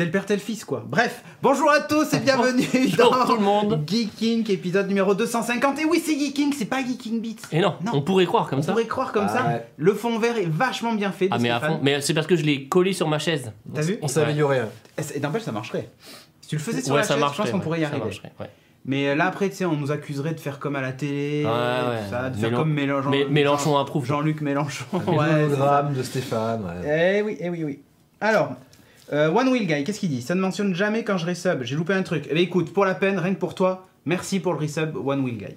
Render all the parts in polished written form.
tel père tel fils quoi. Bref, bonjour à tous et bienvenue dans tout le monde. Geeking épisode numéro 250. Et oui c'est Geeking, c'est pas Geeking Beats. Et non, on pourrait croire comme ça. On pourrait croire comme ça. Ouais. Le fond vert est vachement bien fait. Ah mais à fond, mais c'est parce que je l'ai collé sur ma chaise. T'as vu? On s'est amélioré. Et n'empêche ça marcherait. Si tu le faisais sur la chaise, je pense qu'on pourrait y arriver. Mais là après tu sais on nous accuserait de faire comme à la télé, ça, de faire comme Mélenchon approuve. Jean-Luc Mélenchon. Le drame de Stéphane. Eh oui. Alors, One Wheel Guy, qu'est-ce qu'il dit? Ça ne mentionne jamais quand je resub, j'ai loupé un truc. Eh bien écoute, pour la peine, rien que pour toi, merci pour le resub One Wheel Guy.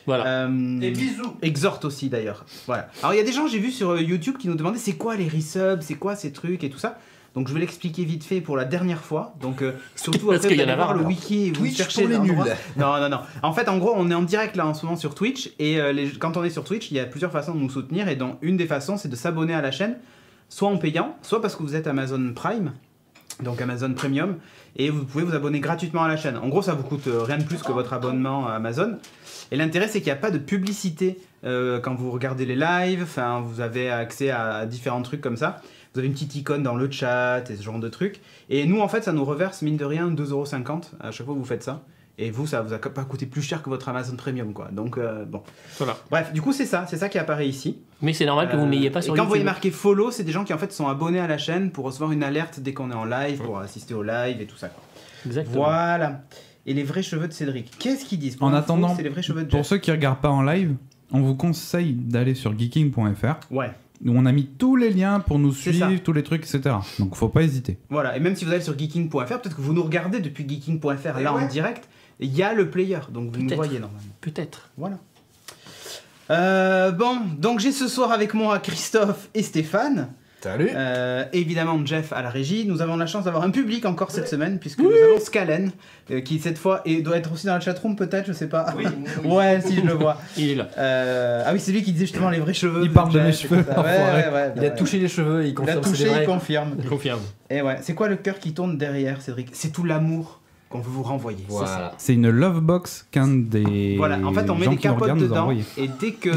Voilà. Et bisous. Exhorte aussi d'ailleurs. Voilà. Alors il y a des gens, j'ai vu sur YouTube qui nous demandaient c'est quoi les resubs, c'est quoi ces trucs et tout ça. Donc je vais l'expliquer vite fait pour la dernière fois. Donc surtout après vous allez voir le wiki et vous cherchez les nuls. Non. En fait en gros on est en direct là en ce moment sur Twitch et quand on est sur Twitch il y a plusieurs façons de nous soutenir et dont une des façons c'est de s'abonner à la chaîne, soit en payant, soit parce que vous êtes Amazon Prime, donc Amazon Premium, et vous pouvez vous abonner gratuitement à la chaîne. En gros ça vous coûte rien de plus que votre abonnement à Amazon. Et l'intérêt c'est qu'il n'y a pas de publicité quand vous regardez les lives, enfin vous avez accès à différents trucs comme ça. Vous avez une petite icône dans le chat et ce genre de trucs. Et nous, en fait, ça nous reverse, mine de rien, 2,50€ à chaque fois que vous faites ça. Et vous, ça vous a pas coûté plus cher que votre Amazon Premium, quoi. Donc, bon. Voilà. Bref, du coup, c'est ça qui apparaît ici. Mais c'est normal que vous ne l'ayez pas sur YouTube. Et quand vous voyez YouTube. marqué follow, c'est des gens qui, en fait, sont abonnés à la chaîne pour recevoir une alerte dès qu'on est en live, pour assister au live et tout ça, quoi. Exactement. Voilà. Et les vrais cheveux de Cédric. Qu'est-ce qu'ils disent? En attendant, c'est les vrais cheveux de pour Jeff. ceux qui regardent pas en live, on vous conseille d'aller sur geeking.fr. Ouais. Où on a mis tous les liens pour nous C'est suivre, ça. tous les trucs, etc. Donc faut pas hésiter. Voilà, et même si vous allez sur geeking.fr, peut-être que vous nous regardez depuis geeking.fr là en direct, il y a le player, donc vous nous voyez normalement. Peut-être. Voilà. Bon, donc j'ai ce soir avec moi Christophe et Stéphane. Salut. Évidemment Jeff à la régie. Nous avons la chance d'avoir un public encore cette semaine, puisque nous avons Scalen, qui cette fois doit être aussi dans la chatroom peut-être, je sais pas. Oui. Ouais, si je le vois. Il est là. Ah oui, c'est lui qui disait justement les vrais cheveux. Il parle de mes Jeff et cheveux, tout ça. Ouais, Il a touché les cheveux et il Il a confirme que c'est touché, vrai. il confirme. Je confirme. Et ouais, c'est quoi le cœur qui tourne derrière, Cédric? C'est tout l'amour qu'on veut vous renvoyer. Voilà. C'est une love box qu'un des Voilà, en fait on met gens des qui nous capotes regardent nous a dedans envoyé. et dès que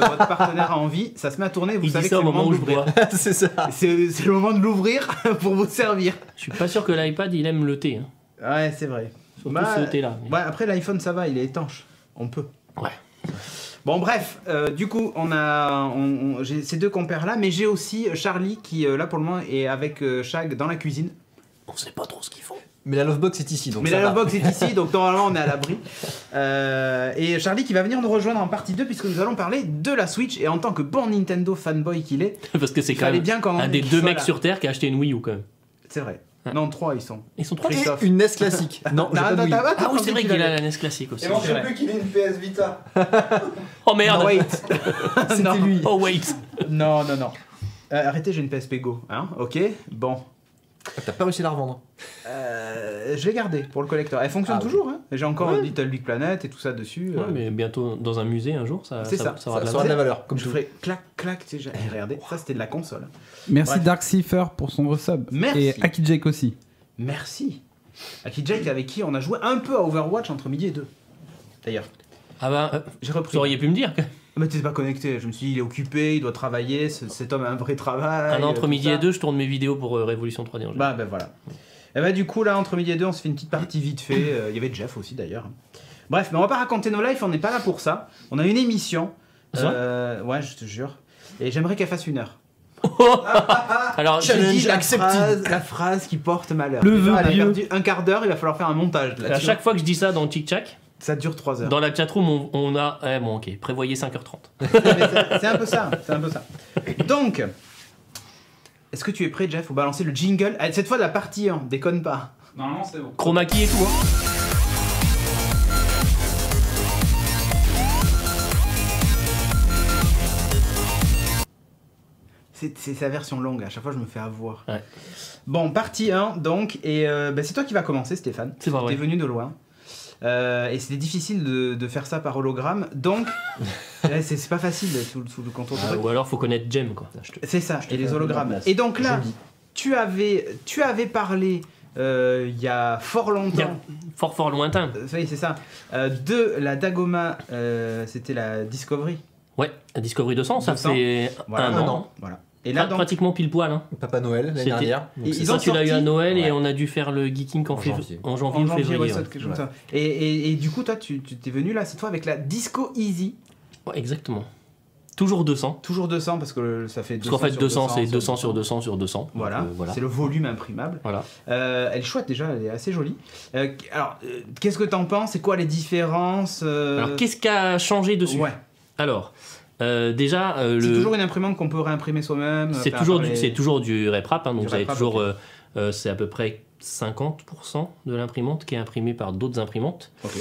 votre partenaire a envie, ça se met à tourner, vous Il savez dit que ça c'est au le moment moment où je d'ouvrir. bois. C'est ça. C'est le moment de l'ouvrir pour vous servir. Je suis pas sûr que l'iPad il aime le thé. Hein. Ouais, c'est vrai. Surtout ce thé là. Ouais, après l'iPhone ça va, il est étanche. On peut. Ouais. Bon bref, du coup j'ai ces deux compères là, mais j'ai aussi Charlie qui là pour le moment est avec Shag dans la cuisine. On sait pas trop ce qu'ils font. Mais la lovebox est ici, donc Mais ça la va. lovebox est ici, donc normalement on est à l'abri. Et Charlie qui va venir nous rejoindre en partie 2 puisque nous allons parler de la Switch. Et en tant que bon Nintendo fanboy qu'il est, Parce que c'est il quand fallait même bien quand un des qu'il deux soit mecs là. sur Terre qui a acheté une Wii U quand même. C'est vrai. Ouais. Non, 3 ils sont. Ils sont trois. Christophe. Et une NES classique. Non, j'ai pas de Wii. Ah oui, c'est vrai qu'il a la NES classique aussi. Et manque plus qu'il ait une PS Vita. Oh merde. Non, wait. C'était lui. Oh wait. Non. Arrêtez, j'ai une PSP Go. Hein, ok. Bon. T'as pas réussi à la revendre. Je l'ai gardée pour le collector. Elle fonctionne Ah, oui. toujours. Hein. J'ai encore Little Big Planet et tout ça dessus. Ouais, mais bientôt dans un musée un jour, ça C'est ça. aura de la Ça aura de la valeur. Comme je ferai clac, clac. Tu sais, regardez. Ça, c'était de la console. Merci Bref. Dark Cipher pour son resub. Merci. Et Aki Jake aussi. Merci. Aki Jake avec qui on a joué un peu à Overwatch entre midi et 2. D'ailleurs. Ah bah, J'ai repris. vous auriez pu me dire. Mais t'étais pas connecté. Je me suis dit, il est occupé, il doit travailler. Cet homme a un vrai travail. Entre tout midi ça. et 2, je tourne mes vidéos pour Révolution 3D en jeu. Bah voilà. Et bah du coup là entre midi et 2 on se fait une petite partie vite fait. Il y avait Jeff aussi d'ailleurs. Bref, mais on va pas raconter nos lives, on n'est pas là pour ça. On a une émission. Ouais, je te jure. Et j'aimerais qu'elle fasse 1 heure. Alors, Je te dis accepted. la phrase qui porte malheur. Le vœu Elle a pieux. perdu un quart d'heure, il va falloir faire un montage à là-dessus. chaque fois que je dis ça dans Tic Tac, Ça dure 3 heures. dans la chatroom, on a. Eh bon, ok, prévoyez 5h30. C'est un peu ça, c'est un peu ça. Donc, est-ce que tu es prêt, Jeff? Faut balancer le jingle. Allez, cette fois, la partie 1, déconne pas. Normalement c'est bon. Chroma key et tout, hein. C'est sa version longue, à chaque fois je me fais avoir. Ouais. Bon, partie 1, donc, et c'est toi qui vas commencer, Stéphane. C'est pas vrai. T'es venu de loin. Et c'était difficile de faire ça par hologramme, donc c'est pas facile sous le contour de Ou alors, faut connaître Jem, quoi. C'est ça, et les hologrammes. place. Et donc là, Joli. tu avais parlé il y a fort longtemps, Fort lointain. oui, c'est ça, de la Dagoma, c'était la Discovery. Ouais, Discovery 200, ça 200. fait Voilà, un an. Voilà. Et là, donc, Pratiquement pile poil. Hein. Papa Noël l'année C'était- dernière. Donc, Ils c'est ont Ça, tu l'as eu à sorti- Noël et Ouais. on a dû faire le Geeking En janvier. en en janvier ou janvier, février. ouais, ouais. ça, quelque chose comme ça. Et du coup, toi, tu t'es venu là cette fois avec la Disco Easy. Ouais, exactement. Toujours 200. Toujours 200 parce que ça fait 200 Parce qu'en fait, sur 200, c'est 200 sur 200 sur 200. Voilà, Donc, voilà. c'est le volume imprimable. Voilà. Elle est chouette déjà, elle est assez jolie. Alors, qu'est-ce que t'en penses? C'est quoi les différences Alors, qu'est-ce qui a changé dessus? Ouais, Alors, déjà, c'est le... toujours une imprimante qu'on peut réimprimer soi-même. c'est faire toujours, par les- c'est toujours du RepRap, hein, donc Du vous avez RepRap, toujours, c'est à peu près 50% de l'imprimante qui est imprimée par d'autres imprimantes. Ok.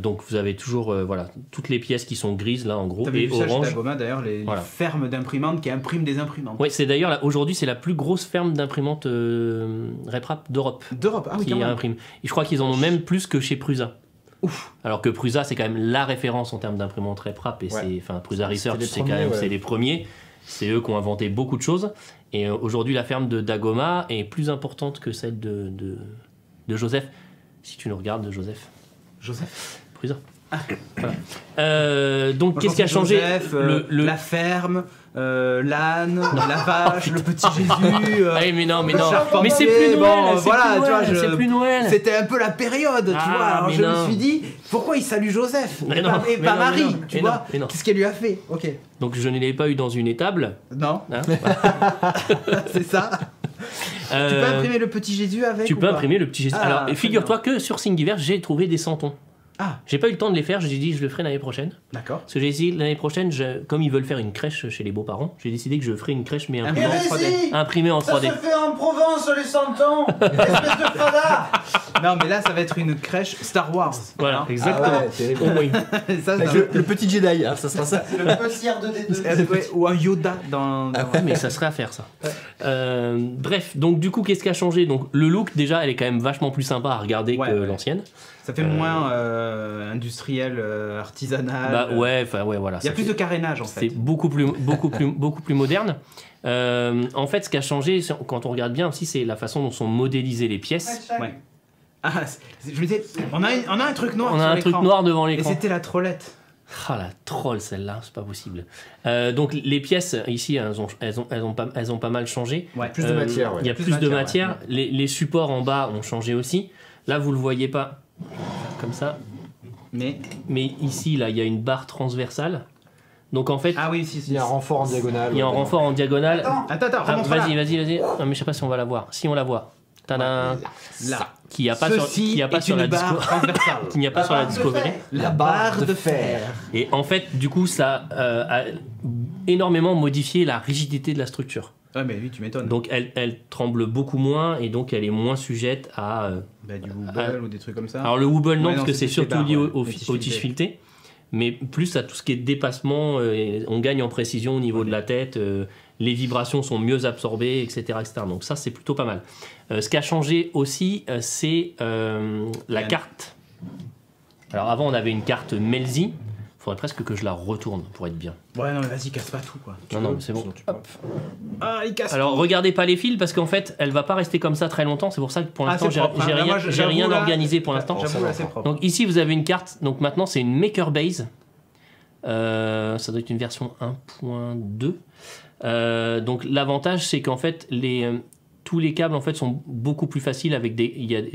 Donc vous avez toujours voilà, toutes les pièces qui sont grises là en gros T'avais et vu ça chez orange. Dagoma d'ailleurs, les Voilà. fermes d'imprimantes qui impriment des imprimantes. Ouais, c'est d'ailleurs là, aujourd'hui c'est la plus grosse ferme d'imprimantes RepRap d'Europe D'Europe, ah oui, qui quand même. imprime. Et je crois qu'ils en ont même plus que chez Prusa. Ouf. Alors que Prusa c'est quand même la référence en termes d'imprimantes RepRap et Ouais. c'est, enfin Prusa Research les c'est quand premiers, même ouais. c'est les premiers. C'est eux qui ont inventé beaucoup de choses. Et aujourd'hui la ferme de Dagoma est plus importante que celle de Joseph. Si tu nous regardes, Joseph. Joseph. Prusa. Voilà. Donc Moi, qu'est-ce je qui a pense changé Joseph, le... La ferme, l'âne, la vache, le petit Jésus. Allez, mais non, mais le non. charpentier, Mais c'est plus Noël. bon, c'est voilà, plus tu vois, Noël, c'est plus Noël. C'était un peu la période, tu Ah, vois. Alors mais je me non. suis dit, pourquoi il salue Joseph Mais et non, pas, et mais pas non, mais Marie, non, tu mais vois non, mais non. Qu'est-ce qu'elle lui a fait? Ok. Donc je ne l'ai pas eu dans une étable. Non, Hein. c'est ça. Tu peux imprimer le petit Jésus avec Tu ou peux pas imprimer le petit Jésus. Ah, Alors, très figure-toi que sur Thingiverse, j'ai trouvé des santons. Ah, J'ai pas eu le temps de les faire, j'ai dit je le ferai l'année prochaine. d'accord. Parce que j'ai essayé l'année prochaine, comme ils veulent faire une crèche chez les beaux-parents, j'ai décidé que je ferai une crèche mais imprimée, Imprimée. imprimée en 3D. fait en Provence, les 100 ans. Espèce de fada. Non, mais là, ça va être une crèche Star Wars. Voilà, Hein exactement. Ah ouais, terrible. Au moins. Et ça, Avec ça- le petit Jedi, hein, ça sera ça. C'est le petit R2D2. Ouais, ou un Yoda dans. Ah Ouais, mais ça serait à faire ça. Bref, donc du coup, qu'est-ce qui a changé? Donc le look, déjà, elle est quand même vachement plus sympa à regarder Ouais, que ouais. l'ancienne. Ça fait moins industriel, artisanal. Bah ouais, enfin ouais, voilà. Il y a ça plus fait- de carénage en C'est fait. beaucoup plus moderne. En fait, ce qui a changé, quand on regarde bien aussi, c'est la façon dont sont modélisées les pièces. Ouais. Ah, je me disais, on a un truc noir On a sur un truc l'écran. noir devant Et l'écran. c'était la trollette. Ah la troll celle-là, c'est pas possible. Donc les pièces ici, elles ont pas mal changé. Ouais. Plus de matière, ouais. Il y a plus de matière. Les supports en bas ont changé aussi. Là, vous le voyez pas comme ça, Mais. mais ici, là, il y a une barre transversale. Donc en fait, Ah oui, si, si. Il y a un renfort en diagonale. il y a un renfort en diagonale. Attends, Ah, remontre-la. vas-y. Non, mais je sais pas si on va la voir. Si on la voit. Tadam. Là. Qu'il n'y a pas sur, Ceci qu'il y a pas est sur une la barre Disco- transversale. qu'il n'y a pas sur la Discovery. La barre de fer. Et en fait, du coup, ça a énormément modifié la rigidité de la structure. Ouais, mais oui, tu m'étonnes. Donc elle tremble beaucoup moins et donc elle est moins sujette à... Bah, du Wobble ou des trucs comme ça. Alors le wobble non, Ouais, parce non, que c'est c'est toutes les surtout barres, lié ouais, au les tiges tiges filetées. Mais plus à tout ce qui est dépassement, on gagne en précision au niveau de la tête, les vibrations sont mieux absorbées, etc. etc. Donc ça, c'est plutôt pas mal. Ce qui a changé aussi, c'est la carte. Alors avant, on avait une carte Melzi. Il faudrait presque que je la retourne pour être bien. Ouais, non, mais vas-y, casse pas tout quoi. Non, mais c'est bon. Sinon, tu peux. Ah, il casse. Alors regardez pas les fils parce qu'en fait, elle va pas rester comme ça très longtemps. C'est pour ça que pour Ah, l'instant, c'est j'ai propre, hein. Là, moi, j'ai j'avoue, rien là, organisé pour l'instant. J'avoue, là, c'est propre. Donc ici, vous avez une carte. Donc maintenant, c'est une Maker Base. Ça doit être une version 1.2. Donc l'avantage, c'est qu'en fait, tous les câbles en fait sont beaucoup plus faciles avec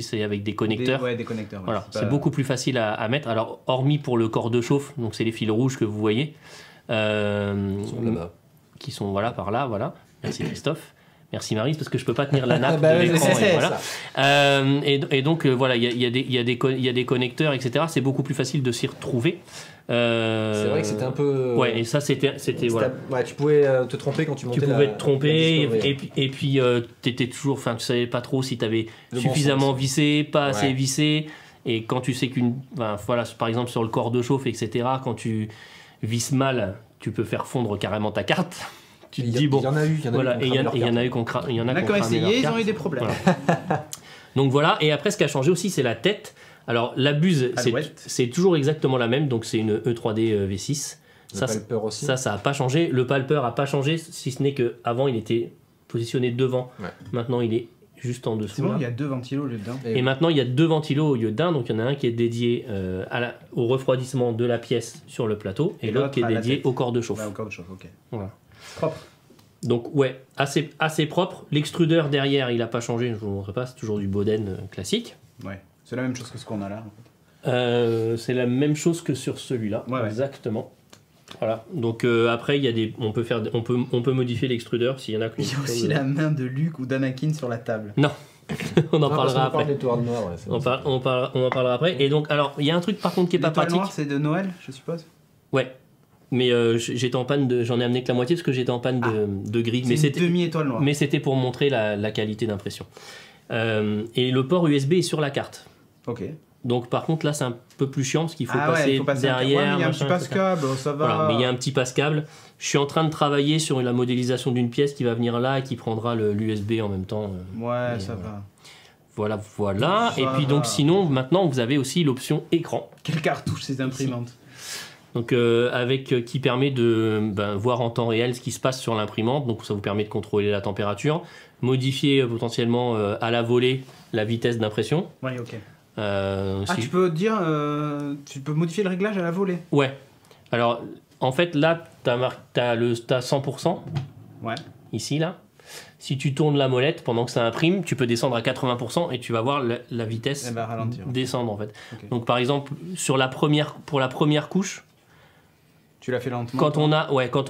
c'est avec des connecteurs. Ouais, des connecteurs. ouais. Voilà, c'est pas- beaucoup plus facile à mettre. Alors hormis pour le corps de chauffe, donc c'est les fils rouges que vous voyez, Ils sont là-bas. qui sont voilà par là, voilà. Merci Christophe. Merci Marie, parce que je peux pas tenir la nappe Bah de ouais, l'écran. c'est Et voilà. ça. Et donc voilà, il y a des connecteurs, etc. C'est beaucoup plus facile de s'y retrouver. C'est vrai que c'était un peu. Ouais, et ça c'était voilà. Ouais, tu pouvais te tromper quand tu montais Tu pouvais la- te tromper la Discovery. et puis t'étais toujours, enfin tu savais pas trop si t'avais Le bon suffisamment sens. vissé, pas assez Ouais. vissé. Et quand tu sais voilà, par exemple sur le corps de chauffe, etc. Quand tu visses mal, tu peux faire fondre carrément ta carte. Tu te Il y a- dis bon. Il y en a eu. Il y en a Voilà, eu et il y en a eu qu'on Il y en a qui ont essayé, ils ont eu des problèmes. Voilà. Donc voilà, et après ce qui a changé aussi, c'est la tête. Alors la buse, Alouette. c'est toujours exactement la même, donc c'est une E3D V6. Le Ça, Palper aussi. ça a pas changé. Le palper a pas changé, si ce n'est que avant il était positionné devant. Ouais. Maintenant il est juste en dessous. C'est bon, là. il y a deux ventilos là-dedans. Et maintenant il y a deux ventilos au lieu d'un, donc il y en a un qui est dédié au refroidissement de la pièce sur le plateau et Et l'autre qui est l'autre à la dédié tête. au corps de chauffe. Ouais, encore de chauffe, ok. Voilà. Propre. Donc ouais, assez propre. L'extrudeur derrière, il n'a pas changé, je ne vous le montrerai pas, c'est toujours du Boden classique. Ouais, c'est la même chose que ce qu'on a là. En fait. C'est la même chose que sur celui-là, exactement. Voilà. Donc après, il y a on peut modifier l'extrudeur s'il y en a. Il y a aussi la main de Luke ou d'Anakin sur la table. Non. On en parlera après. On en parlera après. Et donc, alors, il y a un truc par contre qui est pas pratique. L'étoile noire, c'est de Noël, je suppose. Ouais. Mais j'étais en panne j'en ai amené que la moitié parce que j'étais en panne de gris. C'est une demi-étoile noire. Mais c'était pour montrer la qualité d'impression. Et le port USB est sur la carte. Ok. Donc par contre là c'est un peu plus chiant parce qu'il faut passer derrière. Ouais, mais il y a un petit passe-câble, ça va. Voilà, mais il y a un petit passe-câble. Je suis en train de travailler sur la modélisation d'une pièce qui va venir là et qui prendra l'USB en même temps. Ouais, ça va. Voilà. Et puis donc sinon maintenant vous avez aussi l'option écran. Quelle cartouche ces imprimantes. Donc qui permet de voir en temps réel ce qui se passe sur l'imprimante. Donc ça vous permet de contrôler la température, modifier potentiellement à la volée la vitesse d'impression. Ouais, ok. Tu peux modifier le réglage à la volée. Ouais. Alors en fait là t'as 100%. Ouais. Ici là. Si tu tournes la molette pendant que ça imprime, tu peux descendre à 80% et tu vas voir la vitesse descendre en fait. Okay. Donc par exemple pour la première couche. Tu l'as fait lentement. Quand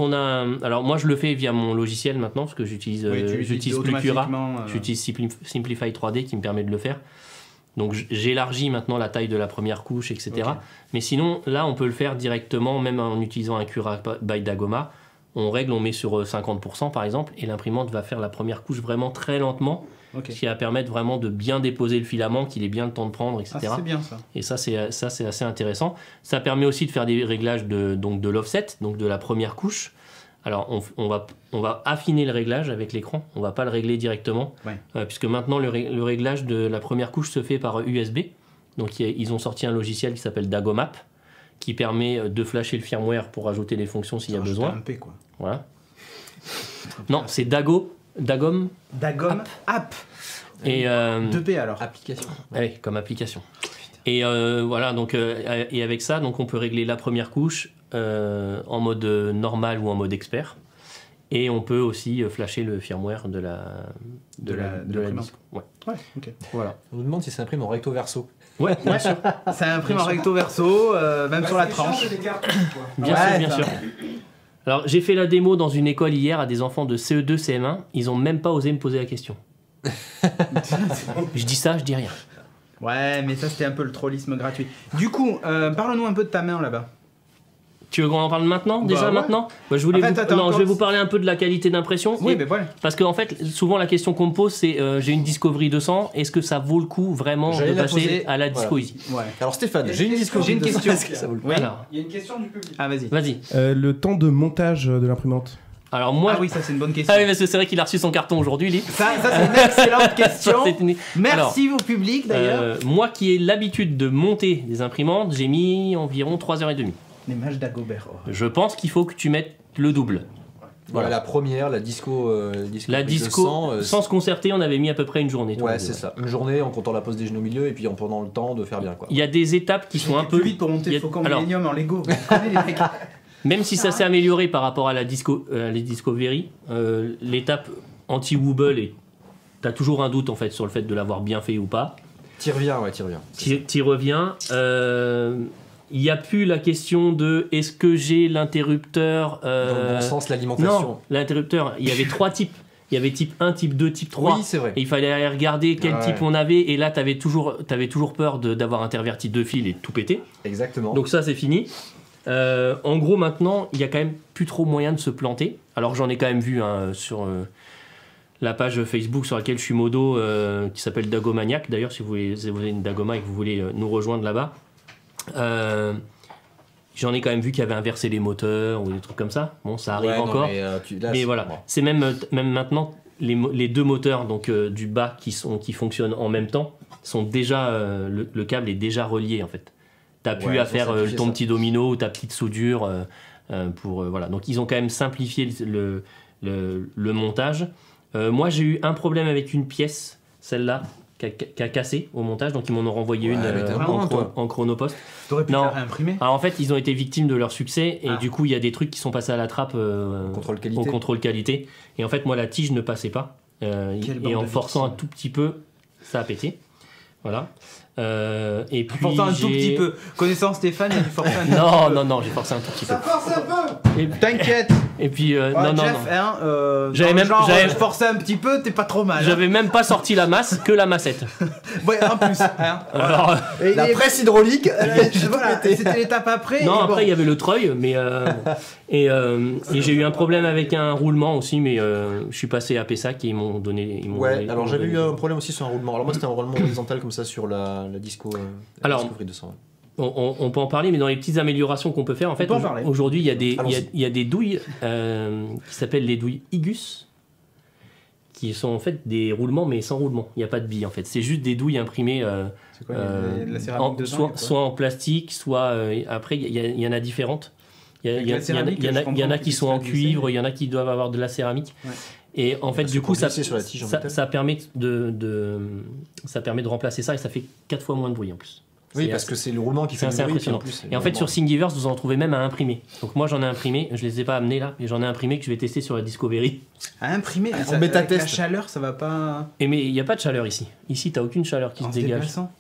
on a alors moi je le fais via mon logiciel maintenant parce que j'utilise plus Cura. J'utilise Simplify 3D qui me permet de le faire. Donc j'élargis maintenant la taille de la première couche, etc. Okay. Mais sinon, là, on peut le faire directement, même en utilisant un Cura by Dagoma. On règle, on met sur 50% par exemple, et l'imprimante va faire la première couche vraiment très lentement, qui va permettre vraiment de bien déposer le filament, qu'il ait bien le temps de prendre, etc. Ah, c'est bien ça. Et ça, c'est assez intéressant. Ça permet aussi de faire des réglages de l'offset, donc de la première couche. Alors, on va affiner le réglage avec l'écran. On ne va pas le régler directement, puisque maintenant, le réglage de la première couche se fait par USB. Donc, ils ont sorti un logiciel qui s'appelle Dagomap, qui permet de flasher le firmware pour ajouter des fonctions s'il y a besoin. Un P, quoi. Voilà. Non, c'est Dagom App. Et 2P alors. Application. Oui, comme application. Et voilà, donc, et avec ça, donc, on peut régler la première couche en mode normal ou en mode expert. Et on peut aussi flasher le firmware de la disque. Ouais, ok. Voilà. On nous demande si ça imprime en recto verso. Ouais, bien sûr. Ça imprime en recto verso, même sur la tranche. Bien sûr. Alors, j'ai fait la démo dans une école hier à des enfants de CE2, CM1. Ils n'ont même pas osé me poser la question. Je dis ça, je dis rien. Ouais, mais ça, c'était un peu le trollisme gratuit. Du coup, parle-nous un peu de ta main là-bas. Tu veux qu'on en parle maintenant maintenant je voulais je vais vous parler un peu de la qualité d'impression. Oui, mais voilà. Parce qu'en fait, souvent la question qu'on me pose, c'est j'ai une Discovery 200, est-ce que ça vaut le coup vraiment de passer à la Disco Easy ? Ouais. Alors Stéphane, j'ai une Discovery 200. Est-ce que ça vaut le coup ? Oui. Alors, il y a une question du public. Ah, vas-y. Le temps de montage de l'imprimante. Alors moi, oui, ça c'est une bonne question. Ah oui, parce que c'est vrai qu'il a reçu son carton aujourd'hui, lui. Ça c'est une excellente question. Merci au public d'ailleurs. Moi qui ai l'habitude de monter des imprimantes, j'ai mis environ 3h30. L'image d'Agobert. Je pense qu'il faut que tu mettes le double. Voilà, la première, la disco. La disco, 200, sans se concerter, on avait mis à peu près une journée. Ouais, c'est ça. Une journée en comptant la pause déjeuner au milieu et puis en prenant le temps de faire bien, quoi. Il y a des étapes qui sont un peu. Plus vite pour monter le Faucon Millennium en Lego. Vous connaissez les mecs. Même si ça s'est amélioré par rapport à les Discovery, l'étape anti-wobble, t'as toujours un doute en fait sur le fait de l'avoir bien fait ou pas. T'y reviens. T'y reviens. Il n'y a plus la question de est-ce que j'ai l'interrupteur dans le bon sens, l'alimentation. Non, l'interrupteur, il y avait 3 types. Il y avait type 1, type 2, type 3. Oui, c'est vrai. Et il fallait aller regarder quel type on avait. Et là, t'avais toujours peur d'avoir interverti 2 fils et de tout péter. Exactement. Donc ça, c'est fini. En gros, maintenant, il n'y a quand même plus trop moyen de se planter. Alors j'en ai quand même vu sur la page Facebook sur laquelle je suis modo, qui s'appelle Dagomaniac. D'ailleurs, si vous avez une Dagoma et que vous voulez nous rejoindre là-bas, j'en ai quand même vu qui avaient inversé les moteurs ou des trucs comme ça. Bon, ça arrive encore. Mais voilà, c'est même maintenant les 2 moteurs donc du bas qui fonctionnent en même temps sont déjà le câble est déjà relié en fait. T'as plus à faire ton petit domino ou ta petite soudure voilà. Donc ils ont quand même simplifié le montage. Moi j'ai eu un problème avec une pièce, celle-là, qui a cassé au montage, donc ils m'en ont renvoyé une mais t'es un bon, toi. en chronopost. T'aurais pu Non. faire réimprimer. Alors en fait, ils ont été victimes de leur succès et Ah. du coup, il y a des trucs qui sont passés à la trappe Contrôle au qualité. contrôle qualité. Et en fait, moi, la tige ne passait pas. Quelle Et bande en de forçant un victimes. tout petit peu, ça a pété. Voilà. Et puis Pourtant un tout j'ai- petit peu. Connaissant Stéphane, il a dû forcer un Non, j'ai forcé un tout petit peu. Ça force un peu. Et, T'inquiète. et puis, Ouais, non, Jeff, non. hein, J'avais dans le même- genre, j'avais- je forçais un petit peu, t'es pas trop mal. J'avais même pas sorti la masse, que la massette. Ouais, en plus. Hein. Alors, Et La les- presse hydraulique, voilà, c'était l'étape après. non, et après bon. il y avait le treuil, mais et j'ai eu un problème avec un roulement aussi, mais je suis passé à Pessac et ils m'ont donné. Ouais, alors j'avais eu un problème aussi sur un roulement. Alors moi c'était un roulement horizontal comme ça sur la disco. Alors, Discovery 200. On peut en parler, mais dans les petites améliorations qu'on peut faire, en fait, peut en parler. aujourd'hui il y a des Allons-y. il y a des douilles qui s'appellent les douilles Igus, qui sont en fait des roulements mais sans roulement. Il n'y a pas de billes en fait. C'est juste des douilles imprimées. C'est quoi, il y a de la céramique dedans, il y a quoi soit en plastique, soit après il y en a différentes. Il y, Avec la céramique, il y en je a comprends qui qu'ils sont en font du cuivre, dessin. il y en a qui doivent avoir de la céramique. Ouais. Et en fait, Parce du que coup, pour ça, glisser sur la tige en ça, métal. ça permet ça permet de remplacer ça et ça fait 4 fois moins de bruit en plus. Oui, C'est parce assez- que c'est le roulement qui c'est fait du assez bruit. impressionnant. puis en plus, Et en fait, sur Thingiverse, vous en trouvez même à imprimer. Donc moi, j'en ai imprimé, je les ai pas amenés là, mais j'en ai imprimé que je vais tester sur la Discovery. À imprimer, En ça, bêta avec la test. chaleur, ça va pas. Et mais il n'y a pas de chaleur ici. Ici, t'as aucune chaleur qui En se se dégage. déplaçant.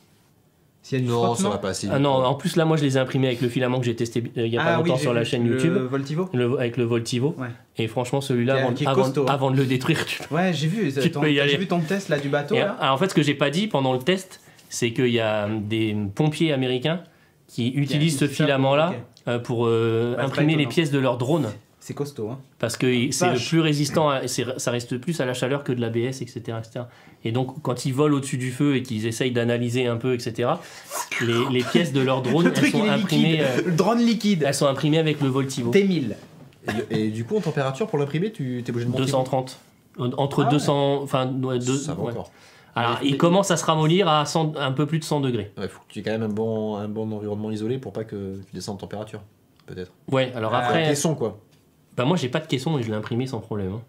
S'il y a du Non, ça frottement. va pas assez vite. Ah non, en plus là, moi, je les ai imprimés avec le filament que j'ai testé il y a pas Ah oui, longtemps j'ai sur la vu, chaîne le YouTube. Voltivo. Avec le Voltivo. Ouais. Et franchement, celui-là, Qui est costaud. avant de le détruire, Ouais, j'ai vu. Tu peux y aller. J'ai vu ton test là du bateau. Et, Là. alors, en fait, ce que j'ai pas dit pendant le test, c'est qu'il y a des pompiers américains qui utilisent ce utilisent ça, filament-là ok. pour c'est pas imprimer les étonnant. pièces de leur drone. C'est costaud. Hein. Parce que c'est le Vache. plus résistant, ça reste plus à la chaleur que de l'ABS, etc., etc. Et donc, quand ils volent au-dessus du feu et qu'ils essayent d'analyser un peu, etc., les pièces de leur drone, Le elles truc sont il est imprimées, liquide. Le drone liquide. elles sont imprimées avec le Voltivo. T1000. Et du coup, en température, pour l'imprimer, tu t'es obligé de monter. 230. Entre Ah ouais. 200, enfin, Ça va ouais. encore. Alors, Mais- il commence à se ramollir à 100 un peu plus de 100 degrés. Ouais, faut que tu aies quand même un bon environnement isolé pour pas que tu descendes en température. Peut-être. Ouais, alors Ah, après, Caisson, quoi. bah moi j'ai pas de caisson et je l'ai imprimé sans problème. Hein.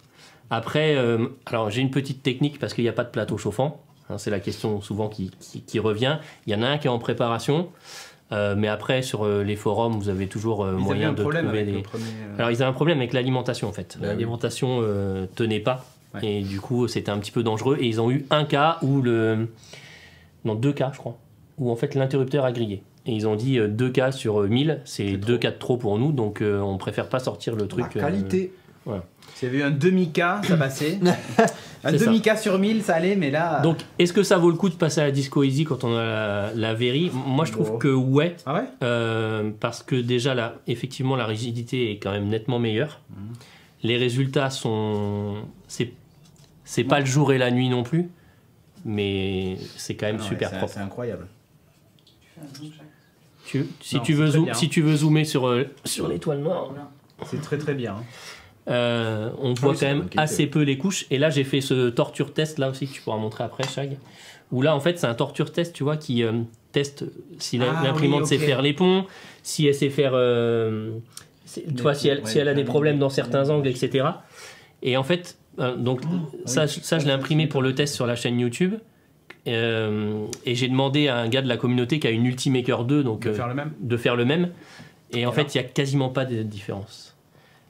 Après, alors j'ai une petite technique parce qu'il n'y a pas de plateau chauffant. Hein, c'est la question souvent qui revient. Il y en a un qui est en préparation, mais après sur les forums vous avez toujours Ils avaient moyen un de problème trouver avec des. le premier. Alors ils avaient un problème avec l'alimentation en fait. Bah oui. L'alimentation tenait pas Ouais. et du coup c'était un petit peu dangereux et ils ont eu un cas où non 2 cas je crois où en fait l'interrupteur a grillé. Et ils ont dit 2 cas sur 1000, c'est 2 cas de trop pour nous, donc on préfère pas sortir le truc. La qualité. S'il y avait eu un demi-K, ça passait. Un C'est ça. demi-K sur 1000, ça allait, mais là. Donc, est-ce que ça vaut le coup de passer à la Disco Easy quand on a la Very? Moi, je trouve Bon. que ouais, Ah ouais parce que déjà, là, effectivement, la rigidité est quand même nettement meilleure. Mhm. Les résultats sont... C'est pas le jour et la nuit non plus, mais c'est quand même Ah ouais, super c'est- propre. C'est incroyable. Si, Non, tu c'est veux très bien. si tu veux zoomer sur l'étoile noire, C'est très très bien. hein. on voit oui, c'est quand de même bonne qualité. assez peu les couches. Et là, j'ai fait ce torture test là aussi que tu pourras montrer après, Shag. Où là, en fait, c'est un torture test, tu vois, qui teste si Ah l'imprimante oui, sait ok. faire les ponts, si elle sait faire, tu vois, si elle a des problèmes dans certains angles, etc. Et en fait, donc ça je l'ai imprimé pour le test sur la chaîne YouTube. Et j'ai demandé à un gars de la communauté qui a une Ultimaker 2 donc, De faire le même. de faire le même. Et en Alors fait, il n'y a quasiment pas de différence.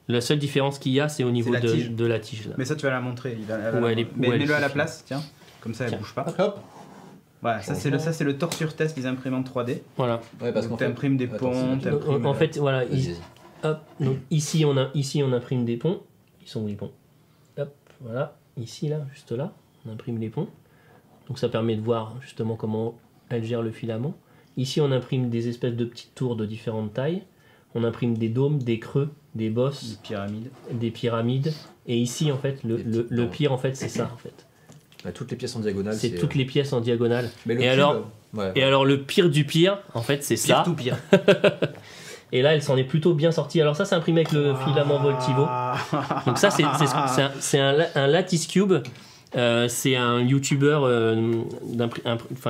La seule différence qu'il y a, c'est au niveau la tige. de la tige. Là. Mais ça, tu vas la montrer. Ouais, elle est- Mais ouais, elle est mets-le à la finie. place, tiens. Comme ça, elle Tiens. bouge pas. Hop, hop. Voilà, ça c'est le torture test des imprimantes 3D. Voilà. Ouais, parce qu'en Donc fait. t'imprimes des Attends, ponts, c'est- t'imprimes. En fait, voilà. Vas-y, vas-y. Hop, donc ici on imprime des ponts. Ils sont où les ponts? Hop, voilà. Ici, là, juste là, on imprime les ponts. Donc ça permet de voir justement comment elle gère le filament. Ici, on imprime des espèces de petites tours de différentes tailles. On imprime des dômes, des creux, des bosses, Une pyramide. des pyramides. Et ici, en fait, Des petites le dents. pire, en fait, c'est ça, en fait. Ouais, toutes les pièces en diagonale. C'est toutes les pièces en diagonale. Mais le Et cube, alors, ouais. Et alors, le pire du pire, en fait, c'est Pire ça. tout pire. Et là, elle s'en est plutôt bien sortie. Alors ça, c'est imprimé avec le filament Voltivo. Donc ça, c'est un Lattice Cube. C'est un YouTuber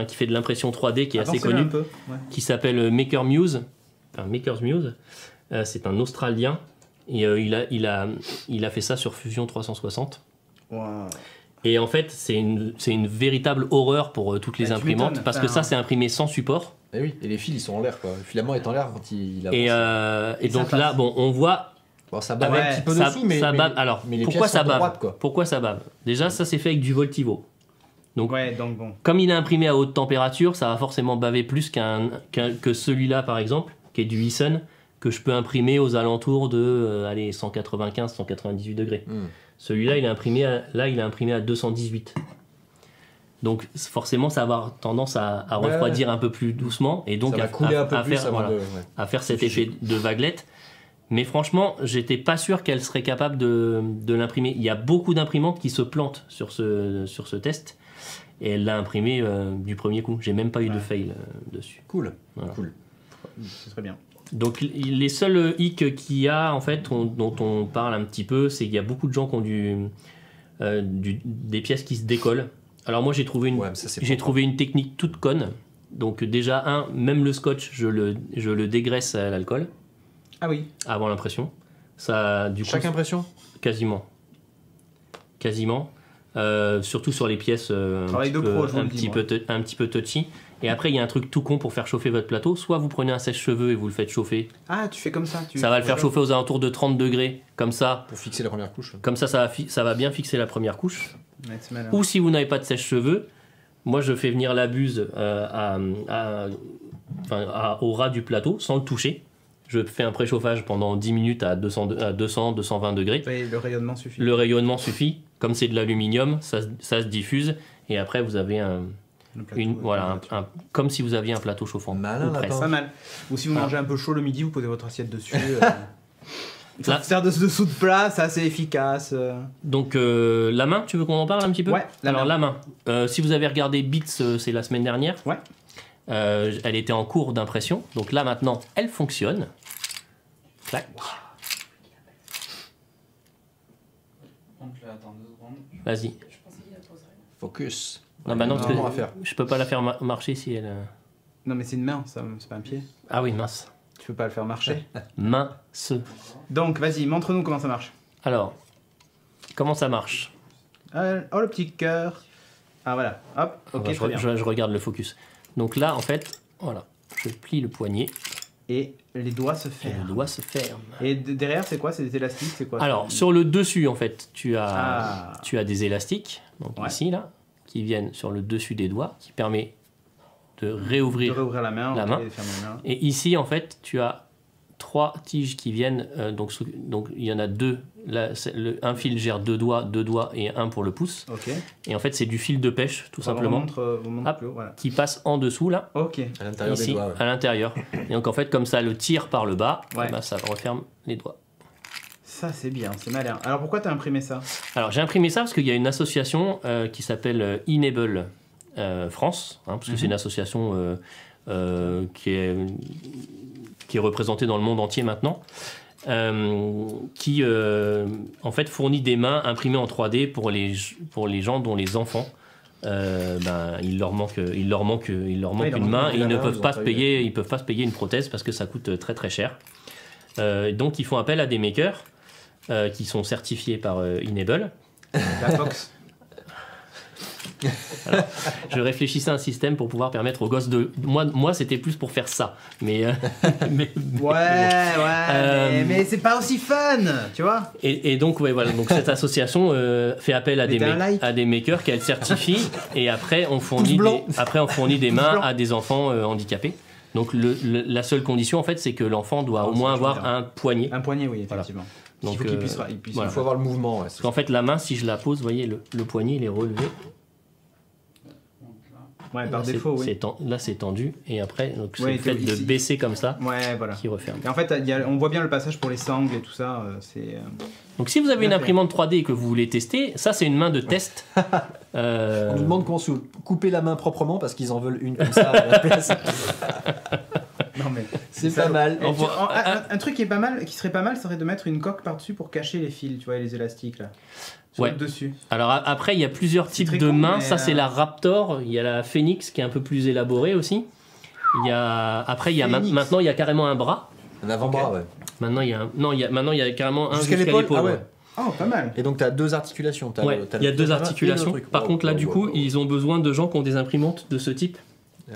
qui fait de l'impression 3D qui est assez Avancez-le connu, un peu. Ouais. qui s'appelle Maker Muse. Enfin, Maker's Muse. C'est un Australien. Et il a fait ça sur Fusion 360. Wow. Et en fait, c'est une véritable horreur pour toutes les Bah, tu imprimantes, m'étonnes. parce que ça, c'est imprimé sans support. Et oui, et les fils ils sont en l'air quoi. Le filament est en l'air quand il avance. Et donc ça là, passe. bon, on voit. Bon, ça bave Ouais, un petit peu ça, dessous, mais, ça mais- bave. Alors, mais les pourquoi pièces ça sont bave droites, quoi. Pourquoi ça bave? Déjà, ça c'est fait avec du Voltivo. Donc, Ouais, donc bon. comme il est imprimé à haute température, ça va forcément baver plus que celui-là, par exemple, qui est du Eason, que je peux imprimer aux alentours de 195-198 degrés. Celui-là, il est imprimé à 218. Donc forcément, ça va avoir tendance à refroidir un peu plus doucement et donc ça va couler un peu plus faire, avant voilà, de... ouais. à faire cet Figer. effet de vaguelette. Mais franchement, j'étais pas sûr qu'elle serait capable de l'imprimer. Il y a beaucoup d'imprimantes qui se plantent sur ce test et elle l'a imprimé du premier coup. J'ai même pas eu de Ouais. fail dessus. Cool. Voilà. Cool. Ce serait bien. Donc les seuls hicks qu'il y a en fait, dont on parle un petit peu, c'est qu'il y a beaucoup de gens qui ont des pièces qui se décollent. Alors moi j'ai trouvé Ouais, mais ça, c'est j'ai propre. trouvé une technique toute conne. Donc déjà même le scotch je le dégraisse à l'alcool Ah oui. avant l'impression. Ça du coup Chaque impression quasiment. Surtout sur les pièces Travail de pro, je vous le dis, moi. un petit peu touchy. Et après il y a un truc tout con pour faire chauffer votre plateau. Soit vous prenez un sèche-cheveux et vous le faites chauffer. Ah, tu fais comme ça. Ça va le faire chauffer aux alentours de 30 degrés. Comme ça pour fixer la première couche. ça va bien fixer la première couche. Ouais, c'est malin. Ou si vous n'avez pas de sèche-cheveux, moi je fais venir la buse au ras du plateau sans le toucher. Je fais un préchauffage pendant 10 minutes à 200-220 degrés. Ouais, le rayonnement suffit. Le rayonnement suffit. Comme c'est de l'aluminium, ça se diffuse. Et après vous avez Le plateau, comme si vous aviez un plateau chauffant. Malin Ou lapin. presque. Pas mal. Ou si vous Ah. mangez un peu chaud le midi, vous posez votre assiette dessus. Là- Ça sert de dessous de plat, c'est assez efficace. Donc la main, tu veux qu'on en parle un petit peu? Ouais, Alors la main. Si vous avez regardé Beats, c'est la semaine dernière. Ouais. Elle était en cours d'impression. Donc là maintenant, elle fonctionne. Clac. Vas-y. Focus. Non, bah non, parce Vraiment à que faire. je peux pas la faire marcher si elle. Non, mais c'est une main, ça, c'est pas un pied. Ah oui, mince. Tu peux pas le faire marcher. Mince. Donc, vas-y, montre-nous comment ça marche. Alors, comment ça marche? Oh, le petit cœur. Ah, voilà. Hop, ok, je, très bien. je regarde le focus. Donc là, en fait, voilà, je plie le poignet Et les doigts se et ferment. le doigt se ferme. Et derrière, c'est quoi? C'est des élastiques? C'est quoi? Alors, sur le dessus, en fait, tu Ah. as des élastiques, donc Ouais. ici, là, qui viennent sur le dessus des doigts, qui permet de De réouvrir. réouvrir la main. la ok, main. et de fermer la main. Et ici, en fait, tu as 3 tiges qui viennent, donc il y en a 2. Là, un fil gère 2 doigts et un pour le pouce. Ok. Et en fait, c'est du fil de pêche, tout On simplement, montre Hop. plus haut, voilà. qui passe en dessous, là, Ok. À l'intérieur des ici, doigts. Ouais. à l'intérieur. Et donc, en fait, comme ça le tire par le bas, Ouais. eh ben, ça referme les doigts. Ça, c'est bien, c'est malin. Alors, pourquoi t'as imprimé ça? Alors, j'ai imprimé ça parce qu'il y a une association qui s'appelle Enable France, hein, parce que c'est une association qui est représentée dans le monde entier maintenant, qui en fait fournit des mains imprimées en 3D pour les gens dont les enfants il leur manque une main et ils ne peuvent pas se payer une prothèse parce que ça coûte très très cher. Donc ils font appel à des makers qui sont certifiés par Enable. La Fox. Je réfléchissais à un système pour pouvoir permettre aux gosses de... Moi c'était plus pour faire ça. Mais, Ouais, mais c'est pas aussi fun, tu vois? et donc, ouais, voilà, donc cette association fait appel à Mettez un like. à des makers qu'elle certifie et après on fournit des mains blanc. à des enfants handicapés. Donc la seule condition en fait c'est que l'enfant doit Ah, au ça, moins je veux avoir dire. un poignet. Un poignet, oui, effectivement. Donc, il faut qu'il puisse. voilà. Il faut avoir le mouvement. Ouais, Parce qu'en fait la main si je la pose, vous voyez le poignet il est relevé. Ouais, par Là, défaut, oui. Là c'est tendu et après donc c'est Ouais, le fait de ici. baisser comme ça Ouais, voilà. qui referme. Et en fait, on voit bien le passage pour les sangles et tout ça. C'est. Donc si vous avez une Bien fait. imprimante 3D et que vous voulez tester, ça c'est une main de test. On nous demande qu'on se couper la main proprement parce qu'ils en veulent une comme ça à la place. Non, mais. C'est pas mal. Et un truc qui est pas mal, qui serait pas mal, serait de mettre une coque par-dessus pour cacher les fils, tu vois, les élastiques là. Sur Ouais. le dessus. Alors après, il y a plusieurs C'est types très de con, mains. mais, Ça, c'est la Raptor. Il y a la Phoenix qui est un peu plus élaborée aussi. Après, Phoenix. maintenant, il y a carrément un bras. Un avant-bras, ouais. Maintenant, il y a carrément un Jusqu'à jusqu'à l'épaule. l'épaule. Ah ouais. ouais. Oh, pas mal. Et donc, tu as 2 articulations. Ouais, il y a 2 articulations. Par contre, là, du coup, ils ont besoin de gens qui ont des imprimantes de ce type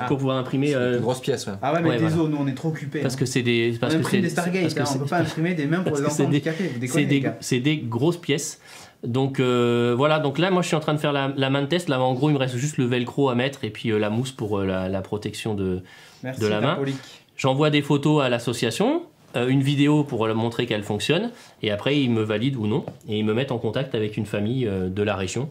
pour pouvoir imprimer. C'est une grosse pièce, ouais. Ah ouais, mais Ouais, désolé, nous on est trop occupés. Parce que c'est des. on Parce que imprime des c'est. Stargate, parce que hein, on c'est- peut pas imprimer des mains pour parce les que enfants handicapés. Vous déconnez, les gars. c'est des grosses pièces. Donc voilà, donc là moi je suis en train de faire la main de test. Là en gros il me reste juste le velcro à mettre et puis la mousse pour la protection de Merci, de la main. Napolique. J'envoie des photos à l'association, une vidéo pour leur montrer qu'elle fonctionne et après ils me valident ou non et ils me mettent en contact avec une famille de la région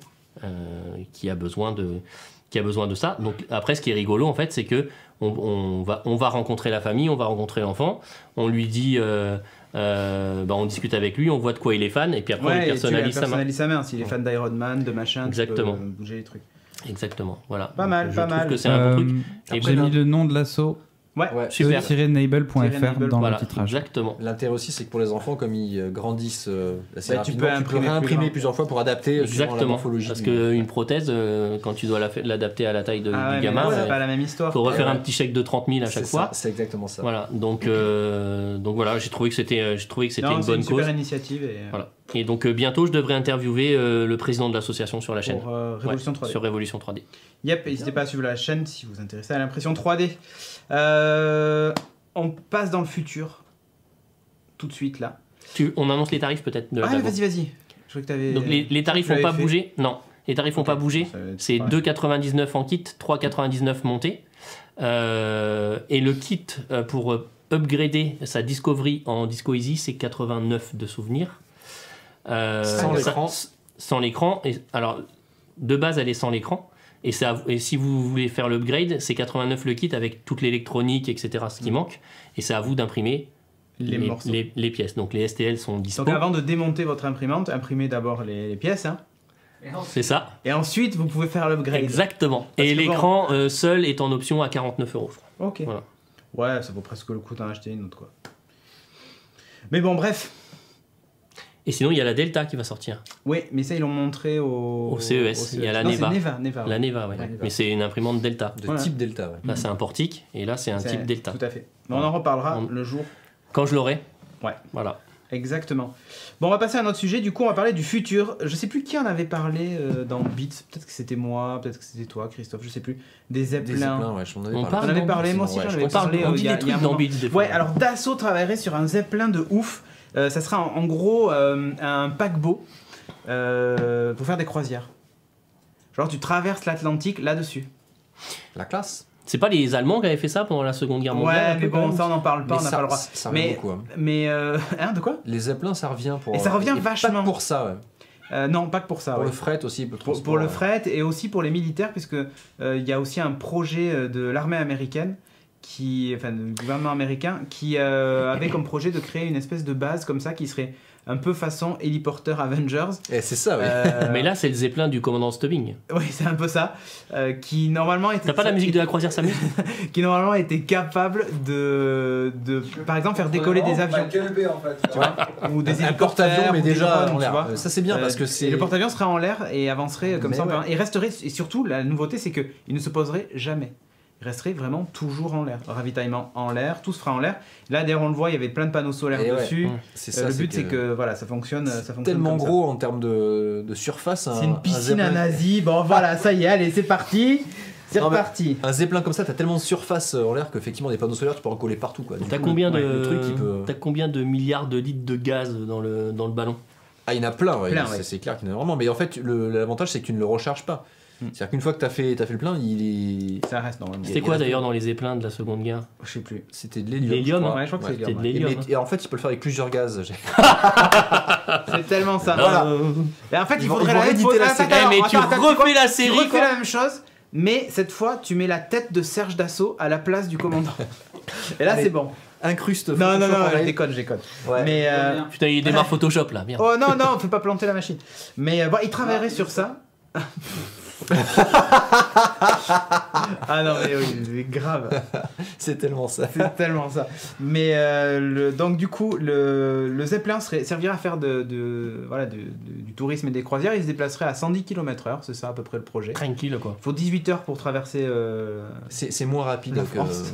qui a besoin de ça. Donc après ce qui est rigolo en fait c'est que on va rencontrer la famille, on va rencontrer l'enfant, on lui dit on discute avec lui, on voit de quoi il est fan et puis après on lui Ouais, et tu personnalise sa main. personnalises sa main. S'il est fan d'Iron Man, de machin, Exactement. tu peux bouger les trucs. Exactement, voilà. Pas mal, Je pas trouve mal. que c'est un bon truc. Et J'ai ben, mis le nom de l'assaut Ouais, Ouais. super. e-nable.fr dans Voilà, le titrage. exactement. L'intérêt aussi, c'est que pour les enfants, comme ils grandissent assez Ouais, tu rapidement, peux tu peux imprimer plus réimprimer grand. plusieurs fois pour adapter suivant la Exactement. morphologie. Parce du- qu'une prothèse, quand tu dois l'adapter à la taille Ah ouais, du mais gamin, là, c'est il pas la même histoire. faut refaire Ouais. un petit chèque de 30 000 à C'est chaque ça, fois. c'est exactement ça. Voilà, donc voilà, j'ai trouvé que c'était Non, une c'est bonne super cause. initiative et, Voilà. Et donc bientôt, je devrais interviewer le président de l'association sur la chaîne. pour Révolution Ouais, 3D. sur Révolution 3D. Yep, n'hésitez pas à suivre la chaîne si vous vous intéressez à l'impression 3D. On passe dans le futur. Tout de suite là. On annonce les tarifs peut-être de Ah, d'abord. vas-y. Je crois que t'avais. Donc les tarifs tu n'ont pas l'avais fait. bougé. Non, les tarifs n'ont pas bougé. Ça va être C'est pareil. 2,99 en kit, 3,99 monté. Et le kit pour upgrader sa Discovery en Disco Easy, c'est 89 de souvenirs. Sans l'écran. Sans l'écran. Alors, de base, elle est sans l'écran. Et si vous voulez faire l'upgrade, c'est 89 le kit avec toute l'électronique, etc. Ce qui manque. Et c'est à vous d'imprimer Les morceaux. les pièces. Donc les STL sont dispo. Donc avant de démonter votre imprimante, imprimez d'abord les pièces. Hein, C'est ça. et ensuite, vous pouvez faire l'upgrade. Exactement. Parce Et que l'écran seul est en option à 49 €. je crois. Ok. Voilà. Ouais, ça vaut presque le coup d'en acheter une autre quoi. Mais bon, bref. Et sinon, il y a la Delta qui va sortir. Oui, mais ça ils l'ont montré au CES. Il y a la Non, Neva. c'est Neva. La Neva, ouais. Ouais, Neva. Mais c'est une imprimante Delta. De Voilà. type Delta, ouais. Là, c'est un portique. Et là, c'est un C'est- type Delta. Tout à fait. Mais on en reparlera On- le jour. Quand je l'aurai. Ouais. Voilà. Exactement. Bon, on va passer à un autre sujet. Du coup, on va parler du futur. Je sais plus qui en avait parlé dans Beats. Peut-être que c'était moi, peut-être que c'était toi, Christophe. Je sais plus. Des Des Zeppelin. Zeppelin, ouais, j'en avais On parlé. parle On avait dans parlé, Beats, moi aussi ouais, j'en je avais crois que parlé. On il dit y a- des il y a un trucs dans moment. Beats des fois. Ouais, alors Dassault travaillerait sur un Zeppelin de ouf. Ça sera en gros un paquebot pour faire des croisières. Genre tu traverses l'Atlantique là-dessus. La classe. C'est pas les Allemands qui avaient fait ça pendant la Seconde Guerre mondiale Ouais, un mais peu, quand bon, même ça on n'en parle pas, Mais on n'a ça- pas le droit. ça revient Mais, beaucoup, hein. mais hein, de quoi Les Zeppelin, ça revient pour. Et ça revient pas vachement. que pour ça, ouais. Non, pas que pour ça. Pour ouais. le fret aussi, pour le Pour transport, le ouais. fret et aussi pour les militaires, puisque il y a aussi un projet de l'armée américaine, enfin du gouvernement américain, qui avait comme projet de créer une espèce de base comme ça qui serait un peu façon héliporteur Avengers. Et c'est ça, ouais. Mais là, c'est le Zeppelin du commandant Stubbing. Oui, c'est un peu ça. Qui normalement était. T'as pas la musique de la croisière s'amuse Qui normalement était capable de par exemple, faire décoller des avions. Michael Bay en fait. Tu vois, Ou des un hélicoptères, porte-avions, mais ou des déjà drones, en tu l'air. vois. Ça, c'est bien parce que c'est. Et le porte-avions serait en l'air et avancerait comme Mais ça en ouais. permanence. Et resterait, et surtout, la nouveauté, c'est qu'il ne se poserait jamais. Il resterait vraiment toujours en l'air. Ravitaillement en l'air, tout se fera en l'air. Là, d'ailleurs, on le voit, il y avait plein de panneaux solaires Et ouais. dessus. C'est ça, Le but, c'est que voilà, ça fonctionne. Ça fonctionne tellement comme ça. gros en termes de surface. C'est une piscine à Zeppelin- nazi. Bon, voilà, ça y est, allez, c'est parti. C'est Non, mais- reparti. Un Zeppelin comme ça, t'as tellement de surface en l'air qu'effectivement des panneaux solaires, tu peux en coller partout, quoi. Du T'as coup, combien, le truc, il peut. t'as combien de milliards de litres de gaz dans le ballon? Ah, il y en a plein, ouais. Plein, C'est ouais. c'est clair qu'il y en a vraiment. Mais en fait, l'avantage, c'est que tu ne le recharges pas. C'est-à-dire qu'une fois que t'as fait le plein, il est. Ça reste normalement. C'était quoi d'ailleurs dans les Zeppelins de la Seconde Guerre? Je sais plus. C'était de l'hélium. L'hélium, je hein. crois. Ouais, je crois que c'est C'était de l'hélium, ouais. l'hélium. Et en fait, il peut le faire avec plusieurs gaz. C'est tellement ça. Voilà. Et en fait, il Ils vont- faudrait ils vont la même rééditer la Attends, série. attends, mais tu attends, refais quoi la Tu série, refais quoi. la même chose, mais cette fois, tu mets la tête de Serge Dassault à la place du commandant. Et là, Allez. c'est bon. Incruste. Non, non, Photoshop non, en je live. déconne, je déconne. Ouais. Mais. Putain, il démarre Photoshop là, merde. Oh non, non, fais pas planter la machine. Mais bon, il travaillerait sur ça. Ah non, mais oui, c'est grave. C'est tellement ça. C'est tellement ça. Mais donc, du coup, le Zeppelin servirait à faire du tourisme et des croisières. Il se déplacerait à 110 km/h, c'est ça à peu près le projet. Tranquille quoi. Il faut 18 heures pour traverser. C'est moins rapide La que. France.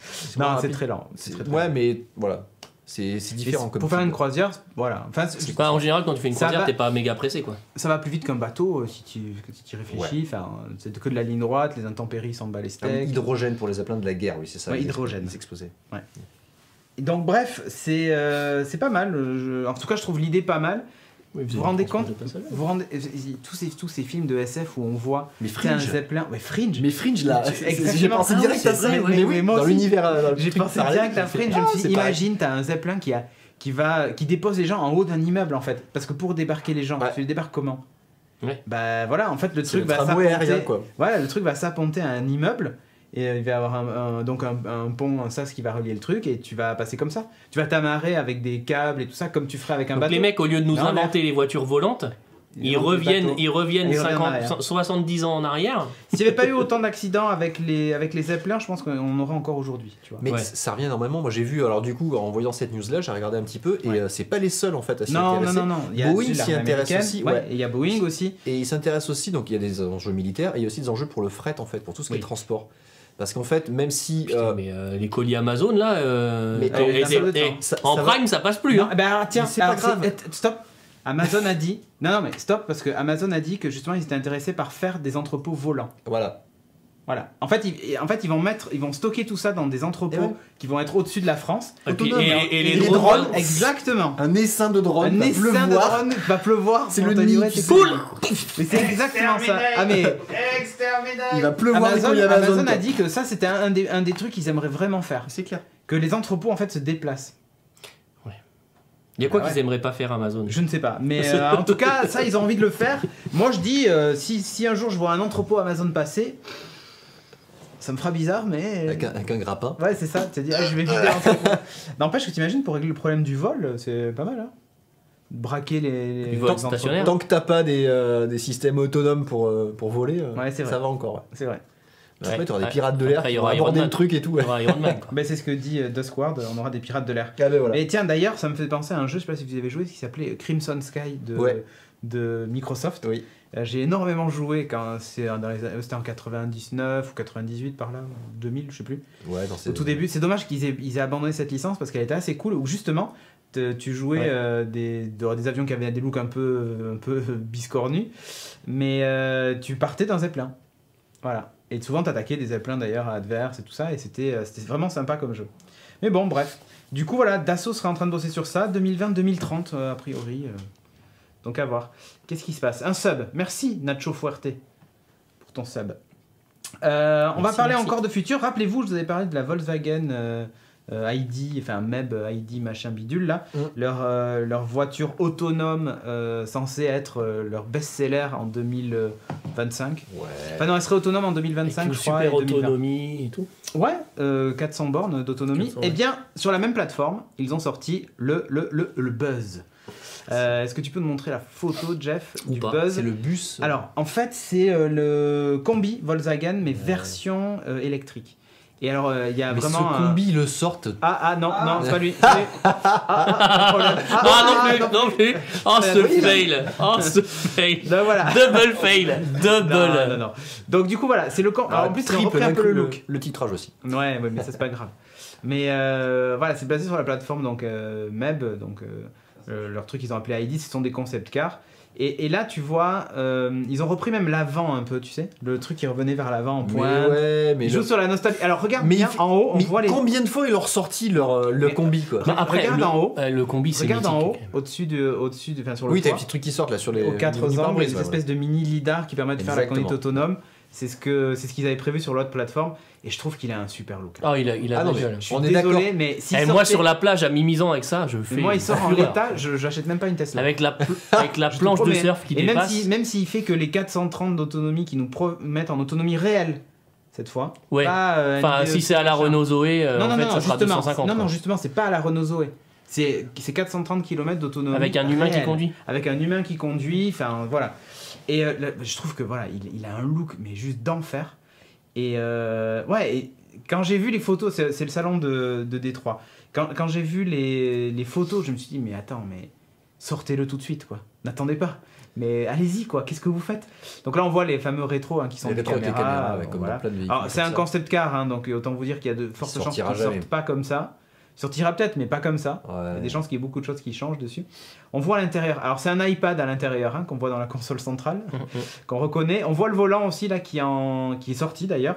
C'est moins Non, c'est rapide. très lent. C'est très, très Ouais, lent. mais voilà. C'est Et différent comme pour faire type. une croisière, voilà. Enfin, C'est pas en général quand tu fais une Ça croisière, va- t'es pas méga pressé quoi. ça va plus vite qu'un bateau si tu y réfléchis. Enfin, c'est que de la ligne droite, les intempéries s'en bat les Un steaks. hydrogène pour les zeppelins de la guerre, oui, c'est ça. Ouais, ils hydrogène. Ils s'exposaient. Et donc bref, c'est pas mal. En tout cas, je trouve l'idée pas mal. Vous vous rendez compte Vous rendez tous ces films de SF où on voit Mais c'est un Fringe. zeppelin, ouais Fringe. Mais Fringe, là, Exactement. j'ai pensé Ah oui, direct à c'est ça. vrai, Mais mais oui, moi dans aussi. l'univers. J'ai pensé direct à Fringe. Je me suis dit, imagine, t'as un zeppelin qui dépose les gens en haut d'un immeuble en fait. Parce que pour débarquer les gens, Ouais. tu les débarques comment Ouais. Bah voilà, en fait le C'est truc le va tramway aérien, s'apponter. quoi. Voilà, le truc va s'apponter à un immeuble. Et il va y avoir un pont, un sas qui va relier le truc, et tu vas passer comme ça. Tu vas t'amarrer avec des câbles et tout ça, comme tu ferais avec un Donc bateau. les mecs, au lieu de nous Non, inventer les voitures volantes, ils vendent des reviennent bateaux. 50, 70 ans en arrière. S'il n'y avait pas eu autant d'accidents avec les zeppelins, je pense qu'on aurait encore aujourd'hui. Tu vois. Mais Ouais. ça revient énormément. Moi, j'ai vu, alors du coup, en voyant cette news-là, j'ai regardé un petit peu, et Ouais. c'est pas les seuls en fait à s'y Non. intéresser. Il y a Boeing aussi s'y l'armée intéresse américaine, aussi, ouais, ouais. et il y a Boeing aussi. Et ils s'intéressent aussi, donc il y a des enjeux militaires, et il y a aussi des enjeux pour le fret en fait, pour tout ce qui est Oui. transport. Parce qu'en fait, même si. Putain, mais les colis Amazon là, Mais en ça va- Prime ça passe plus. Non, Hein. bah, tiens, Mais c'est pas alors, grave. stop. Amazon a dit. Non, mais stop, parce que Amazon a dit que justement ils étaient intéressés par faire des entrepôts volants. Voilà. Voilà. En fait, ils vont stocker tout ça dans des entrepôts Et ouais. qui vont être au-dessus de la France. Et puis- autonome, hein. et les Et les drones. drones, Exactement. Un essaim de drone, Un va essaim de pleuvoir. drone va pleuvoir. C'est pour le te nid livrer qui tes coule. colis. Mais c'est exactement ça. Ah mais Il va pleuvoir les colis Amazon Amazon. a dit que ça c'était un des trucs qu'ils aimeraient vraiment faire. C'est clair. Que les entrepôts en fait se déplacent. Il y a quoi Ah ouais. qu'ils aimeraient pas faire Amazon? Je ne sais pas. Mais en tout cas, ça ils ont envie de le faire. Moi je dis, si un jour je vois un entrepôt Amazon passer, ça me fera bizarre, mais. Avec un grappin. Ouais, c'est ça. Tu te dis, ah, je vais vider l'entrepôt. N'empêche que t'imagines pour régler le problème du vol, c'est pas mal. Hein. Braquer les Du vol entrepôts. stationnaire. Tant que t'as pas des systèmes autonomes pour voler, Ouais, c'est vrai. ça va encore. Ouais. C'est vrai. Après, Ouais. t'auras des Ouais. pirates de l'air Après, il y qui vont aura Iron aborder le Man. truc et tout. Il y aura Iron Man, quoi. Ben, c'est ce que dit Duskworld, on aura des pirates de l'air. Ah, ben voilà. Et tiens, d'ailleurs, ça me fait penser à un jeu, je sais pas si vous avez joué, qui s'appelait Crimson Sky Ouais. de Microsoft. Oui. J'ai énormément joué quand c'était en 99 ou 98 par là, 2000, je sais plus. Ouais, dans ces... Au tout début, c'est dommage qu'ils aient abandonné cette licence parce qu'elle était assez cool. Où justement, tu jouais Ouais. des avions qui avaient des looks un peu biscornus, mais tu partais d'un zeppelin. Voilà. Et souvent, t'attaquais des zeppelins d'ailleurs adverses et tout ça, et c'était vraiment sympa comme jeu. Mais bon, bref. Du coup, voilà, Dassault sera en train de bosser sur ça, 2020-2030 a priori. Donc à voir. Qu'est-ce qui se passe? Un sub. Merci Nacho Fuerte pour ton sub. On va parler encore de futur. Rappelez-vous, je vous avais parlé de la Volkswagen ID, enfin MEB ID machin bidule là. Leur voiture autonome censée être leur best-seller en 2025. Ouais. Enfin non, elle serait autonome en 2025 Avec je crois. super et 2020. autonomie et tout. Ouais, 400 bornes d'autonomie. 400, Et ouais. bien, sur la même plateforme, ils ont sorti le Buzz. Est-ce que tu peux nous montrer la photo, Jeff, Ou du pas. Buzz? C'est le bus. Alors, en fait, c'est le combi Volkswagen, mais version électrique. Et alors, il y a Mais vraiment ce combi, ils le sortent. non, c'est pas lui. Problème. Non plus. Oh ce fail. Oh ce fail. Ben voilà. Double fail. Double. Non. Donc du coup voilà, c'est le camp. Alors, en plus, ils ont repris un peu le look. Le titrage aussi. Ouais, mais ça c'est pas grave. Mais voilà, c'est basé sur la plateforme donc MEB, donc leur truc ils ont appelé ID, ce sont des concept cars. Et là tu vois, ils ont repris même l'avant un peu, tu sais, le truc qui revenait vers l'avant en pointe. Mais ouais, mais Ils jouent sur la nostalgie. Alors regarde Mais bien il- en haut, on mais voit les. combien de fois ils ont ressorti le Mais- combi quoi. Bah, après, Regarde en haut. le combi c'est Regarde mythique, en haut, quand même. au-dessus de, enfin sur le Oui, t'as toit, les petits trucs qui sortent là sur les. aux 4 les angles, pare-brises, des ouais, espèces de mini lidar qui permettent de faire la Exactement. conduite autonome. C'est ce qu'ils avaient prévu sur l'autre plateforme, et je trouve qu'il a un super look. Oh, il a Ah non, des mais gueules. Je suis on est désolé, mais s'il Et moi sortait- sur la plage à Mimizan avec ça, je mais fais. moi il sort en fureur. l'état, j'achète même pas une Tesla. Avec la Je te planche de promets. surf qui Et dépasse. même s'il fait que les 430 d'autonomie qui nous mettent en autonomie réelle cette fois. Ouais. Pas, Enfin, NPE, si c'est à la machin. Renault Zoé, non, en non, fait, non, ça sera justement, 250. non, quoi. non, justement, c'est pas à la Renault Zoé. C'est 430 km d'autonomie. Avec un humain qui réelle. conduit. Avec un humain qui conduit, enfin voilà. Et là, je trouve que voilà, il a un look mais juste d'enfer. Et ouais, et quand j'ai vu les photos, c'est le salon de Détroit. Quand j'ai vu les photos, je me suis dit mais attends, mais sortez-le tout de suite quoi. N'attendez pas. Mais allez-y quoi, qu'est-ce que vous faites? Donc là on voit les fameux rétros qui sont Les des rétros avec les caméras, caméras, comme voilà. dans plein de véhicules. Alors c'est comme un ça. concept car, donc autant vous dire qu'il y a de fortes chances sortira qu'ils ne jamais. sortent pas comme ça. Il sortira peut-être, mais pas comme ça. Il y a des chances qu'il y ait beaucoup de choses qui changent dessus. On voit à l'intérieur. Alors, c'est un iPad à l'intérieur qu'on voit dans la console centrale, qu'on reconnaît. On voit le volant aussi, là, qui est sorti d'ailleurs,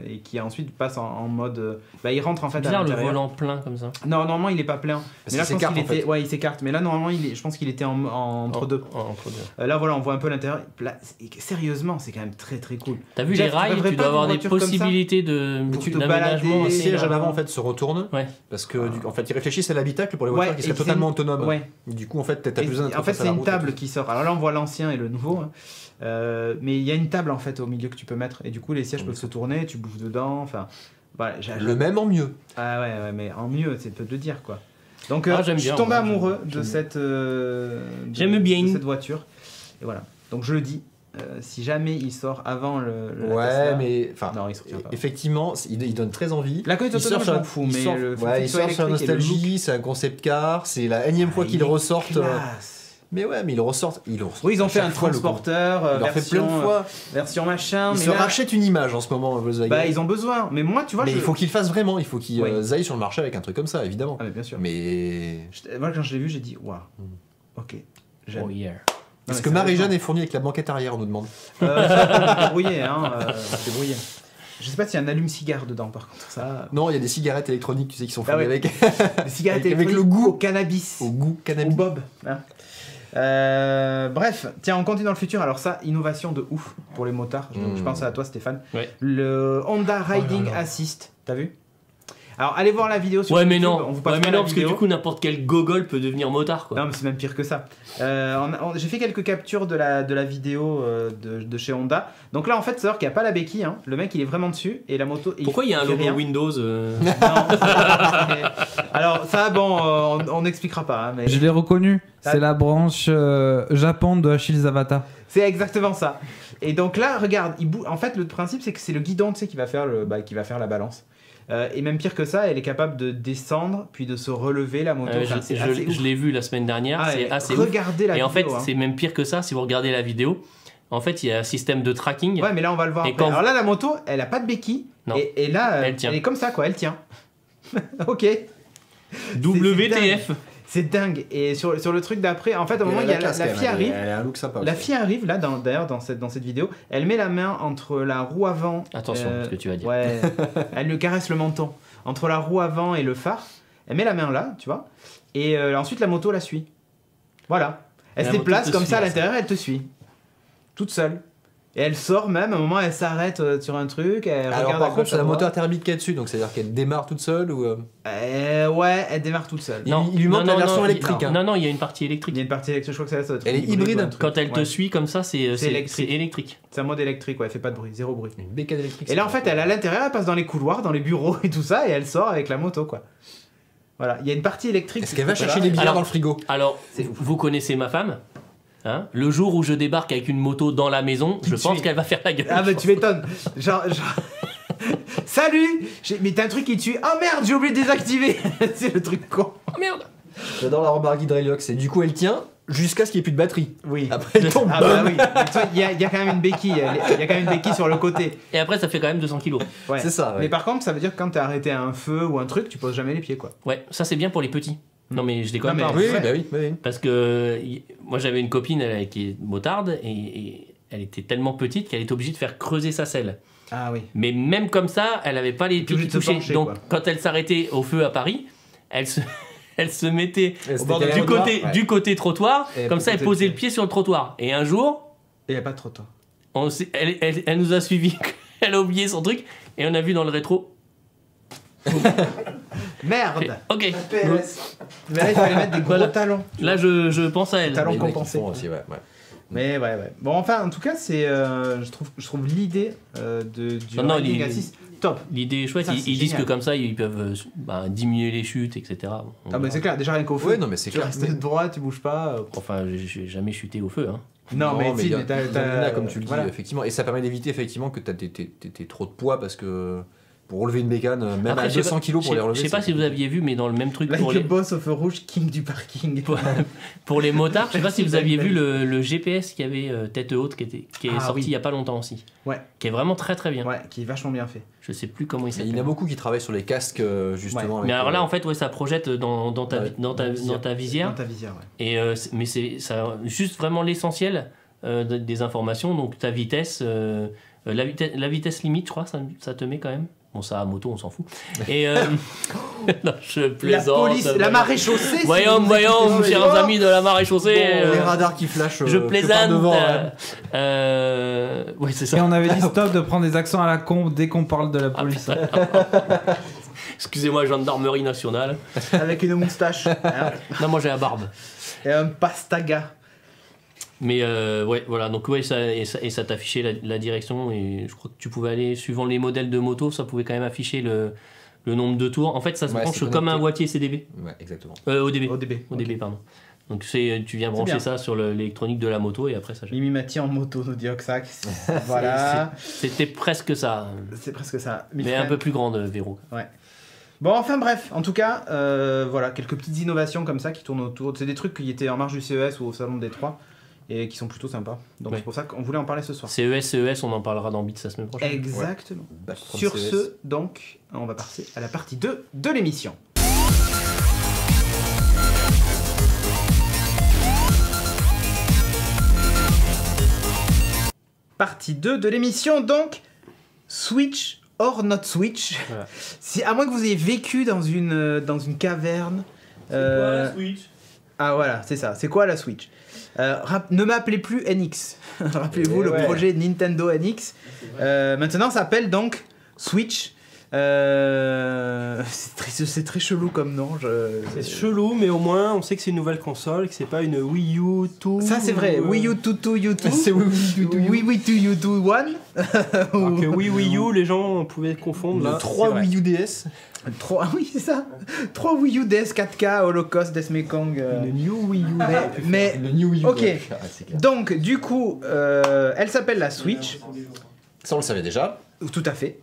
et qui ensuite passe en mode. Il rentre en fait bizarre, à l'intérieur. le volant plein comme ça. Non, normalement, il est pas plein. Mais là, je pense qu'il était. en fait. Ouais, il s'écarte. Mais là, normalement, je pense qu'il était entre deux. Entre deux. Là, voilà, on voit un peu l'intérieur. Là, sérieusement, c'est quand même très très cool. T'as vu Jeff, les rails, devrais tu pas dois avoir avoir des une voiture comme ça possibilités Pour te d'aménagement balader, Le aussi. siège à là. l'avant en fait se retourne Ouais. parce que en fait ils réfléchissent à l'habitacle pour les voitures qui et seraient c'est totalement une- autonomes. Ouais. Du coup en fait t'as Et plus besoin d'être en fait, face à c'est la une route. table qui sort. Alors là, on voit l'ancien et le nouveau. Mais il y a une table en fait au milieu que tu peux mettre. Et du coup, les sièges peuvent se tourner, tu bouges dedans. Enfin, voilà. Le même en mieux. Ah ouais, mais en mieux, c'est peu de le dire quoi. Donc, j'aime je suis bien, tombé moi, amoureux de j'aime cette. J'aime bien. de cette voiture. Et voilà. Donc je le dis. Si jamais il sort avant la Ouais Tesla, mais enfin non, il sortira pas. effectivement il donne très envie. La conduite Il autonome, sort je m'en fous, mais le fait ouais, qu'il il soit sort sur la électrique et le look, nostalgie, c'est un concept car, c'est la énième fois qu'ils il est ressortent. classe. Mais ouais, mais ils le ressortent. Oui, ils ont à fait chaque un fois, le coup. transporteur, Ils l'ont fait plein de fois. version machin. Ils mais se là, rachètent une image en ce moment Volkswagen. bah, ils ont besoin. Mais moi, tu vois, mais il faut qu'ils le fassent vraiment, il faut qu'ils Oui. aillent sur le marché avec un truc comme ça évidemment. Ah, mais bien sûr. Mais Moi, quand je l'ai vu, j'ai dit, waouh, ok, j'aime. Oh yeah. est-ce que Marie-Jeanne est fournie avec la banquette arrière, on nous demande. Je vais débrouiller, débrouiller. Je sais pas s'il y a un allume-cigare dedans, par contre. Ça, Non, il y a des cigarettes électroniques, tu sais, qui sont fournies ouais. avec des cigarettes avec électroniques le goût. au cannabis. au goût Au cannabis. bob. Hein. Bref, tiens, on continue dans le futur. Alors ça, innovation de ouf pour les motards. Je pense à toi, Stéphane. Ouais. Le Honda Riding Assist, t'as vu? Alors allez voir la vidéo sur Ouais, mais YouTube. non. On vous Ouais, passera mais la non, parce que vidéo. du coup, n'importe quel gogol peut devenir motard, quoi. Non, mais c'est même pire que ça. J'ai fait quelques captures de la vidéo de chez Honda. Donc là, en fait, c'est qu'il n'y a pas la béquille. Hein. Le mec, il est vraiment dessus et la moto. Pourquoi il y a un fait logo rien. Windows Non, alors ça, bon, on n'expliquera pas. Hein, mais Je l'ai reconnu. Ça- C'est la branche Japon de Achille Zavata. c'est exactement ça. Et donc là, regarde, en fait, le principe, c'est que c'est le guidon, tu sais, qui va faire la balance. Et même pire que ça, elle est capable de descendre puis de se relever la moto. Enfin, c'est assez ouf. je l'ai vu la semaine dernière, Ah, c'est et assez ouf. regardez la Et vidéo. en fait, hein. c'est même pire que ça, si vous regardez la vidéo. En fait, il y a un système de tracking. Ouais, mais là, on va le voir Et après. quand Alors là, la moto, elle a pas de béquille. Non. Et là, Elle tient. est comme ça, quoi. Elle tient. Ok. WTF. C'est dingue. Et sur le truc d'après, en fait, au moment où il y a la fille arrive, Elle a un look sympa. la aussi. fille arrive là, d'ailleurs dans cette vidéo, elle met la main entre la roue avant. Attention, ce que tu vas dire. Ouais. Elle lui caresse le menton entre la roue avant et le phare. Elle met la main là, tu vois. Et ensuite la moto la suit. Voilà. Elle La se moto déplace te comme suit, ça à là, l'intérieur, elle te suit. Toute seule. Et elle sort même, à un moment elle s'arrête sur un truc, elle Alors regarde à par gauche, contre, c'est à la droite. moteur thermique qui est dessus, donc c'est-à-dire qu'elle démarre toute seule ou Ouais, elle démarre toute seule. Il lui manque la version électrique. Non, non, il y a une partie électrique. Il y a une partie électrique, je crois que ça doit être Elle est hybride hybride. ou un truc. Quand elle te Ouais. suit comme ça, c'est électrique. électrique. C'est un mode électrique, ouais, elle fait pas de bruit, zéro bruit. Une bécane électrique. Et là en fait, elle à l'intérieur, elle passe dans les couloirs, dans les bureaux et tout ça, et elle sort avec la moto, quoi. Voilà, il y a une partie électrique. Est-ce qu'elle va Voilà. chercher les billets Alors- dans le frigo? Alors, vous connaissez ma femme hein. Le jour où je débarque avec une moto dans la maison, je te pense suit. qu'elle va faire la gueule. Ah bah tu m'étonnes. Genre... Salut. Mais t'as un truc qui tue. Oh merde, j'ai oublié de désactiver. C'est le truc con. Oh merde. J'adore la remarque d'Hydraliox. Et du coup, elle tient jusqu'à ce qu'il n'y ait plus de batterie. Oui. Après, elle tombe. Ah bah oui. Mais tu vois, il y a quand même une béquille. Il y a quand même une béquille sur le côté. Et après, ça fait quand même 200 kilos. Ouais. C'est ça. Ouais. Mais par contre, ça veut dire que quand t'es arrêté à un feu ou un truc, tu poses jamais les pieds, quoi. Ouais, ça c'est bien pour les petits. Non mais je déconne Non, mais- pas. Oui, Ouais. bah oui, bah oui. Parce que moi j'avais une copine qui est motarde et elle était tellement petite qu'elle était obligée de faire creuser sa selle. Ah oui. Mais même comme ça, elle avait pas les pieds qui obligée de se touchaient. pencher, Donc quoi. quand elle s'arrêtait au feu à Paris, elle se mettait C'était bord de galère. trottoir. du côté trottoir, Et comme ça elle posait posait le le pied sur le trottoir. Et un jour, Et y a pas de trottoir. elle nous a suivis, elle a oublié son truc et on a vu dans le rétro. Merde. Ok, PLS. Mais là, il fallait mettre des gros Voilà. talons. là je pense à elle. Talons Les mecs, ils compensés. font aussi, ouais. Mais ouais. Bon, enfin, en tout cas, c'est, je trouve l'idée du Non, Riding il- Assist top. L'idée est chouette, Ça, ils c'est disent que génial. comme ça ils peuvent diminuer les chutes, etc. Ah bah c'est clair, déjà rien qu'au feu. Ouais, non, mais c'est tu clair. restes droit, tu bouges pas. Enfin, j'ai jamais chuté au feu. Hein. Non, mais si, il y a- mais il y en a, comme tu le dis, voilà. effectivement. Et ça permet d'éviter effectivement que tu aies trop de poids parce que Pour relever une bécane, même Après, à je sais 200 pas- kg pour les relever. Je sais pas c'est si vous compliqué. aviez vu, mais dans le même truc Like pour a les, boss of a rouge king du parking. pour les motards, je sais pas si vous aviez vu Belle. le GPS qui avait tête haute qui est Ah, sorti oui. il y a pas longtemps aussi. Ouais. Qui est vraiment très très bien. Ouais, qui est vachement bien fait. Je sais plus comment il Il s'appelle. y en a beaucoup qui travaillent sur les casques, justement. Mais avec, alors là, en fait, ouais, ça projette dans ta, Ouais, dans ta visière. Dans ta visière, ouais. Et, mais c'est ça, juste vraiment l'essentiel des informations. Donc ta vitesse, la vitesse limite, je crois, ça te met quand même. Bon, ça, à moto, on s'en fout. Et non, je La plaisante. police, la marée chaussée. si Voyons, vous voyons, écoutez- chers amis de la marée chaussée. les radars qui flashent. je que par plaisante. devant, hein. Ouais, c'est Et ça. on avait dit stop de prendre des accents à la con dès qu'on parle de la police. Excusez-moi, gendarmerie nationale. Avec une moustache. hein, Non, moi j'ai la barbe. et un pastaga. Mais ouais, voilà, donc ouais, ça t'affichait la direction et je crois que tu pouvais aller, suivant les modèles de moto, ça pouvait quand même afficher le nombre de tours. En fait, ça se Ouais, branche c'est comme un connecté. boîtier CDB. Ouais, exactement. ODB. ODB. ODB, pardon. Donc tu viens C'est brancher bien. ça sur l'électronique de la moto et après ça. Mimi Mati en moto, nous dit Oxac. Voilà. C'était presque ça, C'est presque ça. mais un peu plus grande, Véro. Bon, enfin bref, en tout cas, voilà, quelques petites innovations comme ça qui tournent autour. C'est des trucs qui étaient en marge du CES ou au salon des 3 et qui sont plutôt sympas. Donc Ouais. c'est pour ça qu'on voulait en parler ce soir. CES, on en parlera dans Bits la semaine prochaine. Exactement. Back from Sur CES. ce, donc, on va passer à la partie 2 de l'émission. Partie 2 de l'émission, donc, Switch or not Switch. Voilà. Si, à moins que vous ayez vécu dans une caverne. Switch? Ah voilà, c'est ça. C'est quoi la Switch? Ne m'appelez plus NX. Rappelez-vous le projet Nintendo NX. Maintenant, ça s'appelle donc Switch. C'est très chelou comme nom. C'est chelou, mais au moins on sait que c'est une nouvelle console, que c'est pas une Wii U 2. Ça, c'est vrai. Wii U 2, U2. C'est Wii U 2, U2, 1. Alors que Wii U, les gens pouvaient confondre là. 3 c'est vrai. Wii U DS. 3, ah oui, c'est ça. 3 Wii U DS 4K, Holocaust, Death Mekong. Une New Wii U. Mais Le New Wii U. Ok. ouais. Ah, c'est clair. donc, du coup, elle s'appelle la Switch. Ça, on le savait déjà. Tout à fait.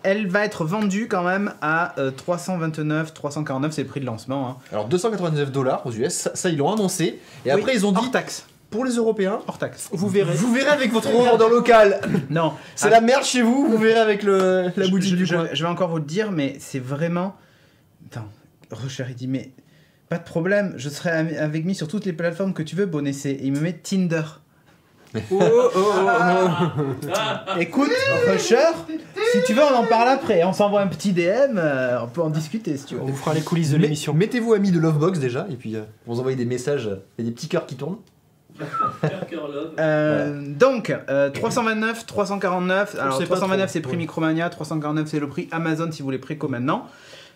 Elle va être vendue quand même à 329, 349, c'est le prix de lancement. Hein. Alors, $299 aux US, ça, ils l'ont annoncé. Et Oui, après, ils ont dit, hors taxe. pour les Européens, Hors taxe. Vous verrez. vous verrez avec votre revendeur local. Non, C'est la merde chez vous, vous verrez avec la boutique du je, coin. je vais encore vous le dire, mais c'est vraiment. Attends, Rocher, il dit, mais pas de problème, je serai avec mis sur toutes les plateformes que tu veux, bon essai. Et il me met Tinder. Écoute, Rocher, si tu veux, on en parle après. On s'envoie un petit DM, on peut en discuter si tu veux. On vous fera les coulisses de Mais- l'émission. Mettez-vous amis de Lovebox déjà, et puis vous envoyez des messages, il y a des petits cœurs qui tournent. Donc, 329, 349. Alors, sait pas 329 trop. c'est prix Ouais. Micromania, 349 c'est le prix Amazon si vous voulez préco maintenant.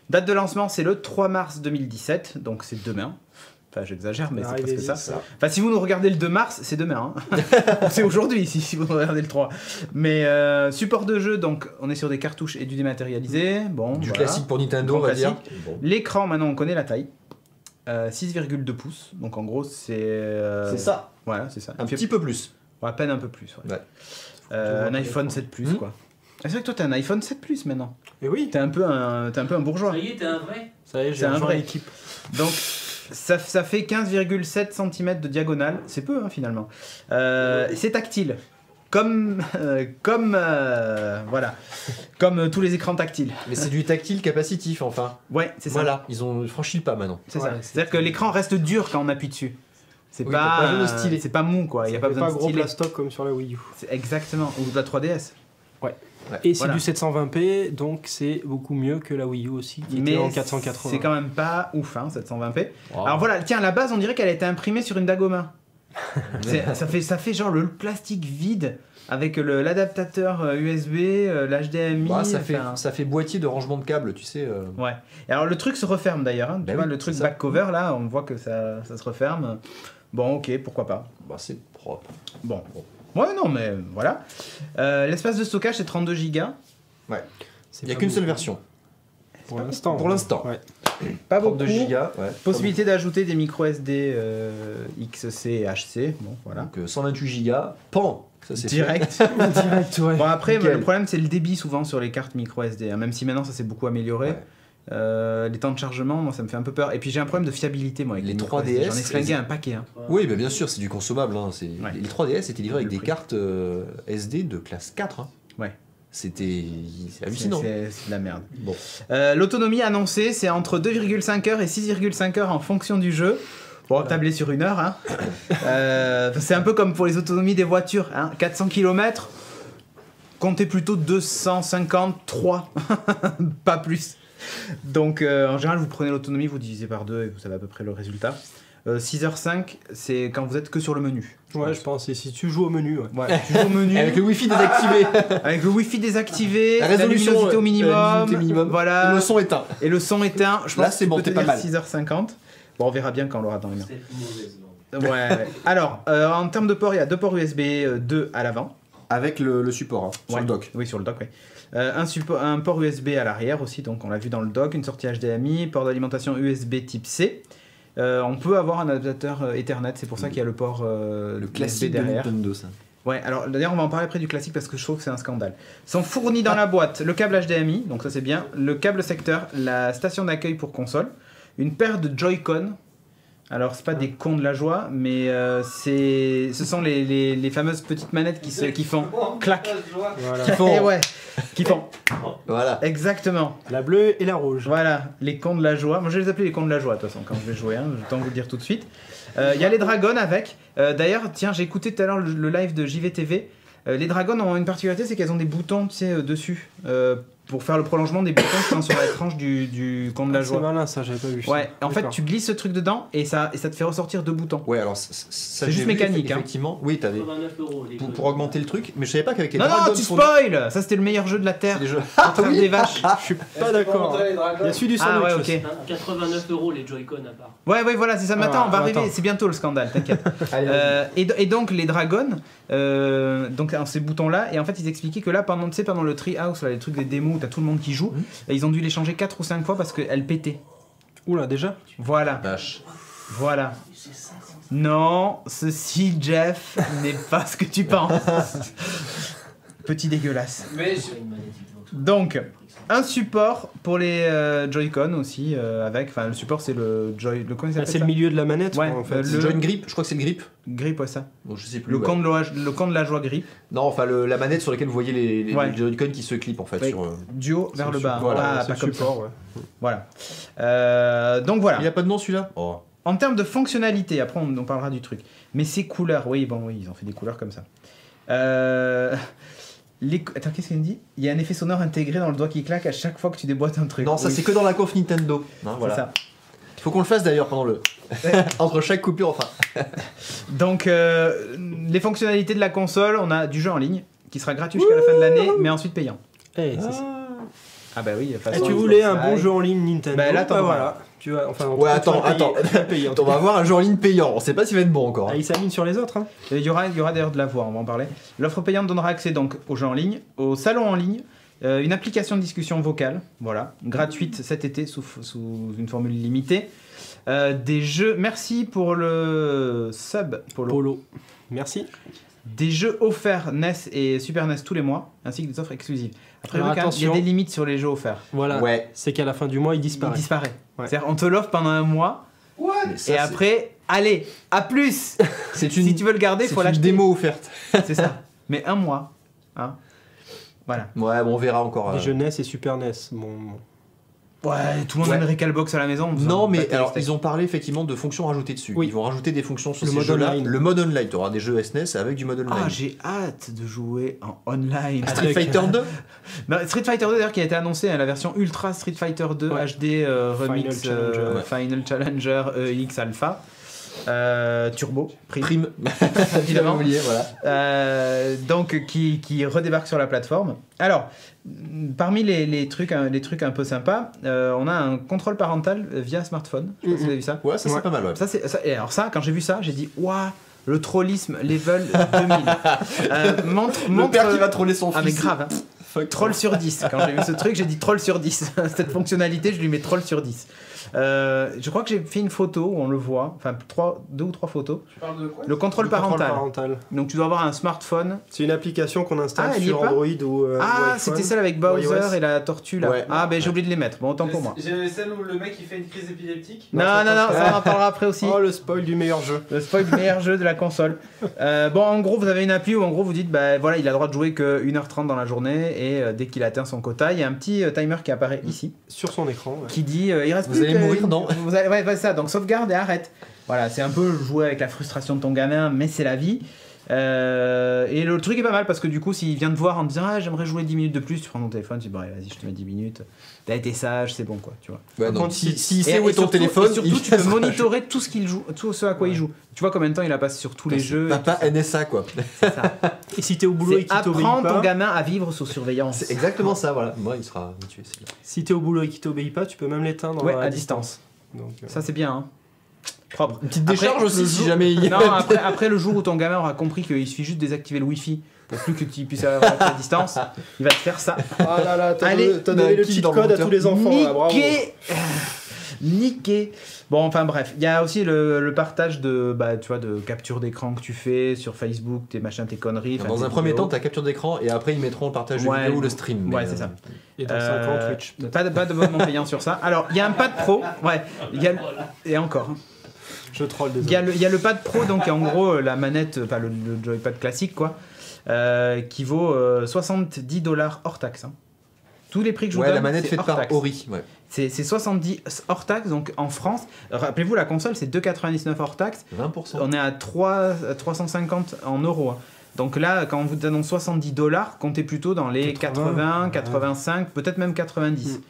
Date de lancement c'est le 3 mars 2017, donc c'est demain. Enfin, j'exagère, mais c'est Arrivez presque ça. vite, ça. Enfin, si vous nous regardez le 2 mars, c'est demain. Hein. C'est aujourd'hui si vous nous regardez le 3. Mais support de jeu, donc on est sur des cartouches et du dématérialisé. Bon, Du voilà. classique pour Nintendo, on Grand va dire. classique. L'écran, maintenant on connaît la taille. 6,2 pouces. Donc en gros, c'est. C'est ça, Voilà, c'est ça. un Il fait- petit peu plus. Ouais, à peine un peu plus. Ouais. Ouais. Un iPhone 7 Plus, quoi. Ah, c'est vrai que toi, t'as un iPhone 7 Plus maintenant. Et oui, T'es un peu un bourgeois. Ça y est, t'es un vrai. ça y est, C'est j'ai un rejoint vrai. l'équipe. Donc, ça fait 15,7 cm de diagonale. C'est peu, hein, finalement. C'est tactile. Comme voilà. Comme tous les écrans tactiles. Mais c'est du tactile capacitif, enfin. Ouais, c'est ça. Voilà, ils ont franchi le pas maintenant. C'est Ouais, ça. c'est- C'est-à-dire que l'écran reste dur quand on appuie dessus. C'est Oui, pas, t'as pas besoin de styler. c'est pas mou, quoi. Il y a pas besoin de gros styler. plastoc comme sur la Wii U. C'est exactement. Ou de la 3DS. Et c'est Voilà. du 720p, donc c'est beaucoup mieux que la Wii U aussi, qui était en 480. c'est quand même pas ouf, hein, 720p. Wow. Alors voilà, tiens, à la base, on dirait qu'elle a été imprimée sur une Dagoma. ça fait genre le plastique vide avec l'adaptateur USB, l'HDMI. Bah, ça enfin, fait boîtier de rangement de câbles, tu sais. Ouais. Et alors le truc se referme d'ailleurs. Hein. Tu Ben vois, oui, le truc c'est ça. back cover là, on voit que ça se referme. Bon, ok, pourquoi pas. Bah, c'est propre. Bon. Ouais, non, mais voilà. L'espace de stockage, c'est 32 Go. C'est Il n'y a pas qu'une beaucoup. seule version. Pour l'instant. Pour l'instant. Ouais. Pas beaucoup. 32 gigas, ouais. Possibilité d'ajouter des micro SD XC et HC. Bon, voilà. Donc 128 gigas. Pan Ça, c'est direct. Direct, ouais. Bon après, Nickel. le problème c'est le débit souvent sur les cartes micro SD, hein, même si maintenant ça s'est beaucoup amélioré. Les temps de chargement, moi ça me fait un peu peur. Et puis j'ai un problème de fiabilité moi avec Les micro 3DS, SD. J'en ai flingué un paquet. Hein. Oui, bah bien sûr, c'est du consommable. Hein. Ouais. Les 3DS étaient livrés avec Le des prix. cartes SD de classe 4. Hein. Ouais. C'est hallucinant. C'est de la merde. Bon. L'autonomie annoncée, c'est entre 2,5 heures et 6,5 heures en fonction du jeu. Bon, tablé sur 1 heure. Hein. C'est un peu comme pour les autonomies des voitures. Hein. 400 km, comptez plutôt 253, pas plus. Donc en général, vous prenez l'autonomie, vous divisez par 2 et vous savez à peu près le résultat. 6h05, c'est quand vous êtes que sur le menu. Ouais, je pense. Et si tu joues au menu, ouais. Ouais, tu joues au menu. Avec le Wi-Fi désactivé. Avec le Wi-Fi désactivé, La la résolution, luminosité au minimum, la luminosité minimum. voilà, Le son éteint. et le son éteint. Je Là, pense c'est que bon, tu peux t'es pas tenir mal. 6h50. Bon, on verra bien quand on l'aura dans les mains. C'est une mauvaise langue. Ouais. Alors, en termes de port, il y a 2 ports USB 2 à l'avant. Avec le support, hein, sur Ouais. le dock. Oui, sur le dock, oui. Un port USB à l'arrière aussi, donc on l'a vu dans le dock, une sortie HDMI, port d'alimentation USB type C. On peut avoir un adaptateur Ethernet, c'est pour ça qu'il y a le port Le classique USB de derrière. Nintendo, ça. Ouais, alors d'ailleurs on va en parler après du classique parce que je trouve que c'est un scandale. Sont fournis dans la boîte le câble HDMI, donc ça c'est bien, le câble secteur, la station d'accueil pour console, une paire de Joy-Con. Alors c'est pas des cons de la joie, mais ce sont les fameuses petites manettes qui font clac, Voilà. Qui font- et ouais, qui font Voilà. exactement. La bleue et la rouge. Voilà, les cons de la joie. Moi je vais les appeler les cons de la joie de toute façon quand je vais jouer, hein, je vais vous le dire tout de suite. Il y a les dragons avec. D'ailleurs, tiens, j'ai écouté tout à l'heure le live de JVTV. Les dragons ont une particularité, c'est qu'elles ont des boutons, tu sais, dessus. Pour faire le prolongement des boutons qui sont sur la tranche du con de la C'est joie. malin, ça, j'avais pas vu. Ouais, en fait, D'accord. tu glisses ce truc dedans et ça te fait ressortir 2 boutons. Ouais, alors ça C'est j'ai juste vu, mécanique, hein. Effectivement, oui, t'avais. 89 euros. Les Pour augmenter le truc, mais je savais pas qu'avec les Non, dragons. non, tu spoil. Ça, c'était le meilleur jeu de la Terre. Les jeux. Pour faire des vaches. Je suis pas d'accord. Il y a celui du Ah sandwich ouais, aussi. ok. 89 euros les Joy-Con à part. Ouais, voilà, c'est ça. Mais Ah, attends, on va attends. arriver. C'est bientôt le scandale, t'inquiète. Allez, vas-y. Et donc les dragons, donc ces boutons là, et en fait ils expliquaient que là pendant le Treehouse, là, les trucs des démos où t'as tout le monde qui joue, et ils ont dû les changer 4 ou 5 fois parce qu'elles pétaient. Oula, déjà. Voilà, Vache. voilà. Non, ceci Jeff n'est pas ce que tu penses. Petit dégueulasse. Mais Donc un support pour les Joy-Con aussi avec, enfin le support c'est le Joy, comment il Ah, s'appelle c'est ça le milieu de la manette, Ouais, quoi, en fait. le- C'est joint grip, je crois que c'est le grip. Grip, ouais ça. Bon, je sais plus. Le ouais. camp de la joie grip. Non, enfin la manette sur laquelle vous voyez les Ouais. Joy-Con qui se clipent en fait. Ouais. Sur, Du haut vers le bas. Voilà, Ah, C'est pas le comme ça. support, ouais. Voilà. Donc voilà. Il a pas de nom celui-là. Oh. En termes de fonctionnalité, après on parlera du truc. Mais ces couleurs, oui, ils ont fait des couleurs comme ça. Attends, qu'est-ce qu'il me dit? Il y a un effet sonore intégré dans le doigt qui claque à chaque fois que tu déboîtes un truc. Non, ça Oui, c'est que dans la conf Nintendo. Hein, c'est voilà. ça. Il faut qu'on le fasse d'ailleurs pendant le. Entre chaque coupure, enfin. Donc, les fonctionnalités de la console, on a du jeu en ligne qui sera gratuit jusqu'à la fin de l'année, mais ensuite payant. Eh, Ah bah oui, Eh, tu voulais un bon jeu en ligne Nintendo. Bah, là, t'en voilà. Tu vas, enfin, en Ouais, tout cas, attends. tu vas payer, en tout On va cas. avoir un jeu en ligne payant. On sait pas s'il va être bon encore. Ah, il s'aligne sur les autres. Hein. Il y aura d'ailleurs de la voix, on va en parler. L'offre payante donnera accès donc aux jeux en ligne, au salon en ligne, une application de discussion vocale, voilà, gratuite cet été sous une formule limitée. Des jeux, merci pour le sub, Polo. Merci. Des jeux offerts NES et Super NES tous les mois, ainsi que des offres exclusives. Après, Alors, il y a attention. des limites sur les jeux offerts. Voilà. Ouais. C'est qu'à la fin du mois, il Il disparaît. disparaît. Ouais. C'est-à-dire, on te l'offre pendant un mois, Mais ça, et après, allez, à plus. c'est une. Si tu veux le garder, il c'est faut une l'acheter. démo offerte. C'est ça. Mais un mois. Hein. Voilà. Ouais, bon, on verra encore. Les jeux NES et Super NES. Bon. Ouais, tout le monde Ouais. a une Recalbox à la maison. Non, mais alors ils ont parlé effectivement de fonctions rajoutées dessus. Oui. Ils vont rajouter des fonctions sur Le ces mode jeux-là. online. Le mode online, tu auras des jeux SNES avec du mode online. Ah, j'ai hâte de jouer en online. Street Avec- Fighter 2. Non, Street Fighter 2 d'ailleurs qui a été annoncé, hein, la version Ultra Street Fighter 2 Ouais. HD Remix Final Challenger, ouais. Final Challenger EX Alpha Turbo Prime, Prime. évidemment. oublié, voilà. Donc qui redébarque sur la plateforme. Alors parmi les trucs un peu sympas, on a un contrôle parental via smartphone. Je sais pas si vous avez vu ça. Ouais, ça c'est pas mal. Ouais. Et alors ça, quand j'ai vu ça, j'ai dit waouh, le trollisme level 2000. Le père qui va troller son fils. Ah mais grave, hein. Fuck. Troll sur 10. Quand j'ai vu ce truc, j'ai dit troll sur 10. Cette fonctionnalité, je lui mets troll sur 10. Je crois que j'ai fait une photo où on le voit, enfin 2 ou 3 photos. Tu parles de quoi? Le contrôle Le contrôle parental. parental. Donc tu dois avoir un smartphone. C'est une application qu'on installe Ah, elle y est sur pas Android ou Ah, iPhone. c'était celle avec Bowser iOS. et la tortue là. Ouais. Ah, ben j'ai oublié de les mettre. Bon, autant pour moi. J'ai celle où le mec il fait une crise épileptique. Non, ça on en parlera après aussi. Oh, le spoil du meilleur jeu. Le spoil du meilleur jeu de la console. Bon, en gros, vous avez une appli où en gros vous dites, bah voilà, il a le droit de jouer que 1h30 dans la journée et dès qu'il atteint son quota, il y a un petit timer qui apparaît ici Sur son écran. Ouais. qui dit, il reste Vous plus allez que- mourir, non Vous allez, ouais, ça. Donc sauvegarde et arrête. Voilà, c'est un peu jouer avec la frustration de ton gamin, mais c'est la vie. Et le truc est pas mal parce que du coup, s'il vient te voir en te disant ah, j'aimerais jouer 10 minutes de plus, tu prends ton téléphone, tu dis bon, allez, vas-y, je te mets 10 minutes. T'as été sage, c'est bon quoi, tu vois. Ouais, Par donc, contre, s'il Et- sait où et est ton surtout- téléphone, et surtout, il tu peux sera- monitorer tout ce qu'il joue, tout ce à quoi il joue. Tu vois combien de temps il a passé sur tous les jeux. Papa NSA quoi. C'est ça. Et si t'es au boulot et C'est qu'il t'obéit apprendre ton pas, gamin à vivre sous surveillance. C'est exactement ça, voilà. Moi, il sera habitué, c'est bien. si t'es au boulot et qu'il t'obéit pas, tu peux même l'éteindre Ouais, à distance. Donc, Ça c'est bien. Hein. Propre. Une petite Après, décharge le aussi, si jour- jamais il Non, après le jour où ton gamin aura compris qu'il suffit juste de désactiver le Wi-Fi pour plus que tu puisses avoir accès à distance, il va te faire ça. Ah là là, Allez, t'as donné le kick cheat dans le code à moteur. tous les enfants, là, bravo. Niqué. Niqué. Bon, enfin bref, il y a aussi le partage de, bah, tu vois, de capture d'écran que tu fais sur Facebook, tes machins, tes conneries. enfin, Dans tes un premier vidéos. temps, ta capture d'écran et après ils mettront le partage de Ouais. vidéo ou le stream. Ouais, mais, c'est ça. Et dans 5 ans, Twitch. Pas d'abonnement payant sur ça. Alors, il y a un pad pro. Ouais, il y a, et encore. hein. Je troll des Il y a le pad pro, donc en gros la manette, enfin le joypad classique quoi, qui vaut $70 hors taxe. Hein. Tous les prix que je vous Ouais, donne, la manette c'est faite hors par taxe. Ori. Ouais. C'est 70 hors taxe, donc en France, rappelez-vous la console c'est 2,99 hors taxe, 20%. on est à 350 en euros. Hein. Donc là, quand on vous annonce $70, comptez plutôt dans les 80, 85, peut-être même 90.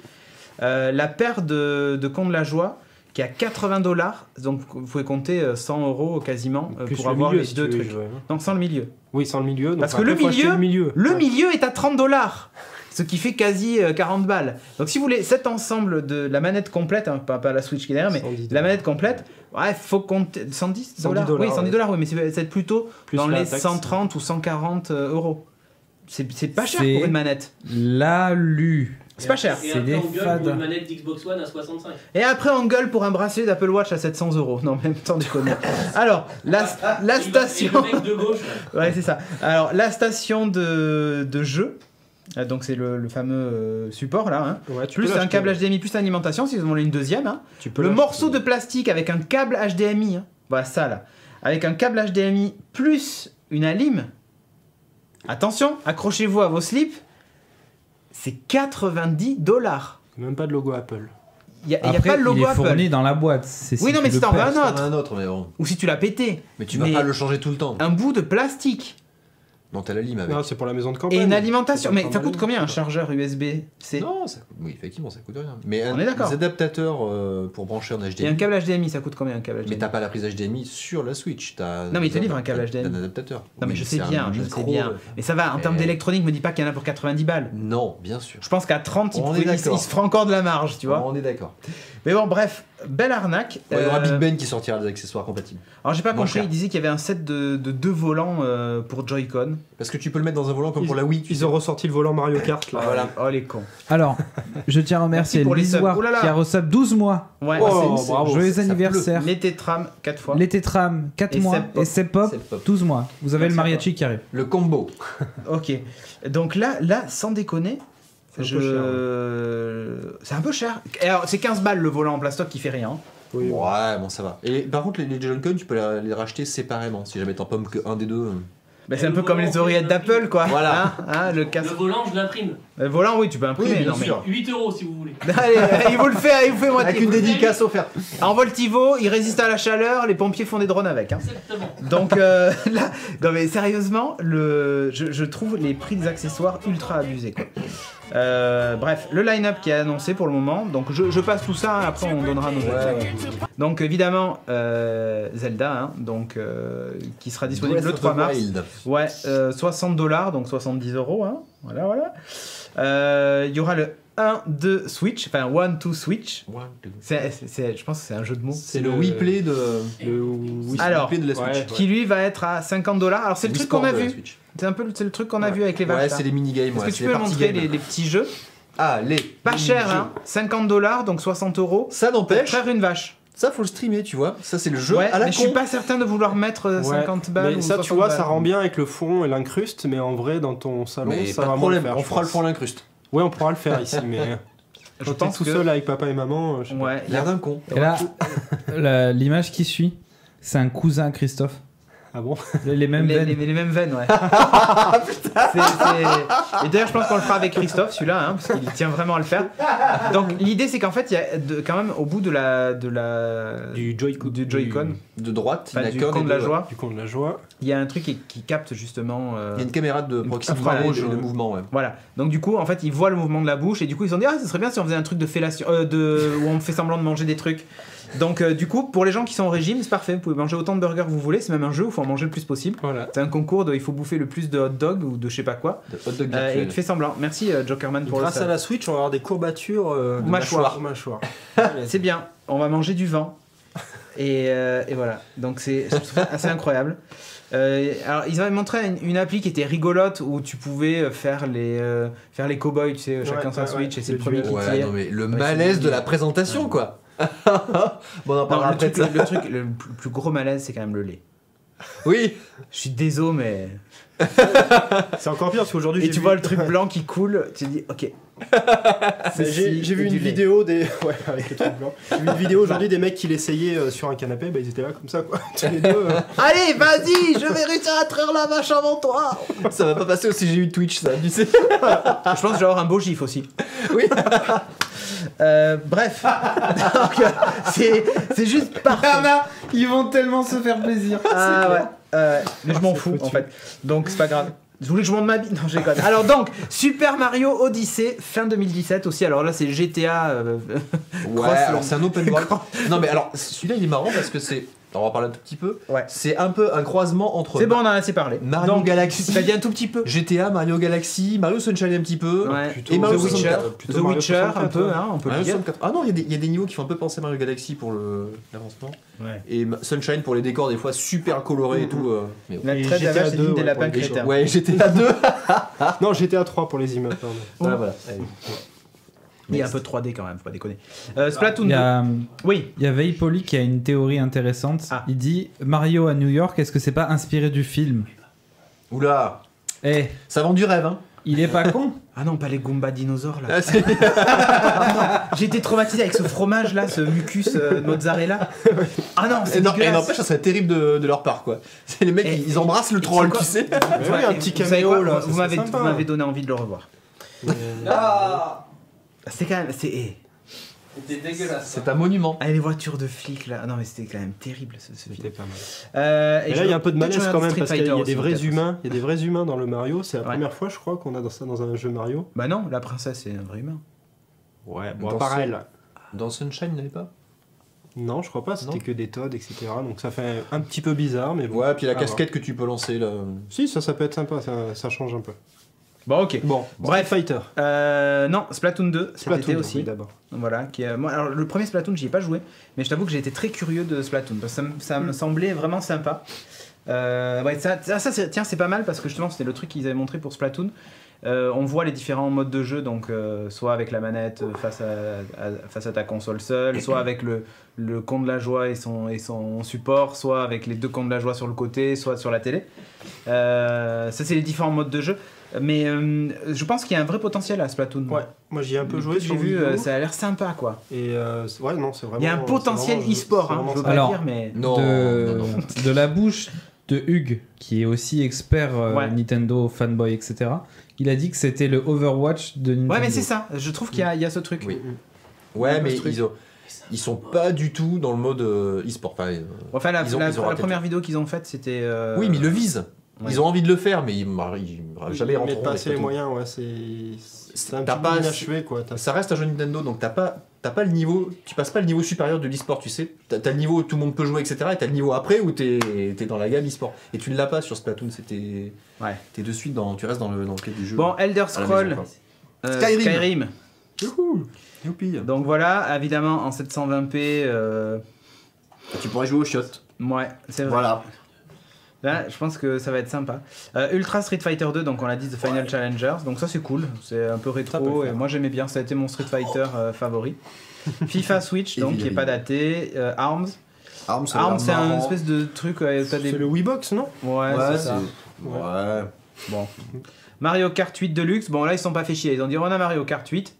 La paire de Con de la Joie, qui est à $80, donc vous pouvez compter 100 euros quasiment Plus pour le avoir milieu, les si deux tu veux trucs. jouer. Non, sans le milieu. Oui, sans le milieu. donc Parce que après, le faut acheter milieu, le milieu. milieu est à $30, ce qui fait quasi 40 balles. Donc si vous voulez cet ensemble de la manette complète, hein, pas la Switch qui est derrière, mais 110 la manette complète, ouais, faut compter 110 dollars. Oui, 110 dollars, oui, mais c'est plutôt Plus dans la les taxe. 130 ou 140 euros. C'est pas cher C'est- pour une manette. L'alu. C'est pas cher. Et C'est après, des on gueule fades. pour une manette d'Xbox One à 65. Et après, on gueule pour un bracelet d'Apple Watch à 700 euros. Non, même temps du connaître. Alors, la Et station. le mec de gauche, là. Ouais, c'est ça. Alors, la station de jeu. Donc, c'est le fameux support là. Hein. Ouais, tu Plus peux un l'acheter. câble HDMI, plus l'alimentation, si vous en voulez une deuxième. Hein. Tu peux Le l'acheter. morceau de plastique avec un câble HDMI. Hein. Voilà, ça là. Avec un câble HDMI plus une alim. Attention, accrochez-vous à vos slips. C'est $90. Même pas de logo Apple. Il n'y a, Après, pas le logo il est Apple. fourni dans la boîte. Oui, non, mais tu si le t'en veux perds. un T'en autre. as un autre, mais bon. Ou si tu l'as pété. Mais tu vas Mais- pas le changer tout le temps. Un bout de plastique. Non, t'as la lime avec. Non, c'est pour la maison de campagne. Et une alimentation. C'est pas Mais ça mal. coûte combien un chargeur USB-C? Non, ça coûte... oui, effectivement, ça coûte rien. Mais On est d'accord. des adaptateurs pour brancher en Et un HDMI. câble HDMI, ça coûte combien un câble HDMI? Mais t'as pas la prise HDMI sur la Switch. Non, mais il te livre un câble HDMI. Un adaptateur. Non, mais Oui, je sais c'est un bien, je micro, sais bien. Mais ça va, en termes Et- d'électronique, me dis pas qu'il y en a pour 90 balles. Non, bien sûr. Je pense qu'à 30, On est il d'accord. se fera encore de la marge, tu vois. On est d'accord. Mais bon, bref, belle arnaque. Ouais, il y aura Euh, Big Ben qui sortira des accessoires compatibles. Alors, j'ai pas Moins compris, cher. il disait qu'il y avait un set de 2 volants pour Joy-Con. Parce que tu peux le mettre dans un volant comme pour la Wii. Ils ont ressorti le volant Mario Kart là. Voilà. Oh, les cons. Alors, je tiens à remercier Merci pour les subs. Lisoire Oh là là. qui a reçu 12 mois. Ouais, Oh, c'est- bravo. Joyeux ça anniversaire. les tétram 4 fois. Les Tétram, 4 Et mois. Seb Pop. Et Seb Pop, Seb Pop. 12 mois. Vous avez Merci le à mariachi qui arrive. Le combo. Ok. Donc là, sans déconner, C'est un peu c'est un peu cher. Et alors, c'est 15 balles le volant en plastoc qui fait rien. Oui, oui. Ouais, bon, ça va. Et par contre, les Joy-Con, tu peux les racheter séparément. Si jamais t'en pommes que un des deux. Bah, c'est Et un le peu comme volant, les oreillettes on d'Apple, quoi. Voilà. Hein, le casque. Le volant, je l'imprime. Le volant, oui, tu peux imprimer. Oui, bien non, mais- sûr. 8 € si vous voulez. Allez, il vous le fait, moitié. Avec une dédicace offerte. En Voltivo, il résiste à la chaleur, les pompiers font des drones avec. Hein. Exactement. Donc là, non mais sérieusement, je trouve les prix des accessoires ultra abusés, quoi. Bref, le line-up qui est annoncé pour le moment. Donc je passe tout ça, après on donnera nos avis. Donc évidemment Zelda, hein, donc qui sera disponible Breath le of 3 the mars. Wild. Ouais, $60, donc 70 €. Hein. Voilà. Il y aura le 1-2 Switch, enfin 1-2 Switch. One, two. Je pense que c'est un jeu de mots. C'est le Wii Play de. Le Wii Alors, Wii Play de la Switch. ouais. Qui lui va être à $50. Alors c'est le Wii truc qu'on Sport a de la vu. Switch. C'est un peu c'est le truc qu'on a vu avec les vaches. Ouais, là. c'est les minigames. Est-ce Ouais, que tu c'est peux les me party montrer games. les petits jeux? Allez. Pas cher, hein. 50$, donc 60€. Ça Pour n'empêche, traire une vache. ça faut le streamer, tu vois. Ça c'est le jeu Ouais, à la mais con. je suis pas certain de vouloir mettre 50 balles. Mais ou ça, tu 60 vois, balles. ça rend bien avec le fond et l'incruste, mais en vrai, dans ton salon, Mais ça pas va de moins le problème, faire, on je fera le pense. fond à l'incruste. Ouais, on pourra le faire ici, mais Je quand t'es pense tout que... seul avec papa et maman, je sais pas. Ouais, L'air d'un con. Et là, l'image qui suit, c'est un cousin à Christophe. Ah bon? Les mêmes veines. les mêmes veines, ouais. Et d'ailleurs, je pense qu'on le fera avec Christophe, celui-là, hein, parce qu'il tient vraiment à le faire. Donc, l'idée, c'est qu'en fait, il y a quand même, au bout du Joy-Con, De droite, enfin, il y du a qu'un con des de la deux, joie, Du coup, on de la joie. il y a un truc qui capte justement. Il y a une caméra de proximité voilà, rouge de mouvement, ouais. Voilà. Donc du coup, en fait, ils voient le mouvement de la bouche et du coup, ils se sont dit ah, ce serait bien si on faisait un truc de fellation, où on fait semblant de manger des trucs. Donc du coup, pour les gens qui sont au régime, c'est parfait. Vous pouvez manger autant de burgers que vous voulez. C'est même un jeu où il faut en manger le plus possible. Voilà. C'est un concours de il faut bouffer le plus de hot dog ou de je sais pas quoi. De hot dog Et virtuel. tu fais semblant. Merci Jokerman pour Grâce le à la Switch, on va avoir des courbatures de Mâchoire. mâchoire. C'est bien. On va manger du vent. Et voilà. Donc je trouve ça assez incroyable. Alors ils avaient montré une appli qui était rigolote où tu pouvais faire les cowboys, tu sais, chacun sa Switch et c'est le premier qui Ouais, tire. non mais le Ouais, malaise c'est- de la présentation, quoi. Bon, on en parlera Non, après de ça. le truc le plus gros malaise, c'est quand même le lait. Oui. Je suis désolé, mais. C'est encore pire parce qu'aujourd'hui, Et tu vois le truc blanc qui coule, tu te dis, ok. J'ai vu une vidéo des. Ouais, avec le truc blanc. J'ai vu une vidéo aujourd'hui des mecs qui l'essayaient sur un canapé, bah ils étaient là comme ça quoi. Tous les deux. Allez, vas-y, je vais réussir à traire la vache avant toi. Ça va pas passer au CGU de Twitch, ça, tu sais. Je pense que je vais avoir un beau gif aussi. Oui. Bref. Donc, c'est juste parfait. Ils vont tellement se faire plaisir. Ah ouais. Mais je m'en fous en fait. Donc c'est pas grave. Je voulais que je monte ma bite. Non, j'ai déconne. Alors donc, Super Mario Odyssey, fin 2017 aussi. Alors là, c'est GTA. Ouais, alors c'est un open world. Non mais alors, celui-là il est marrant parce que c'est... On va en parler un tout petit peu. Ouais. C'est un peu un croisement entre C'est bon, on en a assez parlé. Mario Donc, Galaxy, ça dit un tout petit peu. GTA, Mario Galaxy, Mario Sunshine un petit peu. Ouais. Plutôt Et Mario The Witcher, 64. plutôt The Mario Witcher 64, un peu, ouais. hein, on peut le Mario dire. 64. Ah non, il y a des niveaux qui font un peu penser à Mario Galaxy pour l'avancement. Ouais. Et Sunshine pour les décors des fois super colorés et tout. Mais La Et traite de la GTA vache, c'est 2, l'île des ouais, lapins pour les crétins. ouais, GTA 2. Non, GTA 3 pour les immeubles, pardon. Voilà, voilà. Il y a un peu de 3D quand même, faut pas déconner. Splatoon Il 2. y a, Oui. il y a Veipoli qui a une théorie intéressante. Ah. Il dit Mario à New York, est-ce que c'est pas inspiré du film? Oula, Eh, ça vend du rêve, hein. il est pas con. Ah non, pas les Goomba dinosaures là. Ah, c'est- J'ai été traumatisé avec ce fromage là, ce mucus mozzarella. Ah non, c'est Et dégueulasse. n'empêche, ça serait terrible de leur part, quoi. C'est les mecs, Et- ils embrassent le troll, quoi tu sais. Mais oui, un petit Vous savez caméo quoi, là. vous m'avez donné envie de le revoir. C'est quand même. C'était dégueulasse. C'est un monument. Ah, les voitures de flics là. Ah non, mais c'était quand même terrible ce C'était film. pas mal. Et Mais là, il y a un peu de malaise quand même parce qu'il y a des Street vrais Fighter humains. Il y a des vrais humains dans le Mario. C'est la Ouais. première fois, je crois, qu'on a dans ça dans un jeu Mario. Bah non, la princesse c'est un vrai humain. Ouais, Dans pareil. Là. Dans Sunshine, il n'y avait pas. Non, je crois pas. C'était Non. que des Toads, etc. Donc ça fait un petit peu bizarre, mais bon. Ouais, puis la à casquette que tu peux lancer là. Si, ça peut être sympa. Ça change un peu. Bon, ok. Bon, Bref. Street Fighter. Non, Splatoon 2, cet été Splatoon aussi. oui, d'abord. Voilà, moi, alors, le premier Splatoon, j'y ai pas joué, mais je t'avoue que j'ai été très curieux de Splatoon parce que ça me semblait vraiment sympa. Ouais, tiens, c'est pas mal parce que justement, c'était le truc qu'ils avaient montré pour Splatoon. On voit les différents modes de jeu, donc soit avec la manette face à ta console seule, soit avec le con de la joie et son support, soit avec les deux cons de la joie sur le côté, soit sur la télé. Ça, c'est les différents modes de jeu. Mais je pense qu'il y a un vrai potentiel à Splatoon. Ouais, moi j'y ai un peu Le joué peu que sur j'ai vu, Wii U. ça a l'air sympa quoi. Et ouais, non, c'est vraiment. Il y a un potentiel c'est vraiment- e-sport, c'est hein, vraiment je veux ça. pas Alors, dire, mais. Non, de, non, non. de la bouche de Hugues, qui est aussi expert Ouais. Nintendo, fanboy, etc. Il a dit que c'était le Overwatch de Nintendo. Ouais, mais c'est ça, je trouve qu'il y a ce truc. Oui. Ouais, mais ce truc. ils sont pas du tout dans le mode e-sport. Enfin, Enfin, la Ils ont raté première vidéo qu'ils ont faite, c'était. oui, mais ils le visent. Ouais. Ils ont envie de le faire, mais ils jamais Ils rentreront. mettent pas dans assez les Splatoon. moyens, ouais, c'est un T'as petit pas peu assez- inachevé quoi. Ça reste un jeu Nintendo, donc t'as pas le niveau, tu passes pas le niveau supérieur de l'e-sport, tu sais. T'as le niveau où tout le monde peut jouer, etc. Et t'as le niveau après où t'es dans la gamme e-sport. Et tu ne l'as pas sur Splatoon, c'était. Ouais. T'es de suite tu restes dans le quai du jeu. Bon, Elder À la maison, Scroll, quoi. Skyrim. Youhou, youpi. Donc voilà, évidemment en 720p. Tu pourrais jouer au shot. Ouais, c'est vrai. Voilà. Là, je pense que ça va être sympa. Ultra Street Fighter 2, donc on l'a dit, The Final Challengers, donc ça c'est cool, c'est un peu rétro, et moi j'aimais bien, ça a été mon Street Fighter favori. FIFA Switch, donc qui est pas daté. Arms. Arms, C'est un espèce de truc, t'as des... C'est le Wii Box, non? Ouais, c'est ça. Ouais. Bon. Mario Kart 8 Deluxe, bon là ils sont pas fait chier, ils ont dit on a Mario Kart 8,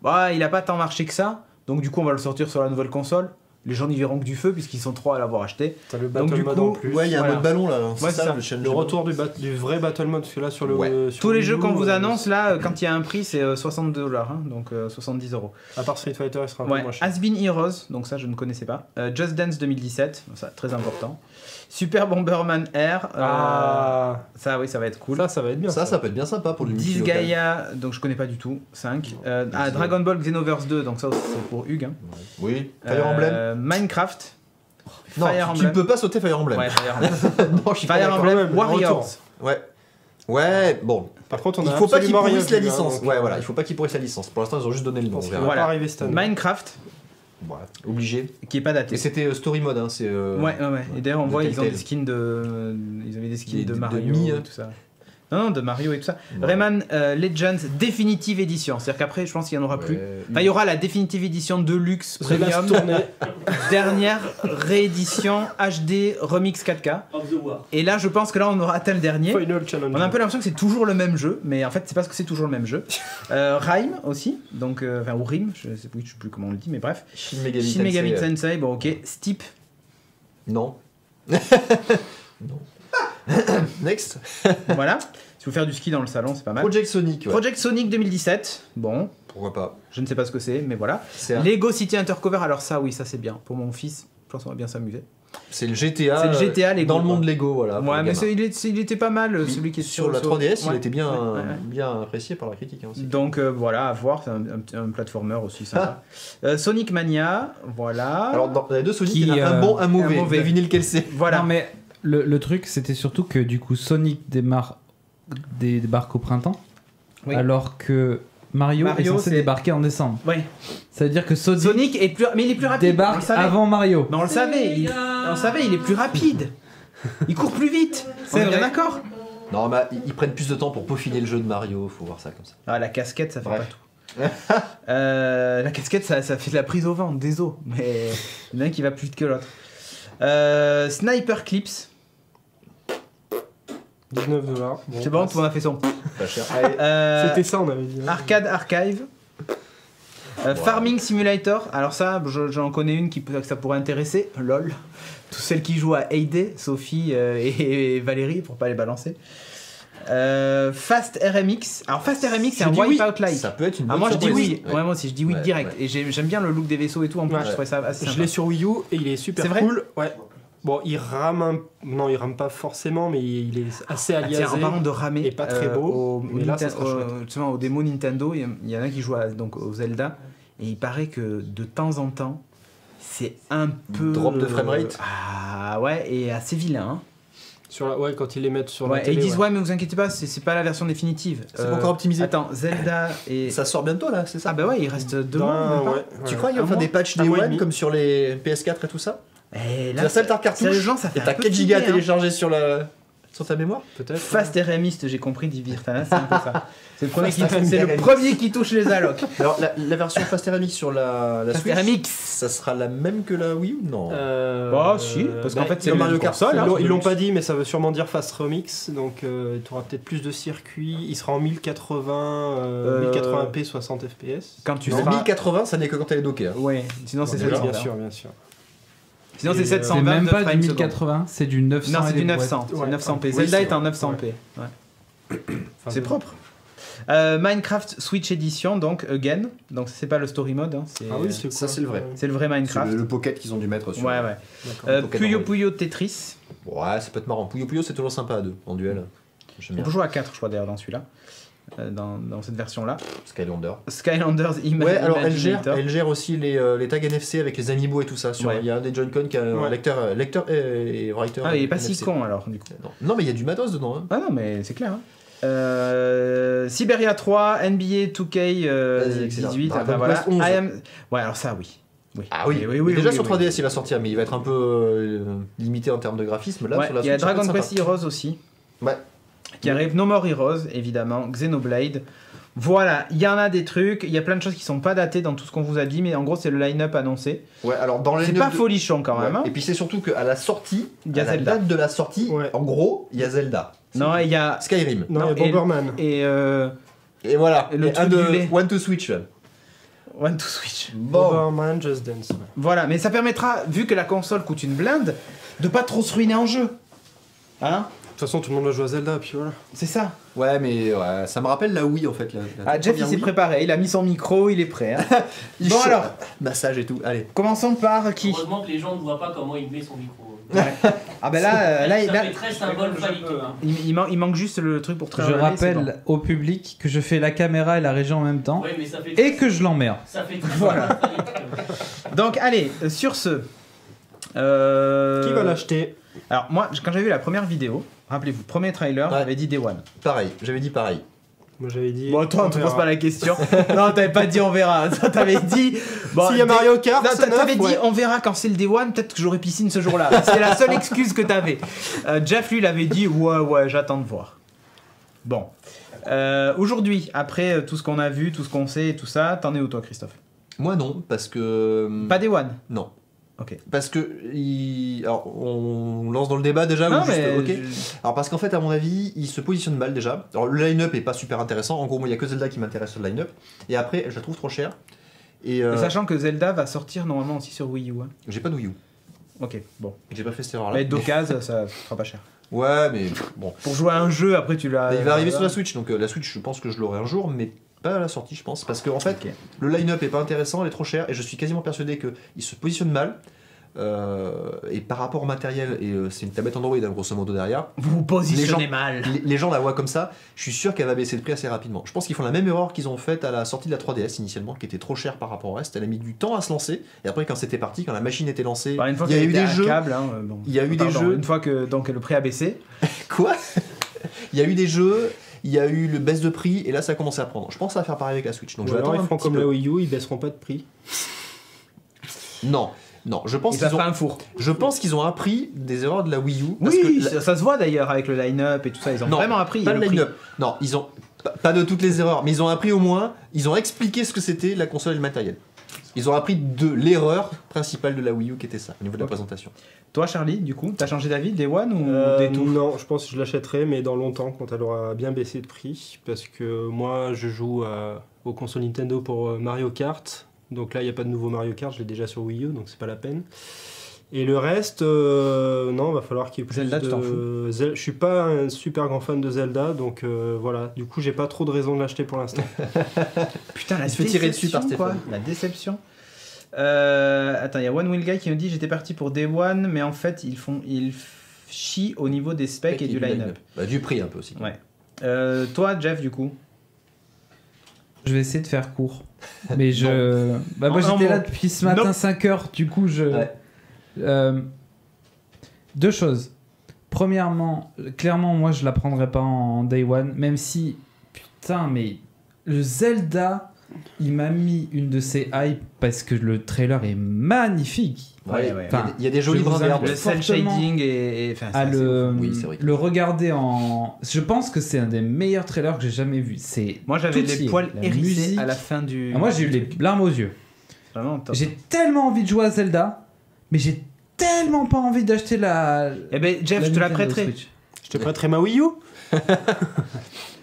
bah il a pas tant marché que ça, donc du coup on va le sortir sur la nouvelle console. Les gens n'y verront que du feu puisqu'ils sont 3 à l'avoir acheté. T'as le Donc, Battle du Mode coup, en plus. Ouais, il y a un Voilà. mode ballon là. Ouais, c'est ça. Le retour du vrai Battle Mode, parce que là sur le. Ouais. sur Tous les Wii jeux U, qu'on vous annonce là, quand il y a un prix, c'est $62, hein, donc 70 €. À part Street Fighter, il sera un peu Ouais, moins cher. Has Been Heroes, donc ça je ne connaissais pas. Just Dance 2017, ça très important. Super Bomberman Air, ça oui, ça va être cool. Ça va être bien. Ça peut être bien sympa pour le Disgaea, donc je connais pas du tout, 5. Dragon Ball Xenoverse 2, donc ça aussi c'est pour Hugues. Hein. Oui, Fire Emblem. Minecraft. Non, Fire tu Emblem. peux pas sauter Fire Emblem. Ouais, Fire Emblem. Non, je suis pas Fire d'accord. Emblem même, le Warriors. retour. Ouais. Ouais, bon. Par contre, on Il a faut pas qu'ils absolument rien pourrissent la vu, hein, licence. donc, Ouais, voilà, il faut pas qu'ils pourrissent la licence. Pour l'instant, ils ont juste donné le Je nom. pense on qu'il verra. va Voilà. pas arriver cette année. Minecraft, Voilà, obligé. qui est pas daté. Et c'était Story Mode, hein, c'est. Ouais. Et d'ailleurs, on de voit, ils ont Telltale. des skins de. Ils avaient des skins de De Mario Mi, et hein. tout ça. Non, de Mario et tout ça. Ouais. Rayman Legends Definitive Edition. C'est-à-dire qu'après, je pense qu'il n'y en aura plus. Ouais. Enfin, il y aura la Definitive Edition Deluxe The Last Premium. Tournée. Dernière réédition HD Remix 4K. Et là, je pense que là, on aura atteint le dernier. Final Challenge. On a un peu l'impression que c'est toujours le même jeu, mais en fait, c'est parce que c'est toujours le même jeu. Rime aussi, donc, enfin, ou Rime, je sais plus comment on le dit, mais bref. Shin Megami Shin Megami Tensei, Tensei, bon, ok. Steep, Non. Non. Next. voilà. Si vous faire du ski dans le salon, c'est pas mal. Project Sonic, ouais. Project Sonic 2017, bon, Pourquoi pas. je ne sais pas ce que c'est, mais voilà. C'est un- Lego City Undercover, alors ça, oui, ça c'est bien. Pour mon fils, je pense qu'on va bien s'amuser. c'est le GTA. C'est le GTA Lego, dans le monde quoi. Lego, voilà. pour Ouais, les mais gamins. il était pas mal, celui qui est Sur la 3DS, il ouais. était bien, Ouais. bien apprécié par la critique. Hein, aussi. Donc voilà, à voir, c'est un platformer aussi sympa. Sonic Mania, voilà. Alors, dans les deux Sonic, Qui, il y en a un bon, un mauvais. un mauvais. Devinez lequel c'est. voilà. Non, mais le truc, c'était surtout que du coup, Sonic débarque au printemps, Oui. alors que Mario est Mario, censé c'est- débarquer en décembre. Ouais. Ça veut dire que Sonic, Sonic est plus, mais il est plus rapide. on le débarque savait. avant Mario. Mais on le savait, on le savait, il est plus rapide. Il court plus vite. C'est On est bien vrai. d'accord. Non, mais ils prennent plus de temps pour peaufiner le jeu de Mario, faut voir ça comme ça. Ah, la casquette, ça fait Bref. pas tout. La casquette, ça fait de la prise au vent, des os. Mais il y en a un qui va plus vite que l'autre. Sniper Clips. $19. C'est bon, tout le monde a fait son. Pas cher. C'était ça, on avait dit. hein. Arcade Archive. Farming Simulator. Alors ça, j'en connais une que ça pourrait intéresser. LOL. Toutes celles qui jouent à Hay, Sophie et Valérie, pour pas les balancer. Fast RMX. Alors Fast RMX, c'est un dis oui. Wipeout-like. Ça peut être une Ah, bonne moi je dis surprise. oui. Ouais, moi aussi, je dis oui Ouais, direct. ouais. Et j'aime bien le look des vaisseaux et tout. En plus, Ouais. je trouvais ça assez Je sympa. l'ai sur Wii U et il est super C'est vrai cool. Ouais. Bon, il rame non, il rame pas forcément, mais il est assez Ah, aliasé. tiens, en parlant de ramer, et pas très beau, au, mais là, ça sera chouette. justement, au démo Nintendo, il y en a qui jouent donc au Zelda, et il paraît que de temps en temps, c'est un peu... Drop de framerate. Ah ouais, et assez vilain. Hein. Ouais, quand ils les mettent sur Ouais, la et télé. ils disent, ouais, mais vous inquiétez pas, c'est pas la version définitive. C'est pas encore optimisé. Attends, Zelda et... Ça sort bientôt là, c'est ça Ah bah ouais, il reste 2 mois. Ben, même pas. ouais. Tu crois qu'il va Un faire mois. des patchs Un Day mois et One demi. comme sur les PS4 et tout ça? Et Tu installes ta cartouche sérieusement, ça fait et t'as un peu 4 gigas à flipper, hein. télécharger sur ta mémoire? Peut-être. Fast RMiste, j'ai compris, dit Virtana, c'est un peu ça. C'est le premier, Fast c'est le RMX. premier qui touche les allocs. Alors la version Fast RMX sur la Fast Switch, RMX. ça sera la même que la Wii U? Non. Bah si, parce qu'en fait c'est comme le Mario Mario Kart, console. hein. Ils l'ont pas dit, mais ça veut sûrement dire Fast Remix, donc tu auras peut-être plus de circuits. Il sera en 1080p 60 fps. Quand tu Non, seras... 1080, ça n'est que quand elle est dockée. Hein. Ouais, sinon c'est Bon, 720. Bien sûr, bien sûr. Sinon c'est Et, 720 C'est même pas du frames secondes. 1080, c'est du 900. Non, c'est et du des 900. brouettes. C'est Ouais. 900p. Oui, Zelda c'est est en vrai. 900p. Ouais. Enfin, C'est propre. Minecraft Switch Edition, donc again. Donc c'est pas le story mode. Hein, Ah oui, c'est Ça, quoi c'est le vrai. c'est le vrai Minecraft. Le pocket qu'ils ont dû mettre sur. Ouais, ouais. D'accord. Pocket Puyo Android. Puyo Tetris. Ouais, ça peut être marrant. Puyo Puyo, c'est toujours sympa à deux, en duel. J'aime On bien. peut jouer à 4, je crois, d'ailleurs, dans celui-là. Dans cette version-là. Skylander. Skylanders Ouais, alors elle Imaginator. gère aussi les tags NFC avec les amiibo et tout ça. Ouais. Il y a un des Joy-Con qui a un Ouais. lecteur et writer. Ah, il est pas si NFC. con alors, du coup. Non, mais il y a du matos dedans. Hein. Ah non, mais c'est clair. Hein. Siberia 3, NBA 2K Vas-y, excellent. 18, Dragon enfin voilà. Quest 11. Ouais, alors ça, oui. Oui. Ah oui, oui, déjà oui, sur oui. 3DS il va sortir, mais il va être un peu limité en termes de graphisme. Là, Ouais, sur la il y a Switch, ça va Dragon être Quest Heroes aussi. Ouais. Qui arrive, No More Heroes, évidemment, Xenoblade. Voilà, il y en a des trucs, il y a plein de choses qui sont pas datées dans tout ce qu'on vous a dit, mais en gros, c'est le line-up annoncé. Ouais, alors dans les C'est pas folichon quand même. Ouais. Hein. Et puis c'est surtout qu'à la sortie, Il y a à la Zelda. date de la sortie, Ouais. en gros, il y a Zelda. Non, il y a. Skyrim. Non, Non, il y a Bomberman. Et Et voilà, Et le et truc du lait. One to Switch. One to Switch. Bon. Bomberman Just Dance. Voilà, mais ça permettra, vu que la console coûte une blinde, de pas trop se ruiner en jeu. Hein? De toute façon, tout le monde va jouer à Zelda, puis voilà. C'est ça. Ouais, mais ouais, ça me rappelle la Wii en fait. Ah, Jeff, il s'est préparé, il a mis son micro, il est prêt. Hein. Il Bon, chauffe. alors, Massage et tout, allez. commençons par qui? Heureusement que les gens ne voient pas comment il met son micro. Ah, ben là, Ça fait très symbole phallique. il manque juste le truc pour Je travailler. rappelle au public que je fais la caméra et la régie en même temps Ouais, mais ça fait et que je l'emmerde. ça fait très Voilà. symbole phallique. Donc, allez, sur ce. Qui va l'acheter? Alors, moi, quand j'ai vu la première vidéo, rappelez-vous, premier trailer, Ouais. j'avais dit Day One. Pareil, j'avais dit pareil. Moi j'avais dit. Bon, toi, on te verra. pose pas la question. Non, t'avais pas dit on verra. Toi, t'avais dit. Bon, S'il y a Mario Kart, Non, c'est t'avais neuf, dit ouais. on verra quand c'est le Day One, peut-être que j'aurai piscine ce jour-là. C'est la seule excuse que t'avais. Jeff, lui, il avait dit ouais, j'attends de voir. Bon. Aujourd'hui, après tout ce qu'on a vu, tout ce qu'on sait et tout ça, t'en es où toi, Christophe? Moi non, parce que. Pas Day One. Non. Ok. Parce que. Alors, on lance dans le débat déjà Non, ou juste. mais. Ok. Alors, parce qu'en fait, à mon avis, il se positionne mal déjà. Alors, le line-up est pas super intéressant. En gros, moi, il y a que Zelda qui m'intéresse sur le line-up. Et après, je la trouve trop chère. Et. Et sachant que Zelda va sortir normalement aussi sur Wii U. Hein. J'ai pas de Wii U. Ok, bon. J'ai pas fait cette erreur-là. Mais d'occasion, ça fera pas cher. Ouais, mais bon. Pour jouer à un jeu, après tu l'as. Il va arriver sur la Switch, donc la Switch, je pense que je l'aurai un jour, mais pas à la sortie, je pense. Parce que, en fait, Ok. le line-up est pas intéressant, il est trop cher, et je suis quasiment persuadé qu'il se positionne mal. Et par rapport au matériel, et c'est une tablette Android, hein, grosso modo, derrière. Vous vous positionnez Les gens- mal. Les gens la voient comme ça, je suis sûr qu'elle va baisser de prix assez rapidement. Je pense qu'ils font la même erreur qu'ils ont faite à la sortie de la 3DS initialement, qui était trop chère par rapport au reste. Elle a mis du temps à se lancer, et après, quand c'était parti, quand la machine était lancée, Bah, une fois il y a qu'elle eu était des à jeux. câble, hein, bon. Il y a eu des Pardon, jeux. Une fois que donc, le prix a baissé. Quoi? Il y a eu des jeux, il y a eu le baisse de prix, et là, ça a commencé à prendre. Je pense que ça va faire pareil avec la Switch. Donc Ou je vais alors attendre ils un feront petit comme peu. la Wii U, ils baisseront pas de prix. Non, non, je pense Il va qu'ils ont. pas un four. Je pense qu'ils ont appris des erreurs de la Wii U. Parce Oui, que la- ça se voit d'ailleurs avec le line-up et tout ça. Ils ont Non, vraiment appris. pas le le prix. line-up. Non, ils ont pas de toutes les erreurs, mais ils ont appris au moins. Ils ont expliqué ce que c'était la console et le matériel. Ils ont appris de l'erreur principale de la Wii U qui était ça, au niveau de la Ok. présentation. Toi, Charlie, du coup, t'as changé d'avis, Day One ou Day Two? Non, je pense que je l'achèterai, mais dans longtemps, quand elle aura bien baissé de prix. Parce que moi, je joue aux consoles Nintendo pour Mario Kart. Donc là, il n'y a pas de nouveau Mario Kart, je l'ai déjà sur Wii U, donc c'est pas la peine. Et le reste, non, va falloir qu'il y ait plus Zelda, de... tu t'en fous. Je suis pas un super grand fan de Zelda, donc voilà. Du coup, j'ai pas trop de raison de l'acheter pour l'instant. Putain, la Il se fait tirer dessus par déception, quoi. Stéphane. La déception. Attends, il y a One Wheel Guy qui me dit j'étais parti pour Day One, mais en fait, ils chient au niveau des specs et du line-up. Bah, du prix un peu aussi. Ouais. Toi, Jeff, du coup. Je vais essayer de faire court. Mais je. Bah, moi Non, j'étais non, là depuis ce matin non. 5h, du coup je. Ouais. Deux choses. Premièrement, clairement, moi je la prendrais pas en Day One, même si. Putain, mais. Le Zelda, il m'a mis une de ses hypes parce que le trailer est magnifique. Ouais, Ouais, ouais. Enfin, il y a des jolis je vous bras verts. Le cel fortement shading et enfin, À c'est assez le, ouf. Oui, c'est vrai. le regarder en. Je pense que c'est un des meilleurs trailers que j'ai jamais vu. C'est. Moi, j'avais tout y les est. poils La hérissés musique. à la fin du. Ah, moi j'ai eu les larmes aux yeux. Vraiment top. J'ai tellement envie de jouer à Zelda, mais j'ai tellement pas envie d'acheter la. Eh ben, Jeff, je te la Nintendo prêterai. Switch. Je te prêterai ma Wii U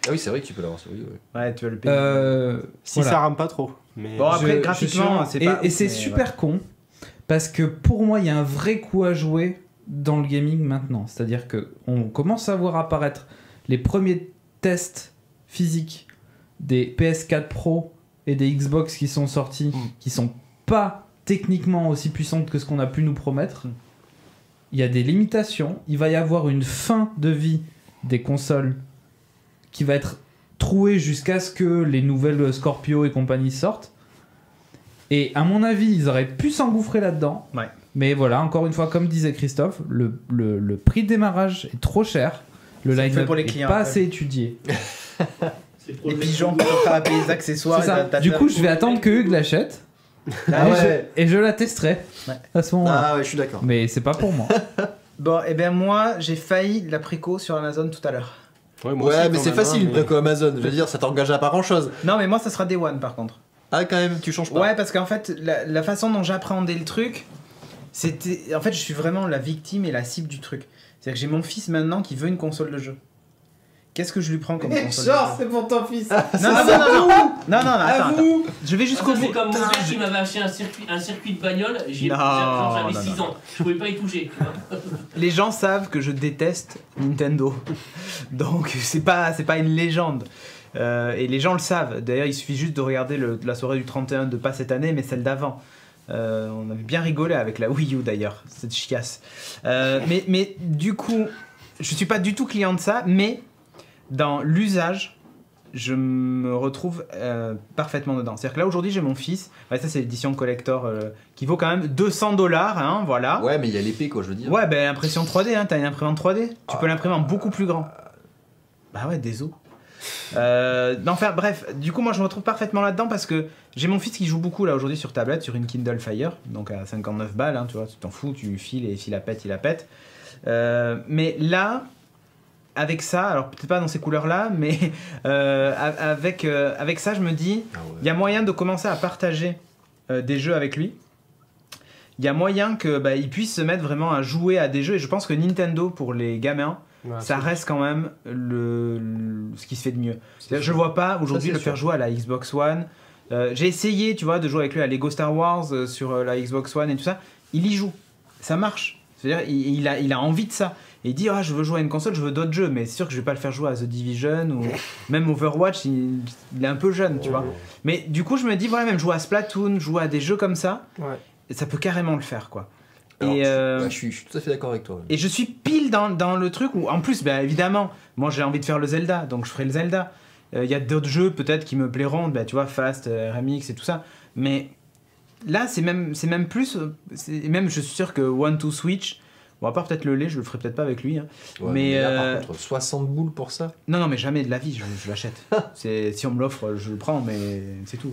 Ah oui, c'est vrai que tu peux l'avoir sur Wii U. Ouais. Ouais, tu vas le payer. si Voilà. ça rame pas trop. Mais Bon, après, Je graphiquement, suis- c'est pas. Et c'est mais super con, parce que pour moi, il y a un vrai coup à jouer dans le gaming maintenant. C'est-à-dire que on commence à voir apparaître les premiers tests physiques des PS4 Pro et des Xbox qui sont sortis, qui sont pas techniquement aussi puissantes que ce qu'on a pu nous promettre. Il y a des limitations. Il va y avoir une fin de vie des consoles qui va être trouée jusqu'à ce que les nouvelles Scorpio et compagnie sortent. Et à mon avis, ils auraient pu s'engouffrer là-dedans. Ouais. Mais voilà, encore une fois, comme disait Christophe, le prix de démarrage est trop cher. Le C'est fait line-up pour les n'est clients, pas après. assez étudié. Les pigeons pour faire payer les accessoires. C'est ça. Du coup, je vais attendre que Hugues l'achète. Ah ouais. Et je la testerai à ce moment-là. Ah ouais, je suis d'accord. Mais c'est pas pour moi. Bon, et ben moi, j'ai failli la préco sur Amazon tout à l'heure. Ouais, moi Ouais, aussi, mais quand c'est même, facile, hein, une préco Amazon. Je veux dire, ça t'engage à pas grand chose. Non, mais moi, ça sera Day One par contre. Ah, quand même, tu changes pas. Ouais, parce qu'en fait, la façon dont j'appréhendais le truc, c'était. En fait, je suis vraiment la victime et la cible du truc. C'est-à-dire que j'ai mon fils maintenant qui veut une console de jeu. Qu'est-ce que je lui prends comme console de jeu? c'est pour ton fils. Non, attends. Je vais jusqu'au Ça, bout. c'est comme mon père qui m'avait acheté un circuit de bagnole, Non, j'avais non, 6 ans, je pouvais pas y toucher. Tu vois. Les gens savent que je déteste Nintendo. Donc, c'est pas une légende. Et les gens le savent. D'ailleurs, il suffit juste de regarder la soirée du 31 de pas cette année, mais celle d'avant. On avait bien rigolé avec la Wii U d'ailleurs, cette chiasse. Mais du coup, je suis pas du tout client de ça, mais dans l'usage, je me retrouve parfaitement dedans. C'est-à-dire que là aujourd'hui j'ai mon fils, ouais, ça c'est l'édition collector qui vaut quand même $200, hein, voilà. Ouais, mais il y a l'épée, quoi, je veux dire. Ouais, ben l'impression 3D, hein, t'as une imprimante 3D, tu peux l'imprimer en beaucoup plus grand. Bah ouais, désolé. Enfin bref, du coup moi je me retrouve parfaitement là-dedans parce que j'ai mon fils qui joue beaucoup là aujourd'hui sur tablette, sur une Kindle Fire, donc à 59 balles, hein, tu vois, tu t'en fous, tu files et s'il la pète, il la pète. Mais là, avec ça, alors peut-être pas dans ces couleurs-là, mais avec ça je me dis, il y a moyen de commencer à partager des jeux avec lui. Il y a moyen que il puisse se mettre vraiment à jouer à des jeux et je pense que Nintendo pour les gamins, Ouais, ça reste quand même ce qui se fait de mieux. Je le vois pas aujourd'hui le faire jouer à la Xbox One. J'ai essayé, tu vois, de jouer avec lui à Lego Star Wars sur la Xbox One et tout ça. Il y joue, ça marche. C'est-à-dire, il a envie de ça. Et il dit, je veux jouer à une console, je veux d'autres jeux. Mais c'est sûr que je vais pas le faire jouer à The Division ou même Overwatch. Il est un peu jeune, tu vois. Mais du coup, je me dis, voilà, même jouer à Splatoon, jouer à des jeux comme ça, ça peut carrément le faire, quoi. Alors, Et je suis tout à fait d'accord avec toi. et je suis pile dans le truc où, en plus, évidemment, moi j'ai envie de faire le Zelda, donc je ferai le Zelda. Il y a d'autres jeux peut-être qui me plairont, tu vois, Fast, RMX et tout ça. Mais là, c'est même plus. Même, je suis sûr que One to Switch, bon, à part peut-être le lait, je le ferai peut-être pas avec lui. Hein. Ouais, mais là, par contre, 60 boules pour ça. Non, mais jamais de la vie, je l'achète. Si on me l'offre, je le prends, mais c'est tout.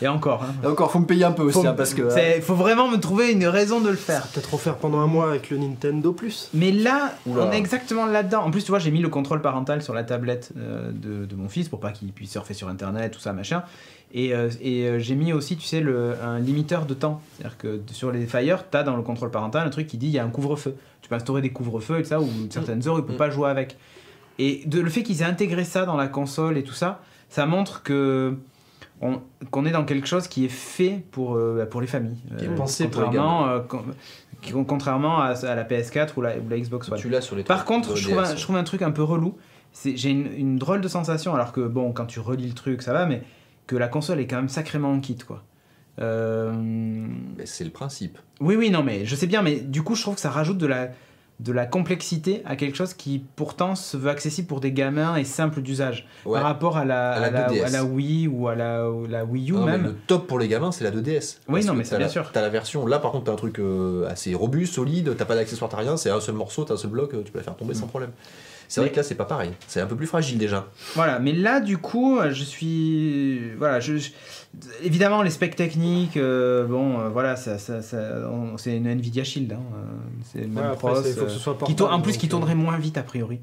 Et encore. Hein. Et encore, faut me payer un peu aussi, parce que. Faut vraiment me trouver une raison de le faire. Peut-être refaire pendant un mois avec le Nintendo Plus. Mais là, Oula. on est exactement là-dedans. En plus, tu vois, j'ai mis le contrôle parental sur la tablette de mon fils pour pas qu'il puisse surfer sur Internet, tout ça, machin. Et j'ai mis aussi, tu sais, un limiteur de temps. C'est-à-dire que sur les Fire, t'as dans le contrôle parental un truc qui dit il y a un couvre-feu. Tu peux instaurer des couvre-feux et tout ça, ou certaines heures, il peut pas jouer avec. Et le fait qu'ils aient intégré ça dans la console et tout ça, ça montre qu'on est dans quelque chose qui est fait pour les familles. Qui est pensé pour les gamins. Contrairement à la PS4 ou la Xbox One. Tu l'as sur les Par contre, trucs je de DS. trouve un truc un peu relou. J'ai une drôle de sensation, alors que bon, quand tu relis le truc, ça va, mais que la console est quand même sacrément en kit, quoi. Mais c'est le principe. Oui, non, mais je sais bien, mais du coup, je trouve que ça rajoute de la complexité à quelque chose qui pourtant se veut accessible pour des gamins et simple d'usage. Ouais. Par rapport à la 2DS. à la Wii ou à la Wii U Non, mais même. le top pour les gamins, c'est la 2DS. Oui, Parce non, que mais c'est t'as bien la- sûr. T'as la version. Là, par contre, t'as un truc assez robuste, solide. T'as pas d'accessoires, t'as rien. C'est un seul morceau, t'as un seul bloc. Tu peux la faire tomber sans problème. C'est vrai Mais- que là, c'est pas pareil. C'est un peu plus fragile déjà. Voilà, mais là, du coup, je suis. Voilà, évidemment, les specs techniques, voilà, c'est une Nvidia Shield. Hein, c'est le même après, pros. il faut que ce soit qui portable, tourne- en plus, donc, qui tournerait moins vite, a priori.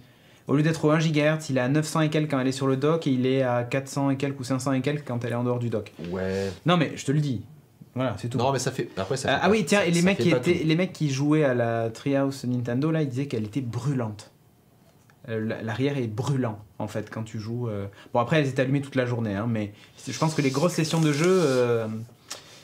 Au lieu d'être au 1 GHz, il est à 900 et quelques quand elle est sur le dock, et il est à 400 et quelques ou 500 et quelques quand elle est en dehors du dock. Ouais. Non, mais je te le dis. Voilà, c'est tout. Non, mais ça fait. Après, ça fait Ah pas- oui, tiens, et les ça mecs, fait pas tout. les mecs qui jouaient à la Treehouse Nintendo, là, ils disaient qu'elle était brûlante. L'arrière est brûlant, en fait, quand tu joues. Bon, après, elles étaient allumées toute la journée, hein, mais je pense que les grosses sessions de jeu.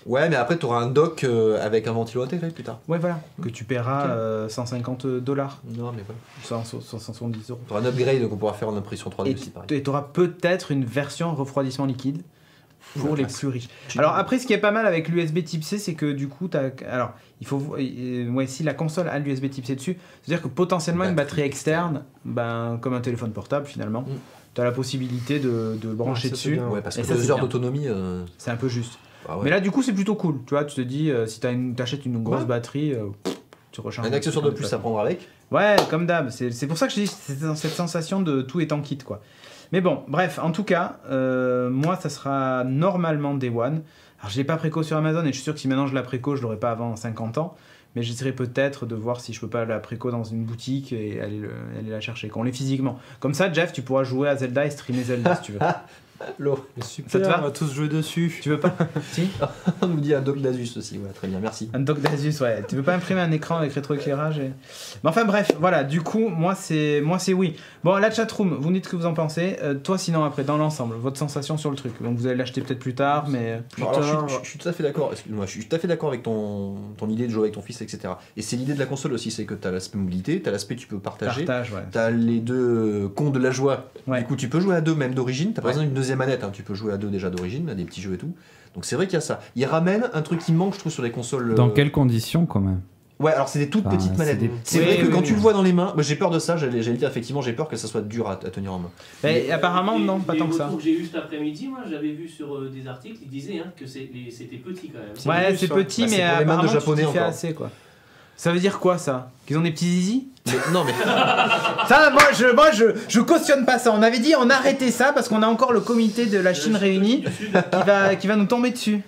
Ouais, mais après, t'auras un dock avec un ventilo intégré plus tard. Ouais, voilà, que tu paieras $150, Non, mais voilà. 170 euros. T'auras un upgrade qu'on pourra faire en impression 3D aussi, pareil. Et tu auras peut-être une version refroidissement liquide pour les plus riches. Tu- Alors après, ce qui est pas mal avec l'USB Type C, c'est que du coup, alors il faut, si la console a l'USB Type C dessus, c'est-à-dire que potentiellement une batterie externe, comme un téléphone portable finalement, tu as la possibilité de le brancher ça, c'est dessus. bien. Ouais, parce Et que ça, 2 c'est heures bien. d'autonomie. C'est un peu juste. Ah ouais. Mais là, du coup, c'est plutôt cool. Tu vois, tu te dis, si t'achètes une grosse Ouais. batterie, tu recharges. Un accessoire de plus à prendre avec. Ouais, comme d'hab. C'est pour ça que je dis c'est dans cette sensation de tout est en kit, quoi. Mais bon, bref, en tout cas, moi, ça sera normalement Day One. Alors je l'ai pas préco sur Amazon et je suis sûr que si maintenant je la préco, je l'aurai pas avant 50 ans. Mais j'essaierai peut-être de voir si je peux pas la préco dans une boutique et aller la chercher, qu'on l'ait physiquement. Comme ça, Jeff, tu pourras jouer à Zelda et streamer Zelda si tu veux. Super, Ça te va on va tous jouer dessus. Tu veux pas? Si. On nous dit un doc d'Asus aussi, ouais, très bien, merci. Un dock d'Asus, ouais. Tu veux pas imprimer un écran avec rétroéclairage Mais enfin bref, voilà, du coup, moi c'est oui. Bon, la chatroom, vous me dites ce que vous en pensez. Toi, sinon, après, dans l'ensemble, votre sensation sur le truc. Donc vous allez l'acheter peut-être plus tard, mais... Alors, je suis tout à fait d'accord, excuse-moi, je suis tout à fait d'accord avec ton idée de jouer avec ton fils, etc. Et c'est l'idée de la console aussi, c'est que t'as l'aspect mobilité, t'as l'aspect tu peux partager, Partage, ouais. t'as les deux cons de la joie. Ouais. Du coup, tu peux jouer à deux même d'origine, t'as pas Ouais. besoin d'une deuxième manette, hein. Tu peux jouer à deux déjà d'origine, à des petits jeux et tout. Donc c'est vrai qu'il y a ça. Il ramène un truc qui manque, je trouve, sur les consoles. Dans quelles conditions quand même? Ouais, alors c'est des toutes Enfin, petites c'est manettes. des- C'est Oui, vrai que oui, quand oui. tu le vois dans les mains, moi, j'ai peur de ça, j'allais dire effectivement, j'ai peur que ça soit dur à tenir en main. Mais apparemment, non, pas tant que ça. Les retours que j'ai eu cet après-midi, moi j'avais vu sur des articles, ils disaient que c'était petit quand même. C'est Ouais, minus, c'est hein. petit, Bah, c'est mais pour les mains de apparemment, japonais tu t'y fais encore. assez, quoi. Ça veut dire quoi, ça? Qu'ils ont des petits zizi? Mais, non, mais Ça, je cautionne pas ça. On avait dit on arrêtait ça parce qu'on a encore le comité de la Chine réuni qui va nous tomber dessus.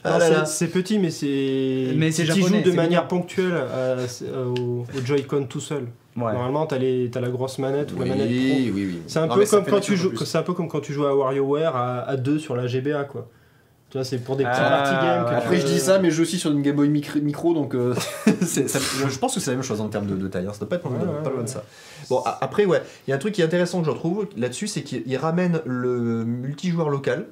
Ah là là. C'est petit, mais c'est si tu japonais, joues de c'est manière mignon. ponctuelle au Joy-Con tout seul. Ouais. Normalement, t'as la grosse manette ou oui, la manette pro. oui. C'est un Non, peu mais ça comme fait quand l'action tu un joues. peu plus. C'est un peu comme quand tu joues à WarioWare à 2 sur la GBA, quoi. Tu vois, c'est pour des petits Ah, party games. que ouais. tu Après, je veux- dis ça, mais je joue aussi sur une Game Boy Micro, donc je pense que c'est la même chose en termes de taille. Hein. Ça doit pas être pas loin de ça. Bon, après, ouais, il y a un truc qui est intéressant que je retrouve là-dessus, c'est qu'il ramène le multijoueur local.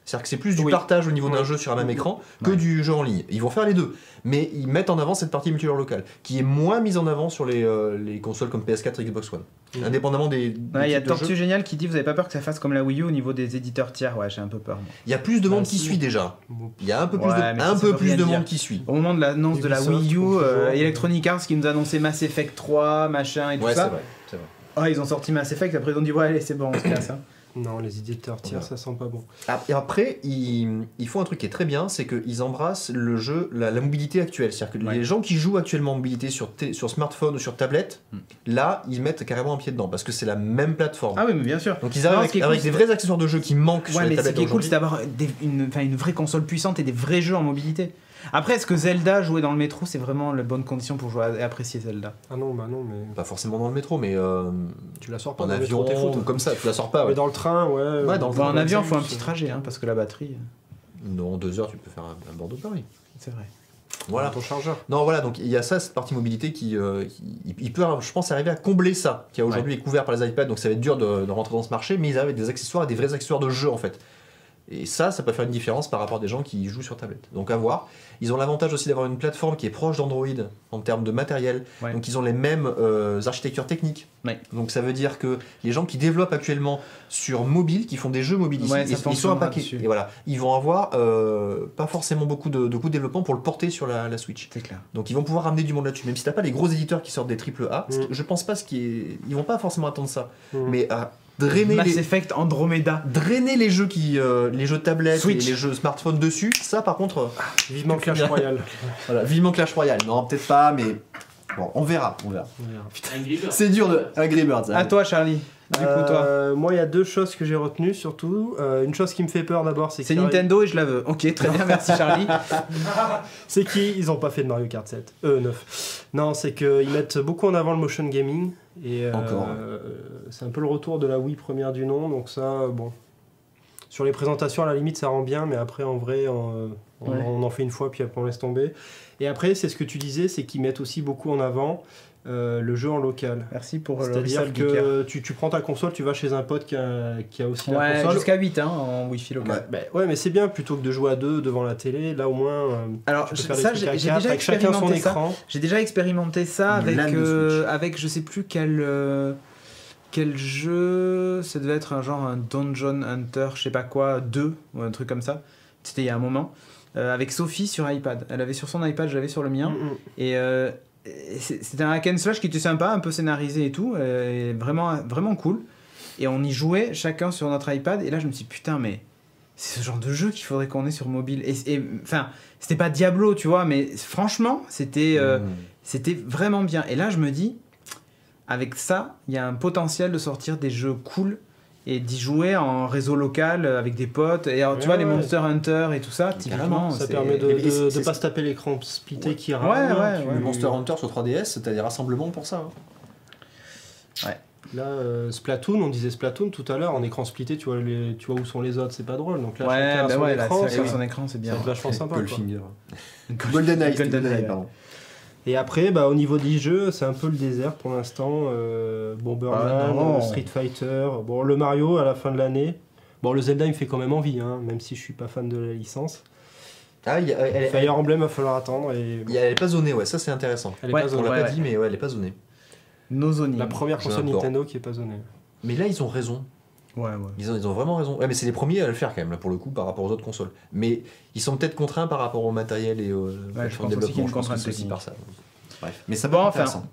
C'est-à-dire que c'est plus du Oui. partage au niveau d'un Oui. jeu sur un même écran que Ouais. du jeu en ligne. Ils vont faire les deux, mais ils mettent en avant cette partie multijoueur local, qui est moins mise en avant sur les consoles comme PS4 et Xbox One. Mhm. Indépendamment des Ouais, il y a types de jeux. Tortue Génial qui dit vous avez pas peur que ça fasse comme la Wii U au niveau des éditeurs tiers? Ouais, j'ai un peu peur. moi. Il y a plus de monde Bah, qui si. suit déjà. Bon. Il y a un peu plus Ouais, mais ça, un ça peu veut plus rien de dire. monde qui suit. Au moment de l'annonce de la Ubisoft, Wii U, toujours, Electronic Arts qui nous annonçait Mass Effect 3, machin et tout Ouais, c'est ça. vrai. C'est vrai. Ah, ils ont sorti Mass Effect, après ils ont dit ouais, allez, c'est bon, on se casse. Hein. Non, les éditeurs tiers, Ouais. ça sent pas bon. Et après, ils font un truc qui est très bien, c'est qu'ils embrassent le jeu, la mobilité actuelle. C'est-à-dire que Ouais. les gens qui jouent actuellement en mobilité sur smartphone ou sur tablette, là, ils mettent carrément un pied dedans, parce que c'est la même plateforme. Ah oui, mais bien sûr. Donc ils arrivent Non, ce qui est avec cool, des c'est- vrais accessoires de jeu qui manquent sur Ouais, les mais ce tablettes qui est cool, d'aujourd'hui. c'est d'avoir une vraie console puissante et des vrais jeux en mobilité. Après, est-ce que Zelda, jouer dans le métro, c'est vraiment la bonne condition pour jouer et apprécier Zelda? Ah non, bah non, mais Pas forcément dans le métro, mais tu la sors pas en dans le avion, métro, t'es fou, toi. ou comme ça, tu la sors pas. Mais Ouais. dans le train, ouais. Ouais, dans le Enfin, en avion, il faut un c'est- petit trajet, hein, parce que la batterie, Non, 2 heures, tu peux faire un Bordeaux-Paris. c'est vrai. Voilà. Ton chargeur. Non, voilà, donc il y a ça, cette partie mobilité qui il peut, je pense, arriver à combler ça, qui aujourd'hui est couvert par les iPads, donc ça va être dur de rentrer dans ce marché, mais ils arrivent avec des accessoires, des vrais accessoires de jeu en fait. Et ça peut faire une différence par rapport à des gens qui jouent sur tablette. Donc à voir. Ils ont l'avantage aussi d'avoir une plateforme qui est proche d'Android en termes de matériel. Ouais. Donc ils ont les mêmes architectures techniques. Ouais. Donc ça veut dire que les gens qui développent actuellement sur mobile, qui font des jeux mobiles ici, Ouais, ça ils sont un fonctionnera paquet. dessus. Et voilà, ils vont avoir pas forcément beaucoup de coûts de développement pour le porter sur la Switch. C'est clair. Donc ils vont pouvoir ramener du monde là-dessus. Même si t'as pas les gros éditeurs qui sortent des triple A, Mm. je pense pas ils vont pas forcément attendre ça. Mm. Mais à drainer Mass les, Effect Andromeda. drainer les jeux les jeux tablettes Switch. et les jeux smartphone dessus, ça par contre, Vivement Clash Royale. voilà, vivement Clash Royale. Non, peut-être pas, mais bon, on verra. Angry Birds. C'est dur de Angry Birds. À toi, Charlie. Du coup, toi. Moi, il y a deux choses que j'ai retenues surtout. Une chose qui me fait peur d'abord, c'est C'est qu'il y a- Nintendo et je la veux. Ok, très bien, merci Charlie. C'est qu'ils ont pas fait de Mario Kart 7. 9. Non, c'est qu'ils mettent beaucoup en avant le motion gaming. Et Encore. c'est un peu le retour de la Wii première du nom. Donc ça, bon. Sur les présentations, à la limite, ça rend bien. Mais après, en vrai, on en fait une fois, puis après, on laisse tomber. Et après, c'est ce que tu disais, c'est qu'ils mettent aussi beaucoup en avant le jeu en local. Merci pour le C'est-à-dire Resale Geeker. que tu prends ta console, tu vas chez un pote qui a aussi la Ouais, console. jusqu'à 8 hein, en Wi-Fi local. Ouais, mais c'est bien plutôt que de jouer à deux devant la télé. Là, au moins, Alors, tu peux faire des ça, trucs à j'ai quatre déjà avec chacun son expérimenté ça. écran. J'ai déjà expérimenté ça Une LAN de Switch. avec je sais plus quel jeu. Ça devait être un Dungeon Hunter, je sais pas quoi, 2 ou un truc comme ça. C'était il y a un moment. Avec Sophie sur iPad. Elle avait sur son iPad, je l'avais sur le mien. Et c'était un hack and slash qui était sympa, un peu scénarisé et tout, et vraiment, vraiment cool. Et on y jouait chacun sur notre iPad, et là je me suis dit putain, mais c'est ce genre de jeu qu'il faudrait qu'on ait sur mobile. Et enfin, c'était pas Diablo, tu vois, mais franchement, c'était vraiment bien. Et là je me dis, avec ça, il y a un potentiel de sortir des jeux cool et d'y jouer en réseau local avec des potes. Et alors, tu vois, les Monster Hunter et tout ça, typiquement, Ça c'est- permet Et de c'est- pas se taper l'écran splitté qui Ouais, rame. ouais. Le Monster Hunter sur 3DS, t'as des rassemblements pour ça. Hein. Là, Splatoon, on disait Splatoon tout à l'heure, en écran splitté, tu vois où sont les autres, c'est pas drôle. Donc là, chacun Ouais, a bah son ouais, là, écran, c'est vrai que ça son écran, c'est bien. va être vachement sympa. quoi. Goldfinger. GoldenEye, GoldenEye, pardon. Et après, au niveau des jeux, c'est un peu le désert pour l'instant. Bomberman, Ah, non. Street Fighter, bon, le Mario à la fin de l'année. Bon, le Zelda, il me fait quand même envie, hein, même si je suis pas fan de la licence. Ah, Fire Emblem, il va falloir attendre. Et... elle est pas zonée, ouais, ça c'est intéressant. Elle est Ouais, pas On zonée. l'a Ouais, pas ouais. dit, mais ouais, elle est pas zonée. No zoning. La première J'ai console un port. Nintendo qui est pas zonée. Mais là, ils ont raison. Ouais, ouais. Ils ont vraiment raison. Ouais, mais c'est les premiers à le faire quand même, là, pour le coup, par rapport aux autres consoles. Mais ils sont peut-être contraints par rapport au matériel et au pense aussi qu'il y a une Je pense que contrainte c'est aussi technique. par ça. Bref. Mais ça Bon, va être enfin, intéressant.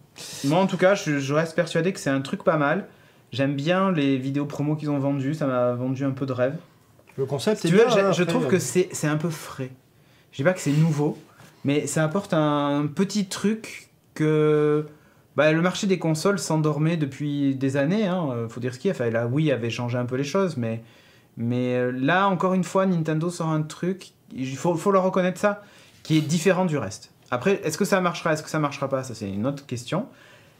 Moi, en tout cas, je reste persuadé que c'est un truc pas mal. J'aime bien les vidéos promo qu'ils ont vendues, ça m'a vendu un peu de rêve. Le concept, Si c'est tu veux, bien. hein, je après, trouve que c'est un peu frais. Je dis pas que c'est nouveau, mais ça apporte un petit truc que le marché des consoles s'endormait depuis des années. Faut dire ce qu'il y a. Enfin, la Wii avait changé un peu les choses, mais là, encore une fois, Nintendo sort un truc, il faut leur reconnaître ça, qui est différent du reste. Après, est-ce que ça marchera, est-ce que ça marchera pas, ça c'est une autre question.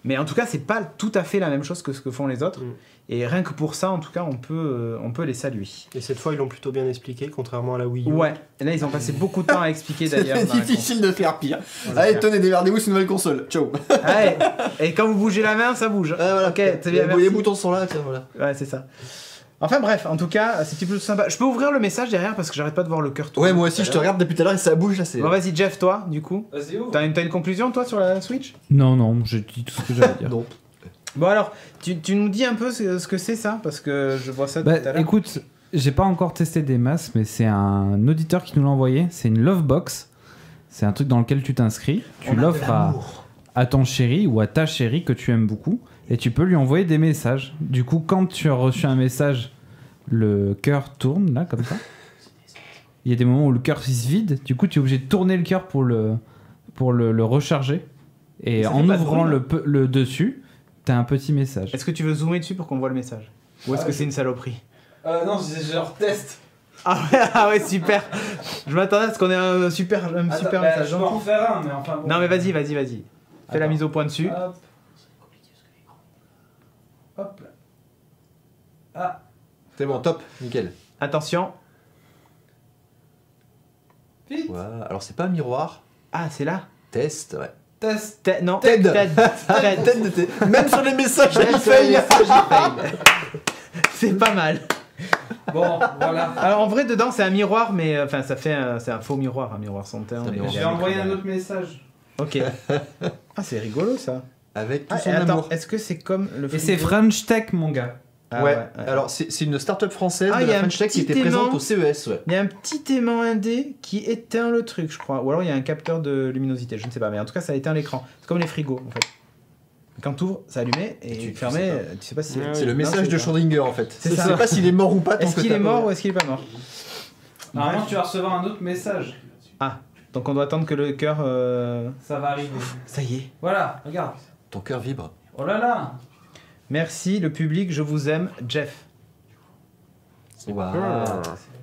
Mais en tout cas, c'est pas tout à fait la même chose que ce que font les autres. Mm. Et rien que pour ça, en tout cas, on peut les saluer. Et cette fois, ils l'ont plutôt bien expliqué, contrairement à la Wii U. Ouais, et là ils ont passé beaucoup de temps à expliquer d'ailleurs. C'est dans la difficile de faire pire. Voilà. Allez, tenez, démerdez-vous, c'est une nouvelle console. Ciao. Ah ouais. Et quand vous bougez la main, ça bouge. Voilà. Ok, c'est bien. Les Merci. boutons sont là, tiens, voilà. Ouais, c'est ça. Enfin bref, en tout cas, c'est plutôt sympa. Je peux ouvrir le message derrière parce que j'arrête pas de voir le cœur tourner. Ouais, moi aussi, je te regarde depuis tout à l'heure et ça bouge là. C'est... Bon, vas-y, Jeff, toi, du coup. Vas-y, ouvre. T'as une conclusion, toi, sur la Switch? Non, non, j'ai dit tout ce que j'avais à dire. Non. Bon, alors, tu nous dis un peu ce que c'est ça? Parce que je vois ça tout Bah, à l'heure. écoute, j'ai pas encore testé des masses, mais c'est un auditeur qui nous l'a envoyé. C'est une love box. C'est un truc dans lequel tu t'inscris. Tu l'offres à ton chéri ou à ta chérie que tu aimes beaucoup. Et tu peux lui envoyer des messages. Du coup, quand tu as reçu un message, le cœur tourne, là, comme ça. Il y a des moments où le cœur il se vide. Du coup, tu es obligé de tourner le cœur pour le recharger. Et Ça en fait pas de ouvrant bruit, le dessus, t'as un petit message. Est-ce que tu veux zoomer dessus pour qu'on voit le message? Ou est-ce que c'est une saloperie? Non, c'est genre test. Ah ouais, super. Je m'attendais à ce qu'on ait un super message. Je peux en faire un, mais enfin bon. Non, mais vas-y. Fais la Attends. mise au point dessus. Hop. Hop là. Ah. C'est bon, top, nickel. Attention. Vite. Voilà. Alors, c'est pas un miroir. Ah, c'est là. Test, ouais. Test. Non. Ted. Ted. Tête de thé. Même sur les messages, Ted, il fail. C'est pas mal. Bon, voilà. Alors en vrai dedans c'est un miroir mais enfin c'est un faux miroir, un miroir sans teint. C'est un mais- miroir. J'ai envoyé un autre message. Ok. Ah c'est rigolo ça. Avec tout Ah, son et attends, amour. est-ce que c'est comme le Et c'est frigo French Tech, mon gars. Ah, ouais. Alors, c'est une start-up française Ah, de il y a la un French Tech qui petit était présente aimant. au CES, ouais. Il y a un petit aimant indé qui éteint le truc je crois. Ou alors il y a un capteur de luminosité, je ne sais pas. Mais en tout cas ça éteint l'écran. C'est comme les frigos en fait. Quand tu ouvres, ça allumait et Tu tu fermais, sais tu sais pas si Ouais, C'est le Non, message c'est de ça. Schrödinger en fait. C'est Tu ça. sais pas s'il est mort ou pas. tant Est-ce que qu'il t'as est pas- mort ou est-ce qu'il est pas mort? Normalement, tu vas recevoir un autre message. Donc on doit attendre que le cœur... Ça va arriver. Ça y est. Voilà, regarde. Ton cœur vibre. Oh là là. Merci le public, je vous aime, Jeff. Waouh.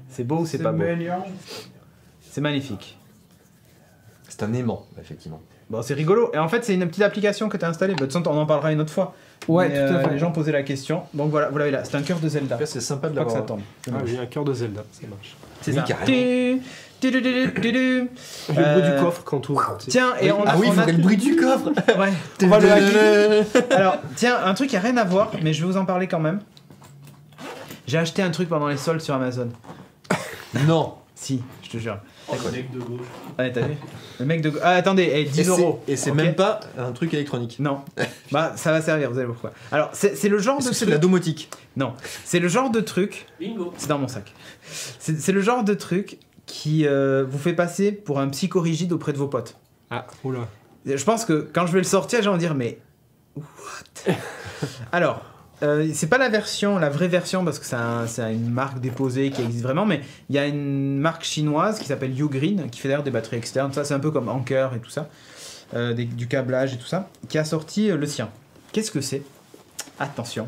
C'est beau ou c'est pas beau? mignon. C'est magnifique. C'est un aimant, effectivement. Bon, c'est rigolo. Et en fait, c'est une petite application que tu as installée. Bah, de toute façon, on en parlera une autre fois. Ouais, Mais, tout à fait. Les gens posaient la question. Donc voilà, vous l'avez là. C'est un cœur de Zelda. En tout cas, c'est sympa de Faut pas que ça l'avoir. tombe. Ah oui, un cœur de Zelda, ça marche. C'est Oui, ça. carrément. Tu, tu, tu, tu, tu, tu. Le bruit du coffre quand tu ouvres. tu sais. Tiens, et on Ah oui, il on faudrait le bruit du coffre. Ouais. On va le hacker. Alors, tiens, un truc qui a rien à voir, mais je vais vous en parler quand même. J'ai acheté un truc pendant les soldes sur Amazon. Non. Si, je te jure. D'accord. Ouais, t'as vu? Le mec de... Ah, attendez, 10 euros. Et c'est Ok. même pas un truc électronique. Non. Bah, ça va servir, vous allez voir pourquoi. Alors, c'est le genre Est-ce de que c'est de truc... la domotique? Non. C'est le genre de truc... Bingo. C'est dans mon sac. C'est le genre de truc qui vous fait passer pour un psychorigide auprès de vos potes. Ah, oula. Je pense que quand je vais le sortir, j'ai envie de dire, mais... What? Alors... c'est pas la vraie version parce que c'est une marque déposée qui existe vraiment, mais il y a une marque chinoise qui s'appelle Ugreen qui fait d'ailleurs des batteries externes, ça c'est un peu comme Anker et tout ça, du câblage et tout ça, qui a sorti le sien. Qu'est-ce que c'est? Attention.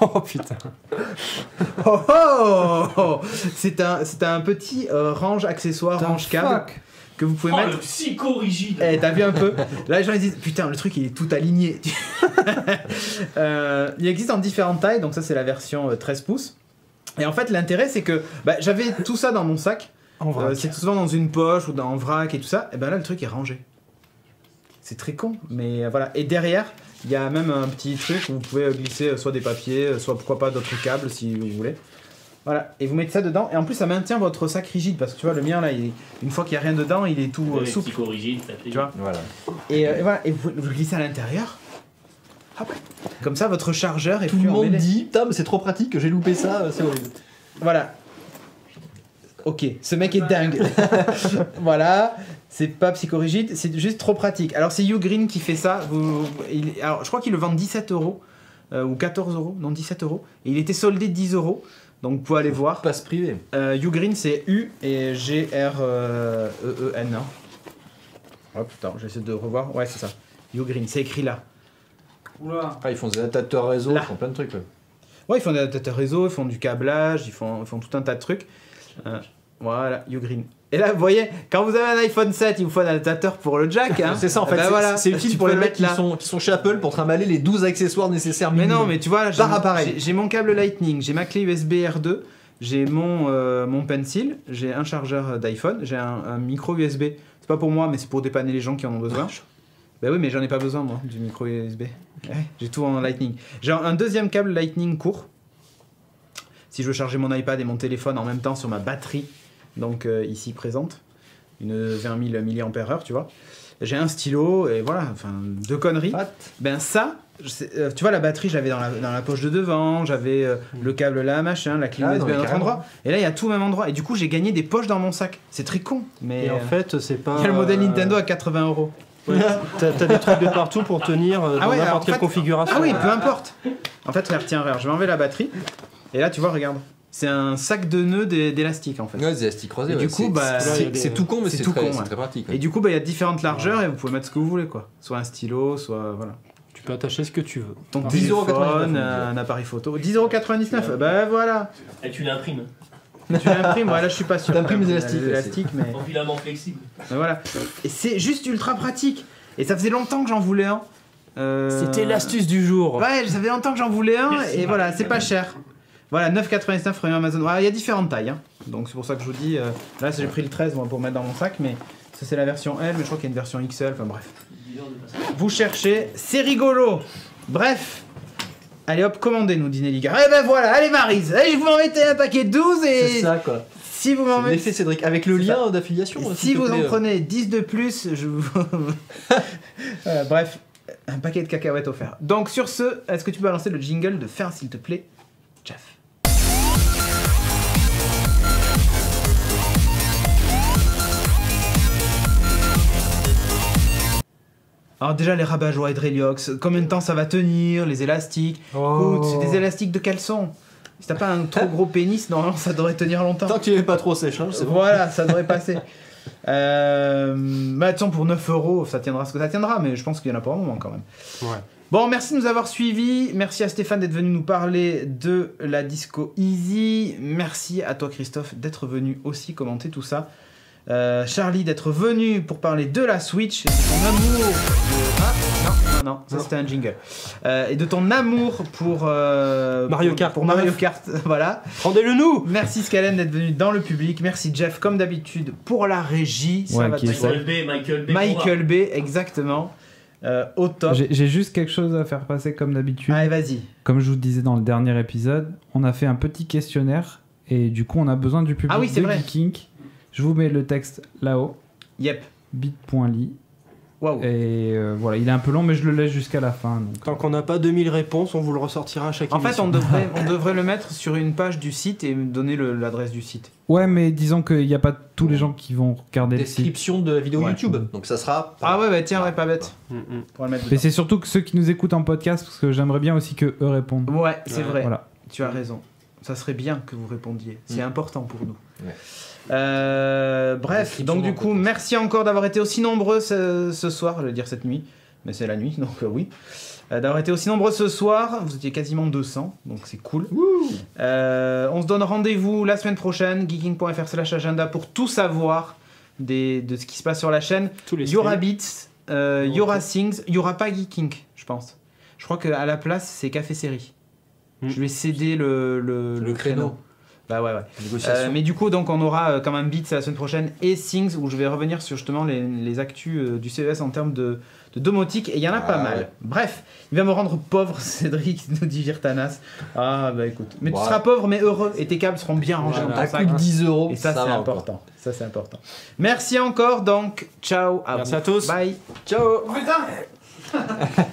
Oh putain. Oh, oh, oh. C'est un petit range accessoire, range câble que vous pouvez Oh, mettre. le psycho-rigide. Eh, t'as vu un peu? Là, les gens ils disent putain, le truc il est tout aligné. Il existe en différentes tailles, donc ça c'est la version 13 pouces. Et en fait, l'intérêt c'est que j'avais tout ça dans mon sac. En vrac. C'est souvent dans une poche ou en vrac et tout ça. Et ben là, le truc est rangé. C'est très con, mais voilà. Et derrière, il y a même un petit truc où vous pouvez glisser soit des papiers, soit pourquoi pas d'autres câbles si vous voulez. Voilà, et vous mettez ça dedans, et en plus ça maintient votre sac rigide, parce que tu vois, le mien là, une fois qu'il n'y a rien dedans, il est tout Le souple. psycho-rigide, ça fait. Tu vois. Voilà. Et voilà, et vous glissez à l'intérieur. Hop. Comme ça, votre chargeur est Tout le plus monde emmêlé. dit, putain, mais c'est trop pratique que j'ai loupé ça, c'est horrible. Voilà. Ok, ce mec est dingue. Voilà, c'est pas psychorigide, c'est juste trop pratique. Alors c'est Ugreen qui fait ça. Alors je crois qu'il le vend 17 € ou 14 €, non 17 €. Et il était soldé 10 €. Donc vous pouvez aller voir. Passe privé. Ugreen c'est U et G-R-E-E-N. Oh putain, j'essaie de revoir. Ouais, c'est ça. Ugreen, c'est écrit là. Oula. Ah, ils font des adaptateurs réseau, Là. ils font plein de trucs. Ouais. Ouais, ils font des adaptateurs réseau, ils font du câblage, ils font tout un tas de trucs. Voilà, Ugreen. Et là, vous voyez, quand vous avez un iPhone 7, il vous faut un adaptateur pour le jack. Hein. C'est ça en fait, Ben voilà, c'est utile tu pour peux les le mecs mettre là. qui sont chez Apple pour trimballer les 12 accessoires nécessaires. Mais minimum. non, mais tu vois, Par appareil. j'ai mon câble Lightning, j'ai ma clé USB R2, j'ai mon pencil, j'ai un chargeur d'iPhone, j'ai un micro USB. C'est pas pour moi, mais c'est pour dépanner les gens qui en ont besoin. Bah oui, mais j'en ai pas besoin moi, du micro USB. Ouais, j'ai tout en Lightning. J'ai un deuxième câble Lightning court. Si je veux charger mon iPad et mon téléphone en même temps sur ma batterie, donc ici présente, une 20 000 mAh, tu vois. J'ai un stylo et voilà, enfin deux conneries. Ben ça, tu vois, la batterie, j'avais dans la poche de devant, j'avais le câble là, machin, la clé USB à un autre endroit. Et là, il y a tout au même endroit. Et du coup, j'ai gagné des poches dans mon sac. C'est très con, mais Et en fait, c'est pas. il y a le modèle Nintendo à 80 €. Ouais, t'as des trucs de partout pour tenir dans Ah ouais, alors, n'importe quelle en fait- configuration. Ah oui, peu importe. En fait, regarde, tiens, regarde, je vais enlever la batterie. Et là, tu vois, regarde. C'est un sac de nœuds d'élastique en fait. Ouais, des élastiques croisés. Et ouais. du coup, c'est tout con, mais c'est c'est tout très, con, c'est ouais. très pratique. Et du coup, il y a différentes largeurs et vous pouvez mettre ce que vous voulez, quoi. Soit un stylo, soit voilà. Tu peux attacher ce que tu veux. Ton 10,99 téléphone, €, un appareil photo. 10,99 €. Bah voilà. Et tu l'imprimes. Tu l'imprimes, ouais, là je suis pas sûr. T'imprimes des Les élastiques, mais En filament flexible. mais voilà. Et c'est juste ultra pratique. Et ça faisait longtemps que j'en voulais un. C'était l'astuce du jour. Ouais, ça fait longtemps que j'en voulais un. Merci, Et voilà, Marc. c'est pas cher. Voilà, 9,99 premium Amazon. Ouais, il y a différentes tailles. Hein. Donc c'est pour ça que je vous dis. Là, j'ai pris le 13 moi, pour mettre dans mon sac. Mais ça, c'est la version L. Mais je crois qu'il y a une version XL. Enfin bref. Vous cherchez. C'est rigolo. Bref. Allez hop, commandez, nous dit Nelligar. Eh ben voilà, allez Maryse. Allez, vous m'en mettez un paquet de 12 et. C'est ça quoi. Si vous m'en C'est mettez. l'effet Cédric. Avec le C'est lien d'affiliation. Et s'il si te vous plaît, en prenez 10 de plus, je vous. Voilà, bref, un paquet de cacahuètes offert. Donc sur ce, est-ce que tu peux lancer le jingle de fin, s'il te plaît, Jeff? Alors déjà les rabat-joie et Dreliox, combien de temps ça va tenir, les élastiques? Oh. Écoute, c'est des élastiques de caleçon. Si t'as pas un trop gros pénis, normalement ça devrait tenir longtemps. Tant que tu n'es pas trop sèche, hein, c'est bon. Voilà, ça devrait passer. Attends, pour 9 €, ça tiendra ce que ça tiendra, mais je pense qu'il y en a pour un moment quand même. Ouais. Bon, merci de nous avoir suivis. Merci à Stéphane d'être venu nous parler de la Disco Easy. Merci à toi, Christophe, d'être venu aussi commenter tout ça. Charlie d'être venu pour parler de la Switch et de ton amour non, ça c'était un jingle. Et de ton amour pour Mario Kart pour Mario 9. Kart, voilà. Rendez-le nous. Merci Scalen d'être venu dans le public. Merci Jeff comme d'habitude pour la régie. Ça Ouais, va qui est très Michael bien. B. Michael B, exactement. Au top. J'ai juste quelque chose à faire passer comme d'habitude. Allez, vas-y. Comme je vous disais dans le dernier épisode, on a fait un petit questionnaire et du coup on a besoin du public Ah oui, c'est de vrai. Geeking. Je vous mets le texte là-haut, Yep. bit.ly. Waouh. Et voilà, il est un peu long mais je le laisse jusqu'à la fin. Donc. Tant qu'on n'a pas 2000 réponses, on vous le ressortira à chaque En fait, émission. on devrait le mettre sur une page du site et me donner l'adresse du site. Ouais, mais disons qu'il n'y a pas tous les gens qui vont regarder le site. Description de la vidéo Ouais. YouTube. Donc ça sera. Ah ouais, bah tiens, ouais, pas bête. Mm, mm. Pour le mettre Mais dedans. c'est surtout que ceux qui nous écoutent en podcast, parce que j'aimerais bien aussi que eux répondent. Ouais, c'est vrai. Voilà. Tu as raison. Ça serait bien que vous répondiez. C'est important pour nous. Ouais. Bref, Description donc du dans coup, le podcast. merci encore d'avoir été aussi nombreux ce soir, je veux dire cette nuit. mais c'est la nuit, donc oui. D'avoir été aussi nombreux ce soir, vous étiez quasiment 200, donc c'est cool. On se donne rendez-vous la semaine prochaine, geeking.fr/agenda, pour tout savoir de ce qui se passe sur la chaîne. Tous les Il y aura streams. Beats, il y aura Things, il y aura pas Geeking, je pense. Je crois qu'à la place, c'est Café Série. Je vais céder le créneau. Bah ouais. Négociation. Mais du coup, donc on aura quand même Beats la semaine prochaine et Things, où je vais revenir sur justement les actus du CES en termes de domotique, et il y en a pas mal. Ouais. Bref, il va me rendre pauvre, Cédric, nous dit Virtanas. Ah bah écoute. Mais tu Ouais. seras pauvre mais heureux, et tes câbles seront bien rangés Voilà. dans À ton coup sac. de 10 euros, Et ça, c'est va important. Ça, c'est important. Merci encore, donc. Ciao à Merci vous. à tous. Bye. Ciao. Putain